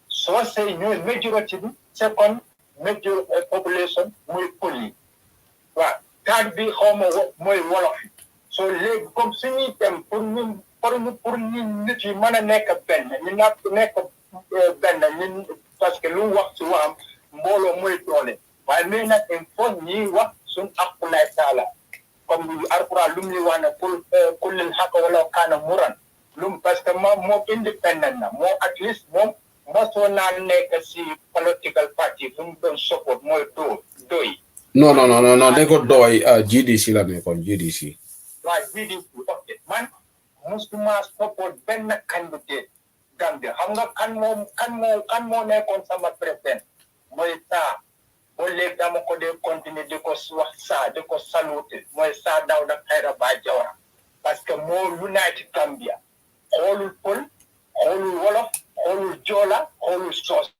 E: soose yi ñooy majorité bi second major population mooy pël yi waaw taat bi xaw ma mooy wolof yi soo léegi comme suñuy dem pour ñun nit yi mën a nekk benn ñu nekk benn ñun parce que lu wax ci waxam mbooloo mooy doole waaye mais nag il faut ñuy wax suñ aqulay taala comme Alxuraan lu mu ñu wax ne kullil xaq wala kaana muran parce que moom independent na moom at least moom mosoo naa nekk si political party fu mu doon support mooy doy.
C: non dañ ko doy GDC la nekkoon GDC.
E: waaw GDC ok man mosuma support benn candidate Gambia xam nga kan moo nekkoon sama président mooy saa ba léegi dama ko dee continuer di ko wax saa di ko saluté mooy saa Dawda Kairaba Jawara parce que moo United Gambia. xoolul pël xoolul wolof xoolul joola xoolul soose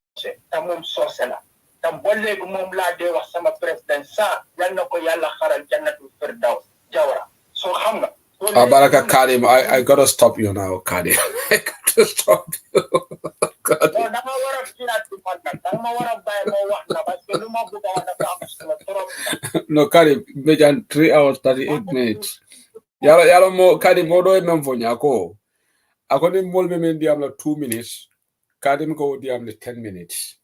E: te moom soose la te ba léegi moom laa dee wax sama président saa yal na ko yàlla xaral jannatul firdaws Jawara soo xam nga.
C: Baraka Karim, I gotta stop you now, Karim. I gotta stop you.
E: non dama war a fiyaat ci man nag dama war a bàyyi moo wax na parce que lu ma bëgg a wax dafa am solo trop.
C: No, Karim, mejan 3 hours 38 minutes. Yalo mo Karim mo do mem fo nyako. Ako ni mol me men diam la 2 minutes. Karim ko diam la 10 minutes.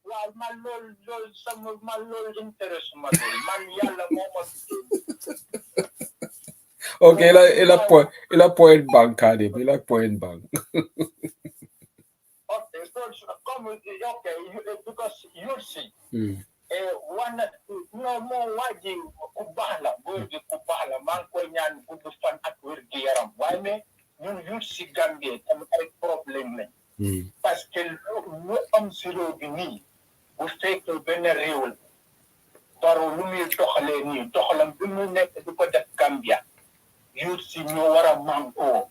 E: Waaw man lool interest man yàlla moo ma
C: okay, ila point bank Karim, ila point bank.
E: Okay, so come okay, because you see,
C: Mm.
E: one no more waji kubala, boy kubala, man ko ñaan gudd fan ak wér gi yaram. Waaye ne ñun you si Gambie tam ay problème lañ. Parce que lu am si réew bi nii bu fekkee benn réew la Barrow lu muy doxalee nii doxalam bi mu nekk di ko def Gambia you si ñoo war a mànkoo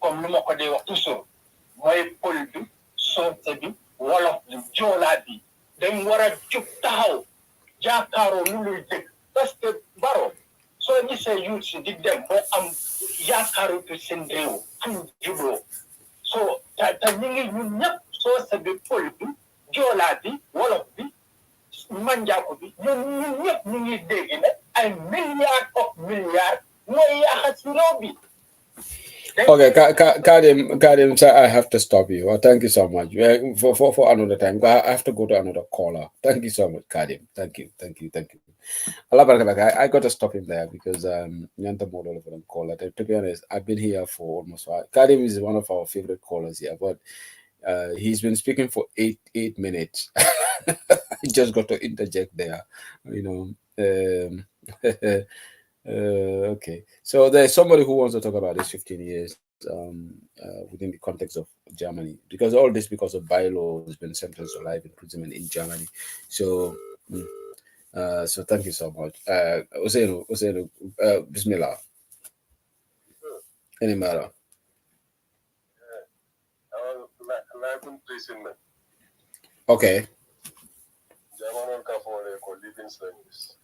E: comme ni ma ko dee wax toujours mooy pël bi soose bi wolof bi joolaa bi dañ war a jug taxaw jaakaaroo lu luy dëgg parce que Barrow soo gisee youth si di dem boo am yaakaaru ci seen réew fu jubloo so te ñu ngi ñun ñëpp soose bi pël bi joolaa bi wolof bi manjaako bi ñun ñëpp ñu ngi dégg ne ay milliards mooy yaaxa si réew bi.
C: Okay, Kadim, sir, I have to stop you. Well, thank you so much. For another time, I have to go to another caller. Thank you so much, Kadim. Thank you. I got to stop him there because Nyanta model for them caller. To be honest, I've been here for almost 5. Kadim is one of our favorite callers here, but he's been speaking for eight minutes. I just got to interject there, Okay, so there's somebody who wants to talk about this 15 years within the context of Germany, because all this because of bylaw has been sentenced to life imprisonment in Germany. So so thank you so much. Osenu, Bismillah. Any matter?
G: Life imprisonment.
C: Okay.
G: German living sentence.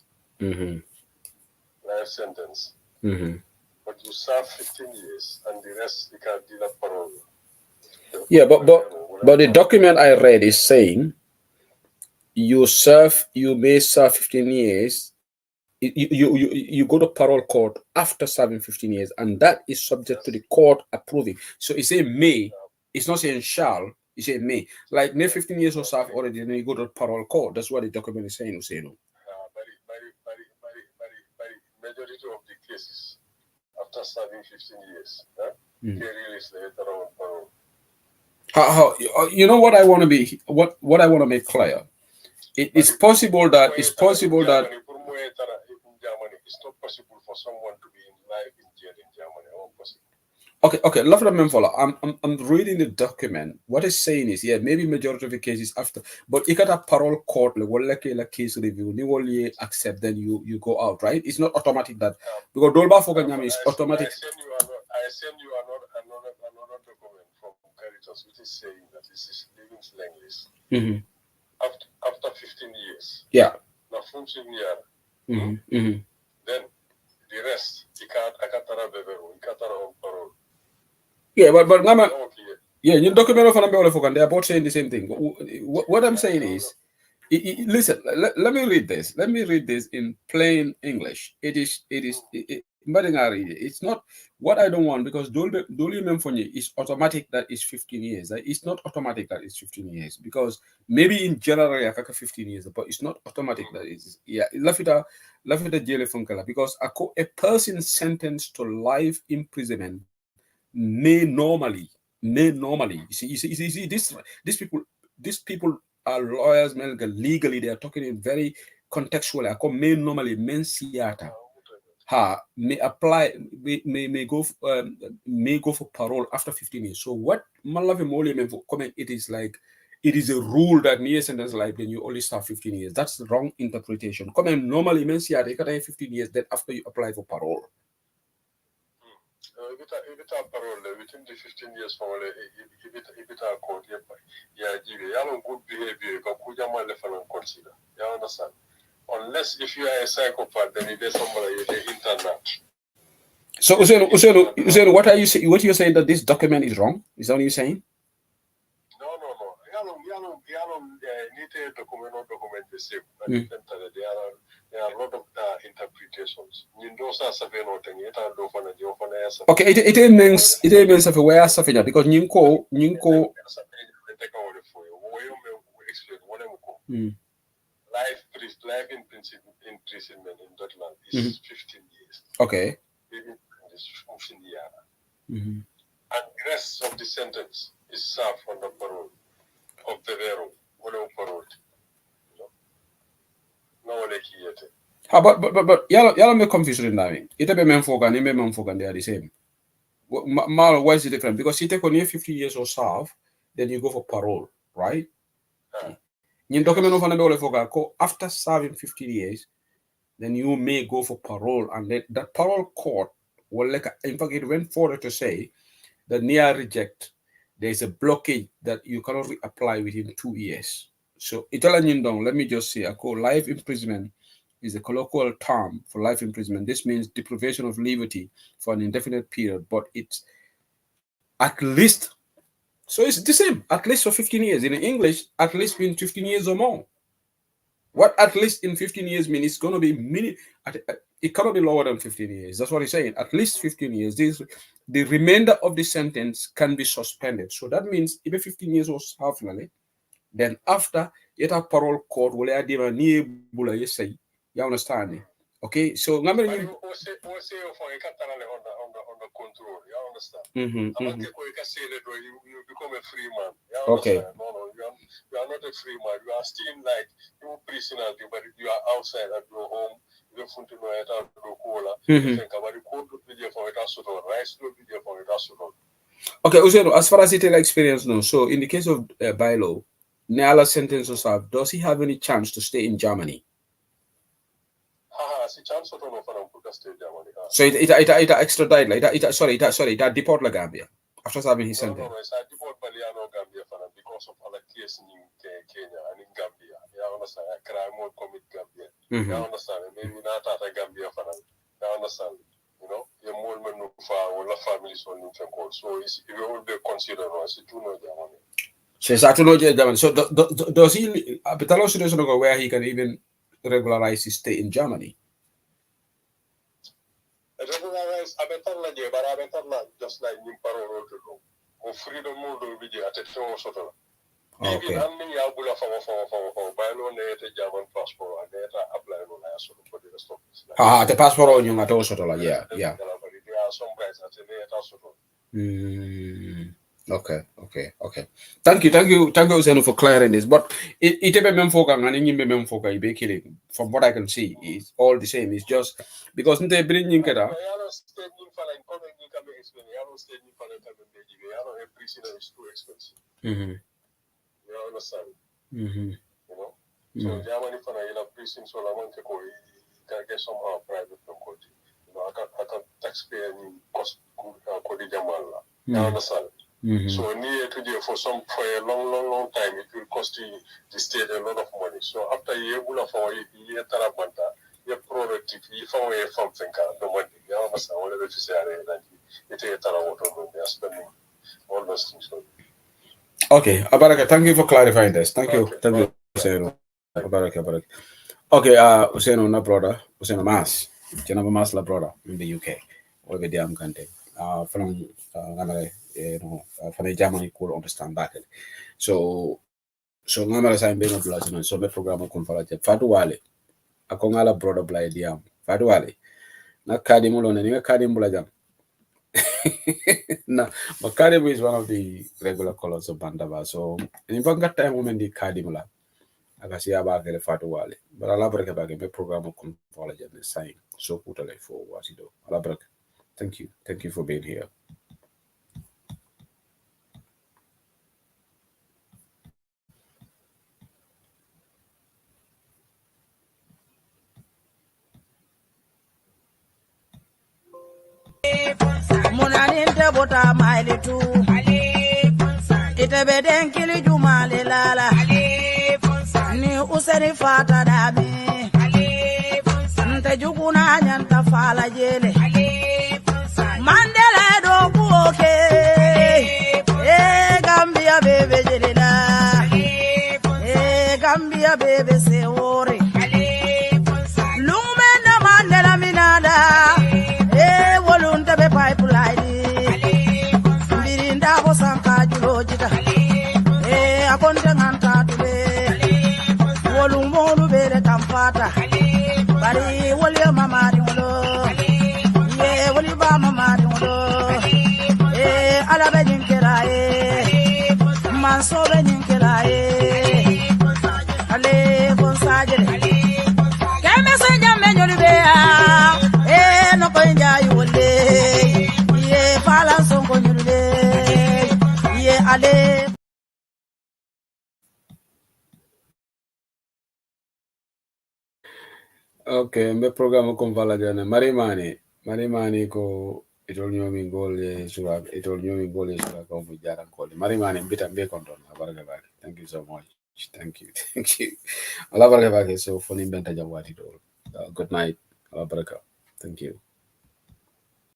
G: Life sentence. But you serve 15 years and the rest you can deal up parole.
C: Yeah, but the document I read is saying you may serve 15 years. You go to parole court after serving 15 years, and that is subject to the court approving. So it's saying may, it's not saying shall, it's saying may. Like may 15 years or serve already, and then you go to parole court. That's what the document is saying, Hussein.
G: Majority of the cases after serving 15 years, they release later on parole.
C: How you know what I want to be what I want to make clear? It's possible that
G: in Germany, it's not possible for someone to be in life in jail in Germany.
C: Okay. Love I'm reading the document. What it's saying is, yeah, maybe majority of the cases after, but you got a parole court, like case review, you only accept, then you go out, right? It's not automatic that because Dolba Foganyam is automatic.
G: I send you another document from Caritas, which is saying that this is living language. After 15 years.
C: Yeah.
G: Now function year. Then the rest, you can't on parole.
C: Yeah, but Nama, yeah, you document of an they're both saying the same thing. What I'm saying is, listen, let me read this. Let me read this in plain English. It's not what I don't want, because Doli Memfonye is automatic that is 15 years. It's not automatic that it's 15 years, because maybe in general, I 15 years, but it's not automatic that it's, yeah, Lafita Jele Funkala, because a person sentenced to life imprisonment may normally, you see, these people are lawyers, legally, they are talking in very contextually. I call may normally men siata. May apply, may go for parole after 15 years. So what Malawi Moli meant for comment, it is a rule that near sentence life, then you only serve 15 years. That's the wrong interpretation. Comment normally men siata, you can have 15 years, then after you apply for parole.
G: If it's a parole within the 15 years for if it's a court, good behavior, consider. You understand? Unless if you are a psychopath, then if there's somebody you internal.
C: So Usain, what are you saying? What you're saying that this document is wrong? Is that what you're saying?
G: No. Need a document the same. There are a lot of interpretations.
C: Okay, it means of where Safina, because Ninko
G: life imprisonment in that land is 15 years.
C: Okay.
G: And the rest of the sentence is served on the parole. observero wala parole no wala kiyete
C: but y'all me confusion na me ite be men foka ni men foka they are the same. Why is it different? Because you take only 50 years or serve, then you go for parole, right? You document after serving 50 years, then you may go for parole, and that parole court will in fact it went further to say that near reject, there is a blockage that you cannot reapply within 2 years. So Italian let me just say, I call life imprisonment is a colloquial term for life imprisonment. This means deprivation of liberty for an indefinite period, but it's at least, so it's the same, at least for 15 years. In English, at least means 15 years or more. What at least in 15 years means it's going to be it cannot be lower than 15 years. That's what he's saying. At least 15 years. The remainder of the sentence can be suspended. So that means if 15 years was half, then after you have parole court, will you say, you understand me? Okay, so
G: on the control, you understand? You become a free man.
C: Okay.
G: No, you are not a free man. You are still like you prisoner, but you are outside at your home. You want to know it out of cola.
C: Okay, Useno, as far as it experience now, so in the case of bylaw, Neala sentence was served, does he have any chance to stay in Germany? So it extradite, it deport la Gambia after serving his sentence.
G: No, it's a deport Baliano Gambia because of allocations in Kenya and in Gambia. You understand? A crime will commit Gambia. You understand? Maybe not at a Gambia for them. You understand? You know, your more men no far or la families on infant call. So if you will be considered as a junior Germany.
C: So it's actually Germany. So does he? But I also don't know where he can even regularize his stay in Germany.
G: Regularize, just like Nimparo or freedom model video at a show sort of. Even handling Yabula for bylaw German passport and data apply for the rest of this.
C: The passport on you at all sort of, yeah.
G: There are some guys at the data sort of.
C: Okay. Thank you, Zeno, for clearing this. But from what I can see, it's all the same. It's just because they bring in
G: You understand? You know? So Germany for a prison so long can get somehow private from country. You know, I can taxpayer cost Kodi Jamala. You understand? So near to there for a long time it will cost the state a lot of money. So after a year for a year Tarabanta, your product if you found a something the money, you understand whatever you say it is Tarawato, they are spending all those things.
C: Okay, Abaraka, thank you for clarifying this. Thank you, Useno. Abaraka. Okay, Useno, na brother, Useno Mas, Jenaba Mas la brother in the UK, over the country. From from Germany could understand that. So ngamara sa mbeno blast no so be program ko fala je Fatu Wale akongala brother blay diam Fatu Wale na kadi mo lone ni kadi mbula jam. No, but Kadimu is one of the regular colors of Bandaba. So, in fact, time women the Kadimula, I can see about the Fatu Wale. But I'll break about a program of college and the sign. So, put a life for what you do. I'll break. Thank you for being here.
A: Munaninte bota maili tu ite beden kili jumale lala ni useni fata dami nte juguna nyanta fala jele Mandela do kuoke Gambia bebe jelela Gambia bebe se ore Lumena Mandela minada be pipeline birinda ko sanka julo jita akonde nganta tube wolumolu bere kampata bari wolya mamari ngolo woli ba mamari ngolo ala be nyinkela manso be nyinkela
C: Okay, mbe programme ko vala jana marimani ko itol nyomi gole sura ko bu jaran ko marimani mbita mbe kon don baraka baki. Thank you so much. Thank you. Allah baraka baki so foni benta jawati do. Good night. Allah baraka. Thank you.